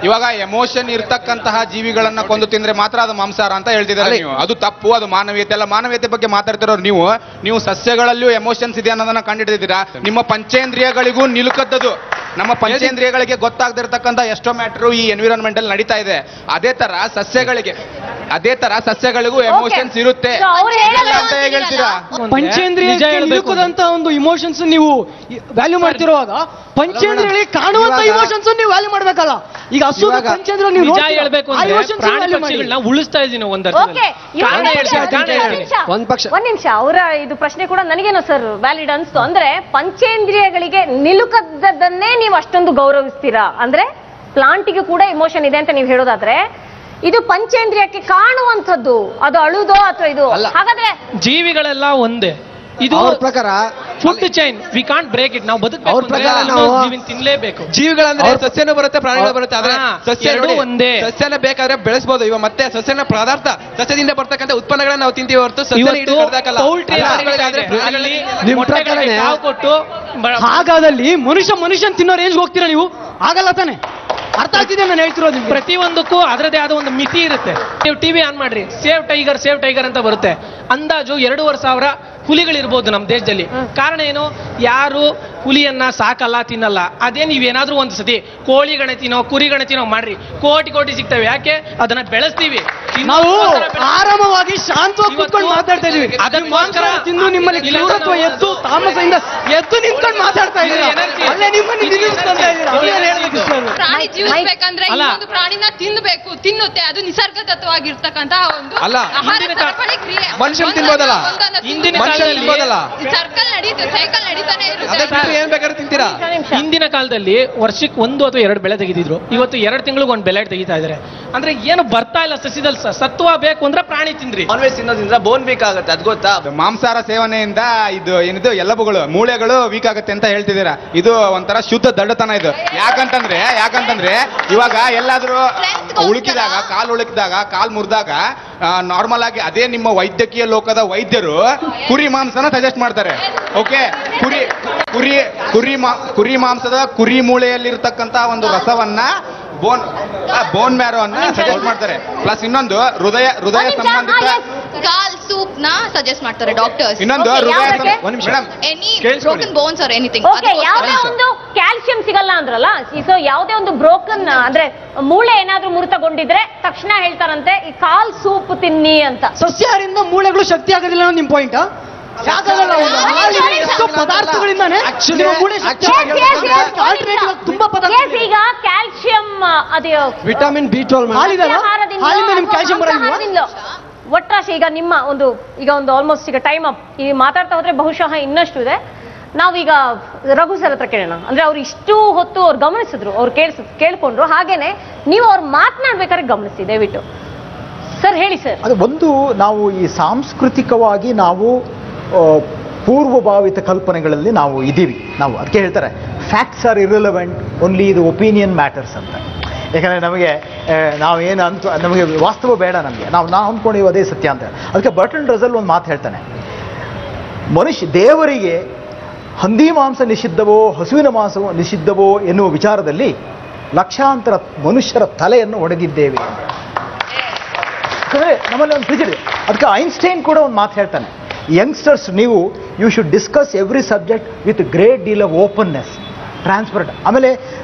ಇವಾಗ ಎಮೋಷನ್ ಇರ್ತಕ್ಕಂತಹ ಜೀವಿಗಳನ್ನ ಕೊಂದು ತಿಂದ್ರೆ ಮಾತ್ರ ಅದು ಮಾಂಸಾಹಾರ ಅಂತ ಹೇಳ್ತಿದ್ದಾರೆ ನೀವು. ಅದು ತಪ್ಪು, ಅದು ಮಾನವೀಯತೆ ಅಲ್ಲ. ಮಾನವೀಯತೆ ಬಗ್ಗೆ ಮಾತಾಡ್ತಿರೋರು ನೀವು ಸಸ್ಯಗಳಲ್ಲೂ ಎಮೋಷನ್ಸ್ ಇದೆ ಅನ್ನೋದನ್ನ ಕಂಡಿಡಿದಿದ್ದೀರಾ. ನಿಮ್ಮ ಪಂಚೇಂದ್ರಿಯಗಳಿಗೂ ನಿಲುಕದ್ದದು ನಮ್ಮ ಪಂಚೇಂದ್ರಿಯಗಳಿಗೆ ಗೊತ್ತಾಗದಿರ್ತಕ್ಕಂಥ ಎಷ್ಟೋ ಮ್ಯಾಟ್ರು ಈ ಎನ್ವಿರಾನ್ಮೆಂಟ್ ಅಲ್ಲಿ ನಡೀತಾ ಇದೆ. ಅದೇ ತರ ಸಸ್ಯಗಳಿಗೂ ಎಮೋಷನ್ಸ್ ಇರುತ್ತೆ ಅಂತ ಹೇಳ್ತೀರಾ? ಪಂಚೇಂದ್ರಿಯದಂತ ಒಂದು ಇಮೋಷನ್ಸ್ ನೀವು ವ್ಯಾಲ್ಯೂ ಮಾಡ್ತಿರುವಾಗ ಪಂಚೇಂದ್ರಿಯಗಳಿಗೆ ಕಾಣುವಂತ ಇಮೋಷನ್ಸ್ ನೀವು ವ್ಯಾಲ್ಯೂ ಮಾಡ್ಬೇಕಲ್ಲ. ಈಗ ಹಸು ಪಂಚೇಂದ್ರಿಯ ನೀವು ನಿಜ ಹೇಳ್ಬೇಕು ಅಂದ್ರೆ ಪ್ರಾಣಿ ಪಕ್ಷಿಗಳನ್ನ ಉಳಿಸ್ತಾ ಇದೀನಿ ಒಂದ್ ಒಂದ್ ನಿಮಿಷ. ಅವರ ಇದು ಪ್ರಶ್ನೆ ಕೂಡ ನನಗೇನೋ ಸರ್ ವ್ಯಾಲಿಡ್ ಅನ್ಸ್ತು. ಅಂದ್ರೆ ಪಂಚೇಂದ್ರಿಯಗಳಿಗೆ ನಿಲುಕದ್ದನ್ನೇ ನೀವು ಅಷ್ಟೊಂದು ಗೌರವಿಸ್ತೀರಾ ಅಂದ್ರೆ ಪ್ಲಾಂಟಿಗೂ ಕೂಡ ಇಮೋಷನ್ ಇದೆ ಅಂತ ನೀವು ಹೇಳೋದಾದ್ರೆ ಇದು ಪಂಚೇಂದ್ರಿಯಕ್ಕೆ ಕಾಣುವಂಥದ್ದು, ಅದು ಅಳುದೋ ಅಥವಾ ಇದು ಹಾಗಾದ್ರೆ ಜೀವಿಗಳೆಲ್ಲ ಒಂದೇ. ಇದು ಪ್ರಕಾರ food chain, we can't break it. ನಾವು ಬದುಕಬೇಕು ತಿನ್ಲೇಬೇಕು. ಜೀವಿಗಳಂದ್ರೆ ಸಸ್ಯನೂ ಬರುತ್ತೆ ಪ್ರಾಣಿಗಳು ಬರುತ್ತೆ. ಆದ್ರೆ ಸಸ್ಯ ಒಂದೇ. ಸಸ್ಯನ ಬೇಕಾದ್ರೆ ಬೆಳೆಸಬಹುದು. ಇವಾಗ ಮತ್ತೆ ಸಸ್ಯನ ಪದಾರ್ಥ ಸಸ್ಯದಿಂದ ಬರ್ತಕ್ಕಂಥ ಉತ್ಪನ್ನಗಳನ್ನ ನಾವು ತಿಂತೀವಿ ಹೊರತು ಕೊಟ್ಟು. ಹಾಗಾದಲ್ಲಿ ಮನುಷ್ಯನ್ ತಿನ್ನೋ ರೇಂಜ್ ಹೋಗ್ತೀರಾ ನೀವು? ಆಗಲ್ಲ ತಾನೆ? ಅರ್ಥ ಆಗ್ತಿದೆ ನಾನು ಹೇಳ್ತಿರೋದು. ಪ್ರತಿಯೊಂದಕ್ಕೂ ಅದರದೇ ಆದ ಒಂದು ಮಿತಿ ಇರುತ್ತೆ. ನೀವು ಟಿವಿ ಆನ್ ಮಾಡ್ರಿ, ಸೇವ್ ಟೈಗರ್ ಅಂತ ಬರುತ್ತೆ. ಅಂದಾಜು 2,500 ಹುಲಿಗಳಿರ್ಬೋದು ನಮ್ಮ ದೇಶದಲ್ಲಿ. ಕಾರಣ ಏನು? ಯಾರು ಹುಲಿಯನ್ನ ಸಾಕಲ್ಲ, ತಿನ್ನಲ್ಲ. ಅದೇ ನೀವೇನಾದ್ರೂ ಒಂದು ಸತಿ ಕೋಳಿ ಗಣತಿನೋ ಕುರಿ ಗಣತಿನೋ ಮಾಡ್ರಿ, ಕೋಟಿ ಸಿಗ್ತವೆ. ಯಾಕೆ? ಅದನ್ನ ಬೆಳೆಸ್ತೀವಿ. ನಾವು ಆರಾಮವಾಗಿ ಶಾಂತವಾಗಿ ಕೂತ್ಕೊಂಡು ಮಾತಾಡ್ತಾ ಇದೀವಿ. ಅದಕ್ಕೋಸ್ಕರ ತಿಂದು ನಿಮ್ಮಲ್ಲಿ ಕ್ರೂರತ್ವ ಎದ್ದು ತಾಮಸದಿಂದ ಎದ್ದು ನಿಂತ್ಕೊಂಡು ಮಾತಾಡ್ತಾ ಇದ್ದೀರಾ. ಅಲ್ಲೇ ನಿಮ್ಮನ್ನು ನಿಲ್ಲಿಸ್ತಾ ಇದ್ದೀರಾ. ಪ್ರಾಣಿ ಜೀವಿಸಬೇಕಂದ್ರೆ ಇನ್ನೊಂದು ಪ್ರಾಣಿನ ತಿನ್ನಬೇಕು, ತಿನ್ನುತ್ತೆ. ಅದು ನಿಸರ್ಗ ತತ್ವವಾಗಿರ್ತಕ್ಕಂತಹ ಒಂದು ಆಹಾರ ಸರಪಳಿ ಕ್ರಿಯೆ. ಮನುಷ್ಯನ್ ತಿನ್ಬೋದಲ್ಲ, ಸರ್ಕಲ್ ನಡೀತು, ಸೈಕಲ್ ನಡೀತಾನೆ ಇರುತ್ತೆ. ಏನ್ ಬೇಕಾದ್ರೆ ತಿಂತೀರಾ? ಹಿಂದಿನ ಕಾಲದಲ್ಲಿ ವರ್ಷಕ್ಕೆ 1 ಅಥವಾ 2 ಬೆಳೆ ತೆಗಿತಿದ್ರು. ಇವತ್ತು 2 ತಿಂಗಳಿಗೆ 1 ಬೆಳೆ ತೆಗಿತಾ ಇದಾರೆ. ಅಂದ್ರೆ ಏನು ಬರ್ತಾ ಇಲ್ಲ ಸಸ್ಯದಲ್ಲಿ. ಸತ್ವ ಬೇಕು ಅಂದ್ರೆ ಪ್ರಾಣಿ ತಿಂದ್ರಿ. ನಾನ್ ವೆಜ್ ತಿನ್ನೋದ್ರಿಂದ ಬೋನ್ ವೀಕ್ ಆಗುತ್ತೆ, ಅದ್ ಗೊತ್ತಾ? ಮಾಂಸಾಹಾರ ಸೇವನೆಯಿಂದ ಇದು ಏನಿದು ಎಲ್ಲಬುಗಳು ಮೂಳೆಗಳು ವೀಕ್ ಆಗುತ್ತೆ ಅಂತ ಹೇಳ್ತಿದ್ದೀರಾ. ಇದು ಒಂಥರ ಶುದ್ಧ ದಡ್ಡತನ ಇದು. ಯಾಕಂತಂದ್ರೆ ಇವಾಗ ಎಲ್ಲಾದ್ರೂ ಕಾಲು ಮುರಿದಾಗ ನಾರ್ಮಲ್ ಆಗಿ ಅದೇ ನಿಮ್ಮ ವೈದ್ಯಕೀಯ ಲೋಕದ ವೈದ್ಯರು ಕುರಿ ಮಾಂಸನ ಸಜೆಸ್ಟ್ ಮಾಡ್ತಾರೆ. ಓಕೆ, ಕುರಿ ಮಾಂಸದ ಕುರಿ ಮೂಳೆಯಲ್ಲಿರ್ತಕ್ಕಂತ ಒಂದು ರಸವನ್ನ ಬೋನ್ ಮ್ಯಾರೋ ಅನ್ನ ಸಜೆಸ್ಟ್ ಮಾಡ್ತಾರೆ. ಪ್ಲಸ್ ಇನ್ನೊಂದು ಹೃದಯ ಸಂಬಂಧಿತ ಕಾಲ್ ಸೂಪ್ ನ ಸಜೆಸ್ಟ್ ಮಾಡ್ತಾರೆ ಡಾಕ್ಟರ್ಸ್. ಇನ್ನೊಂದು any broken bones or anything. ಯಾವುದೇ ಒಂದು ಕ್ಯಾಲ್ಸಿಯಂ ಸಿಗಲ್ಲ ಅಂದ್ರಲ್ಲ, ಸೊ ಯಾವುದೇ ಒಂದು ಬ್ರೋಕನ್ ಅಂದ್ರೆ ಮೂಳೆ ಏನಾದ್ರೂ ಮುರಿತಗೊಂಡಿದ್ರೆ ತಕ್ಷಣ ಹೇಳ್ತಾರಂತೆ ಈ ಕಾಲ್ ಸೂಪ್ ತಿನ್ನಿ ಅಂತ. ಸಸ್ಯಾಹಾರದಿಂದ ಮೂಳೆಗಳು ಶಕ್ತಿ ಆಗೋದಿಲ್ಲ ಅನ್ನೋ ನಿಮ್ ಪಾಯಿಂಟ್? ಪದಾರ್ಥಗಳಿಂದಾನೆ ತುಂಬಾ ಪದಾರ್ಥ. ಈಗ ಕ್ಯಾಲ್ಸಿಯಂ ಅದು ವಿಟಮಿನ್ B12 ಒಟ್ರಾಶಿ. ಈಗ ನಿಮ್ಮ ಈಗ ಆಲ್ಮೋಸ್ಟ್ ಈಗ ಟೈಮ್ ಅಪ್. ಈ ಮಾತಾಡ್ತಾ ಹೋದ್ರೆ ಬಹುಶಃ ಇನ್ನಷ್ಟು ಇದೆ. ನಾವೀಗ ರಘು ಸರ್ ಹತ್ರ ಕೇಳೋಣ. ಅಂದ್ರೆ ಅವ್ರು ಇಷ್ಟು ಹೊತ್ತು ಅವ್ರು ಗಮನಿಸಿದ್ರು, ಅವ್ರು ಕೇಳ್ಕೊಂಡ್ರು. ಹಾಗೇನೆ ನೀವು ಅವ್ರು ಮಾತನಾಡ್ಬೇಕಾದ್ರೆ ಗಮನಿಸಿ ದಯವಿಟ್ಟು. ಸರ್ ಹೇಳಿ ಸರ್. ಅದು ಒಂದು, ನಾವು ಈ ಸಾಂಸ್ಕೃತಿಕವಾಗಿ ನಾವು ಪೂರ್ವಭಾವಿತ ಕಲ್ಪನೆಗಳಲ್ಲಿ ನಾವು ಇದ್ದೀವಿ. ನಾವು ಅದಕ್ಕೆ ಹೇಳ್ತಾರೆ ಫ್ಯಾಕ್ಟ್ಸ್ ಆರ್ ಇರ್ರೆಲೆವೆಂಟ್, ಓನ್ಲಿ ಇದು ಒಪಿನಿಯನ್ ಮ್ಯಾಟರ್ಸ್ ಅಂತ. ಯಾಕಂದರೆ ನಾವೇನು ನಮಗೆ ವಾಸ್ತವ ಬೇಡ, ನಾವು ಅಂದ್ಕೊಂಡಿವಿ ಅದೇ ಸತ್ಯ ಅಂತ. ಅದಕ್ಕೆ ಬರ್ಟನ್ ರಸಲ್ ಒಂದು ಮಾತು ಹೇಳ್ತಾನೆ, ದೇವರಿಗೆ ಹಂದಿ ಮಾಂಸ ನಿಷಿದ್ಧವೋ ಹಸುವಿನ ಮಾಂಸವೋ ನಿಷಿದ್ಧವೋ ಎನ್ನುವ ವಿಚಾರದಲ್ಲಿ ಲಕ್ಷಾಂತರ ಮನುಷ್ಯರ ತಲೆಯನ್ನು ಒಡೆದಿದ್ದೇವೆ. ಯಾಕಂದರೆ ನಮ್ಮಲ್ಲಿ ಒಂದು ಫ್ರಿಜ್ ಇದೆ. ಅದಕ್ಕೆ ಐನ್ಸ್ಟೈನ್ ಕೂಡ ಒಂದು ಮಾತು ಹೇಳ್ತಾನೆ, youngsters you should discuss every subject with great deal of openness, transparent. ಆಮೇಲೆ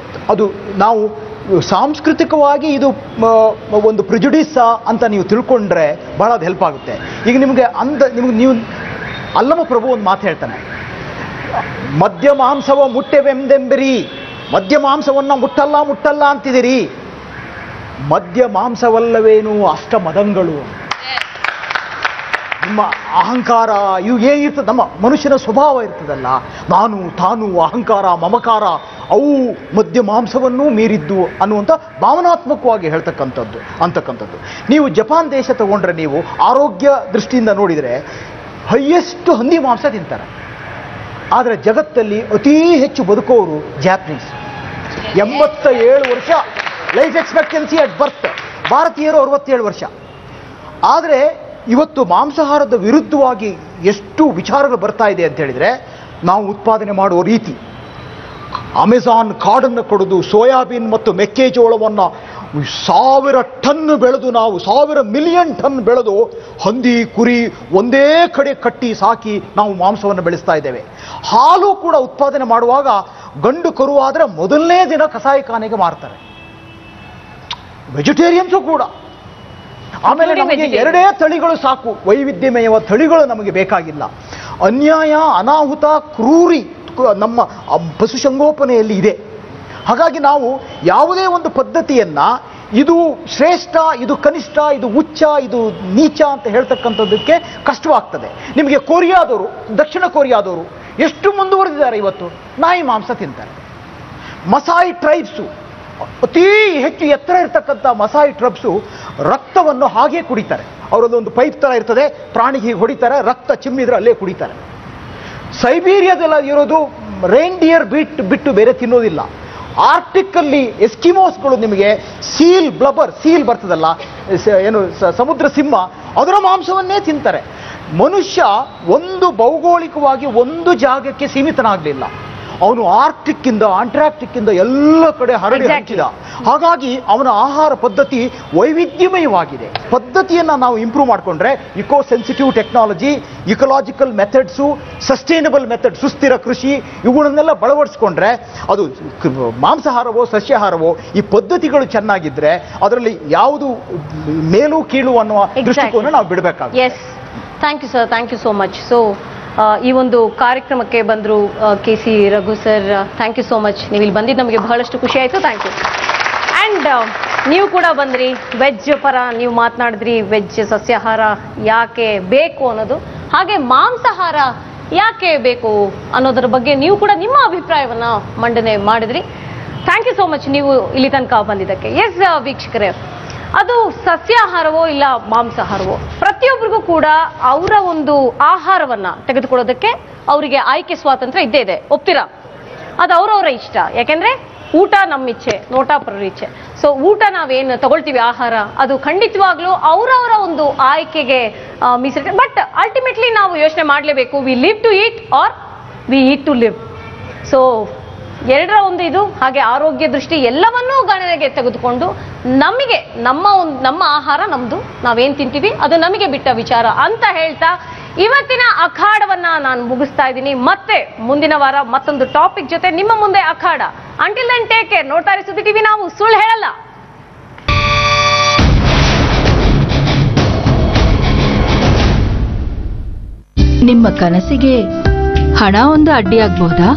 ಅದು ನಾವು ಸಾಂಸ್ಕೃತಿಕವಾಗಿ ಇದು ಒಂದು ಪ್ರಿಜುಡಿಸ್ ಅಂತ ನೀವು ತಿಳ್ಕೊಂಡ್ರೆ ಬಹಳ ಅದು ಹೆಲ್ಪ್ ಆಗುತ್ತೆ. ಈಗ ನೀವು ಅಲ್ಲಮ ಪ್ರಭು ಒಂದು ಮಾತು ಹೇಳ್ತಾನೆ, ಮದ್ಯ ಮಾಂಸವ ಮುಟ್ಟೆವೆಂದೆಂಬಿರಿ, ಮದ್ಯ ಮಾಂಸವನ್ನ ಮುಟ್ಟಲ್ಲ ಅಂತಿದ್ದೀರಿ, ಮದ್ಯ ಮಾಂಸವಲ್ಲವೇನು ಅಷ್ಟ ಮದಂಗಳು. ನಿಮ್ಮ ಅಹಂಕಾರ ಇವು ಏನಿರ್ತದೆ, ನಮ್ಮ ಮನುಷ್ಯನ ಸ್ವಭಾವ ಇರ್ತದಲ್ಲ, ನಾನು ತಾನು ಅಹಂಕಾರ ಮಮಕಾರ ಅವು ಮದ್ಯ ಮಾಂಸವನ್ನೂ ಮೀರಿದ್ದು ಅನ್ನುವಂಥ ಭಾವನಾತ್ಮಕವಾಗಿ ಅಂತಕ್ಕಂಥದ್ದು. ನೀವು ಜಪಾನ್ ದೇಶ ತಗೊಂಡ್ರೆ, ನೀವು ಆರೋಗ್ಯ ದೃಷ್ಟಿಯಿಂದ ನೋಡಿದರೆ ಹೈಯೆಸ್ಟ್ ಹಂದಿ ಮಾಂಸ ತಿಂತಾರೆ. ಆದರೆ ಜಗತ್ತಲ್ಲಿ ಅತೀ ಹೆಚ್ಚು ಬದುಕೋರು ಜಾಪನೀಸ್. 87 ವರ್ಷ ಲೈಫ್ ಎಕ್ಸ್ಪೆಕ್ಟೆನ್ಸಿ ಅಟ್ ಬರ್ತ್. ಭಾರತೀಯರು 67 ವರ್ಷ. ಆದರೆ ಇವತ್ತು ಮಾಂಸಾಹಾರದ ವಿರುದ್ಧವಾಗಿ ಎಷ್ಟು ವಿಚಾರಗಳು ಬರ್ತಾ ಇದೆ ಅಂತ ಹೇಳಿದರೆ, ನಾವು ಉತ್ಪಾದನೆ ಮಾಡುವ ರೀತಿ, ಅಮೆಜಾನ್ ಕಾಡನ್ನು ಕೊಡೋದು, ಸೋಯಾಬೀನ್ ಮತ್ತು ಮೆಕ್ಕೆಜೋಳವನ್ನು 1000 ಟನ್ ಬೆಳೆದು ನಾವು 1000 ಮಿಲಿಯನ್ ಟನ್ ಬೆಳೆದು ಹಂದಿ ಕುರಿ ಒಂದೇ ಕಡೆ ಕಟ್ಟಿ ಸಾಕಿ ನಾವು ಮಾಂಸವನ್ನು ಬೆಳೆಸ್ತಾ ಇದ್ದೇವೆ. ಹಾಲು ಕೂಡ ಉತ್ಪಾದನೆ ಮಾಡುವಾಗ ಗಂಡು ಕರುವಾದರೆ ಮೊದಲನೇ ದಿನ ಕಸಾಯಿಖಾನೆಗೆ ಮಾರ್ತಾರೆ. ವೆಜಿಟೇರಿಯನ್ಸು ಕೂಡ. ಆಮೇಲೆ ನಮಗೆ 2 ತಳಿಗಳು ಸಾಕು, ವೈವಿಧ್ಯಮಯ ತಳಿಗಳು ನಮಗೆ ಬೇಕಾಗಿಲ್ಲ. ಅನ್ಯಾಯ, ಅನಾಹುತ, ಕ್ರೂರಿ ನಮ್ಮ ಪಶುಸಂಗೋಪನೆಯಲ್ಲಿ ಇದೆ. ಹಾಗಾಗಿ ನಾವು ಯಾವುದೇ ಒಂದು ಪದ್ಧತಿಯನ್ನ ಇದು ಶ್ರೇಷ್ಠ, ಇದು ಕನಿಷ್ಠ, ಇದು ಉಚ್ಚ, ಇದು ನೀಚ ಅಂತ ಹೇಳ್ತಕ್ಕಂಥದ್ದಕ್ಕೆ ಕಷ್ಟವಾಗ್ತದೆ. ನಿಮಗೆ ಕೊರಿಯಾದವರು, ದಕ್ಷಿಣ ಕೊರಿಯಾದವರು ಎಷ್ಟು ಮುಂದುವರೆದಿದ್ದಾರೆ. ಇವತ್ತು ನಾಯಿ ಮಾಂಸ ತಿಂತಾರೆ. ಮಸಾಯಿ ಟ್ರೈಬ್ಸು, ಅತೀ ಹೆಚ್ಚು ಎತ್ತರ ಇರ್ತಕ್ಕಂಥ ಮಸಾಯಿ ಟ್ರೈಬ್ಸು ರಕ್ತವನ್ನು ಹಾಗೆ ಕುಡಿತಾರೆ. ಅವರದೊಂದು ಪೈಪ್ ತರ ಇರ್ತದೆ, ಪ್ರಾಣಿಗೆ ಹೊಡಿತಾರೆ, ರಕ್ತ ಚಿಮ್ಮಿದ್ರೆ ಅಲ್ಲೇ ಕುಡಿತಾರೆ. ಸೈಬೀರಿಯಾದೆಲ್ಲ ಇರೋದು ರೇನ್ಡಿಯರ್ ಬಿಟ್ಟು ಬೇರೆ ತಿನ್ನೋದಿಲ್ಲ. ಆರ್ಟಿಕ್ ಅಲ್ಲಿ ಎಸ್ಕಿಮೋಸ್ಗಳು ನಿಮಗೆ ಸೀಲ್ ಬ್ಲಬರ್, ಸೀಲ್ ಬರ್ತದಲ್ಲ, ಏನು ಸಮುದ್ರ ಸಿಂಹ, ಅದರ ಮಾಂಸವನ್ನೇ ತಿಂತಾರೆ. ಮನುಷ್ಯ ಒಂದು ಭೌಗೋಳಿಕವಾಗಿ ಒಂದು ಜಾಗಕ್ಕೆ ಸೀಮಿತನಾಗಲಿಲ್ಲ. ಅವನು ಆರ್ಟಿಕ್ ಇಂದ ಆಂಟಾರ್ಕ್ಟಿಕ್ ಇಂದ ಎಲ್ಲ ಕಡೆ ಹರಡಿ ಹಂಚಿದ. ಹಾಗಾಗಿ ಅವನ ಆಹಾರ ಪದ್ಧತಿ ವೈವಿಧ್ಯಮಯವಾಗಿದೆ. ಪದ್ಧತಿಯನ್ನು ನಾವು ಇಂಪ್ರೂವ್ ಮಾಡಿಕೊಂಡ್ರೆ eco sensitive technology, ecological methods, sustainable method, ಸುಸ್ಥಿರ ಕೃಷಿ, ಇವುಗಳನ್ನೆಲ್ಲ ಬಳವಡಿಸ್ಕೊಂಡ್ರೆ ಅದು ಮಾಂಸಾಹಾರವೋ ಸಸ್ಯಾಹಾರವೋ ಈ ಪದ್ಧತಿಗಳು ಚೆನ್ನಾಗಿದ್ರೆ ಅದರಲ್ಲಿ ಯಾವುದು ಮೇಲು ಕೀಳು ಅನ್ನುವ ದೃಷ್ಟಿಕೋನ ನಾವು ಬಿಡಬೇಕಾಗುತ್ತೆ. Yes, thank you sir, thank you so much. So ಈ ಒಂದು ಕಾರ್ಯಕ್ರಮಕ್ಕೆ ಬಂದರು KC Raghu sir, thank you so much. ನೀವು ಇಲ್ಲಿ ಬಂದಿದ್ದು ನಮಗೆ ಬಹಳಷ್ಟು ಖುಷಿ ಆಯಿತು, ಥ್ಯಾಂಕ್ ಯು. ಆ್ಯಂಡ್ ನೀವು ಕೂಡ ಬಂದ್ರಿ, ವೆಜ್ ಪರ ನೀವು ಮಾತನಾಡಿದ್ರಿ, ವೆಜ್ ಸಸ್ಯಾಹಾರ ಯಾಕೆ ಬೇಕು ಅನ್ನೋದು, ಹಾಗೆ ಮಾಂಸಾಹಾರ ಯಾಕೆ ಬೇಕು ಅನ್ನೋದ್ರ ಬಗ್ಗೆ ನೀವು ಕೂಡ ನಿಮ್ಮ ಅಭಿಪ್ರಾಯವನ್ನ ಮಂಡನೆ ಮಾಡಿದ್ರಿ. ಥ್ಯಾಂಕ್ ಯು ಸೋ ಮಚ್ ನೀವು ಇಲ್ಲಿ ತನಕ ಬಂದಿದ್ದಕ್ಕೆ. ಎಸ್ ವೀಕ್ಷಕರೇ, ಅದು ಸಸ್ಯಾಹಾರವೋ ಇಲ್ಲ ಮಾಂಸಾಹಾರವೋ, ಪ್ರತಿಯೊಬ್ಬರಿಗೂ ಕೂಡ ಅವರ ಒಂದು ಆಹಾರವನ್ನ ತೆಗೆದುಕೊಳ್ಳೋದಕ್ಕೆ ಅವರಿಗೆ ಆಯ್ಕೆ ಸ್ವಾತಂತ್ರ್ಯ ಇದ್ದೇ ಇದೆ, ಒಪ್ತೀರಾ? ಅದು ಅವರವರ ಇಷ್ಟ. ಯಾಕೆಂದ್ರೆ ಊಟ ನಮ್ಮ ಇಚ್ಛೆ, ನೋಟ ಪರರ ಇಚ್ಛೆ. ಸೊ ಊಟ ನಾವೇನು ತಗೊಳ್ತೀವಿ ಆಹಾರ, ಅದು ಖಂಡಿತವಾಗ್ಲೂ ಅವರವರ ಒಂದು ಆಯ್ಕೆಗೆ ಮೀಸಲಿದೆ. ಬಟ್ ಅಲ್ಟಿಮೇಟ್ಲಿ ನಾವು ಯೋಚನೆ ಮಾಡಲೇಬೇಕು, we live to eat or we eat to live. So ಎರಡರ ಒಂದು ಇದು, ಹಾಗೆ ಆರೋಗ್ಯ ದೃಷ್ಟಿ ಎಲ್ಲವನ್ನೂ ಗಣನೆಗೆ ತೆಗೆದುಕೊಂಡು ನಮಗೆ ನಮ್ಮ ಆಹಾರ ನಮ್ದು, ನಾವೇನ್ ತಿಂತೀವಿ ಅದು ನಮಗೆ ಬಿಟ್ಟ ವಿಚಾರ ಅಂತ ಹೇಳ್ತಾ ಇವತ್ತಿನ ಅಖಾಡವನ್ನ ನಾನು ಮುಗಿಸ್ತಾ ಇದ್ದೀನಿ. ಮತ್ತೆ ಮುಂದಿನ ವಾರ ಮತ್ತೊಂದು ಟಾಪಿಕ್ ಜೊತೆ ನಿಮ್ಮ ಮುಂದೆ ಅಖಾಡ. Until then take care. ನೋಡ್ತಾ ಇರಿ ಸುದ್ದಿ ಟಿವಿ, ನಾವು ಸುಳ್ಳು ಹೇಳಲ್ಲ. ನಿಮ್ಮ ಕನಸಿಗೆ ಹಣ ಒಂದು ಅಡ್ಡಿಯಾಗಬಹುದಾ?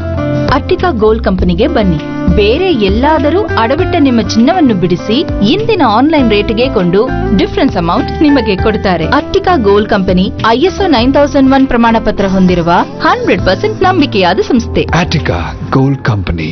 ಅಟ್ಟಿಕಾ ಗೋಲ್ಡ್ ಕಂಪನಿಗೆ ಬನ್ನಿ. ಬೇರೆ ಎಲ್ಲಾದರೂ ಅಡವಿಟ್ಟ ನಿಮ್ಮ ಚಿನ್ನವನ್ನು ಬಿಡಿಸಿ ಇಂದಿನ ಆನ್ಲೈನ್ ರೇಟ್ಗೆ ಕೊಂಡು ಡಿಫರೆನ್ಸ್ ಅಮೌಂಟ್ ನಿಮಗೆ ಕೊಡುತ್ತಾರೆ. ಅಟ್ಟಿಕಾ ಗೋಲ್ಡ್ ಕಂಪನಿ ISO 9001 ಪ್ರಮಾಣ ಪತ್ರ ಹೊಂದಿರುವ 100% ನಂಬಿಕೆಯಾದ ಸಂಸ್ಥೆ. Attica Gold Company.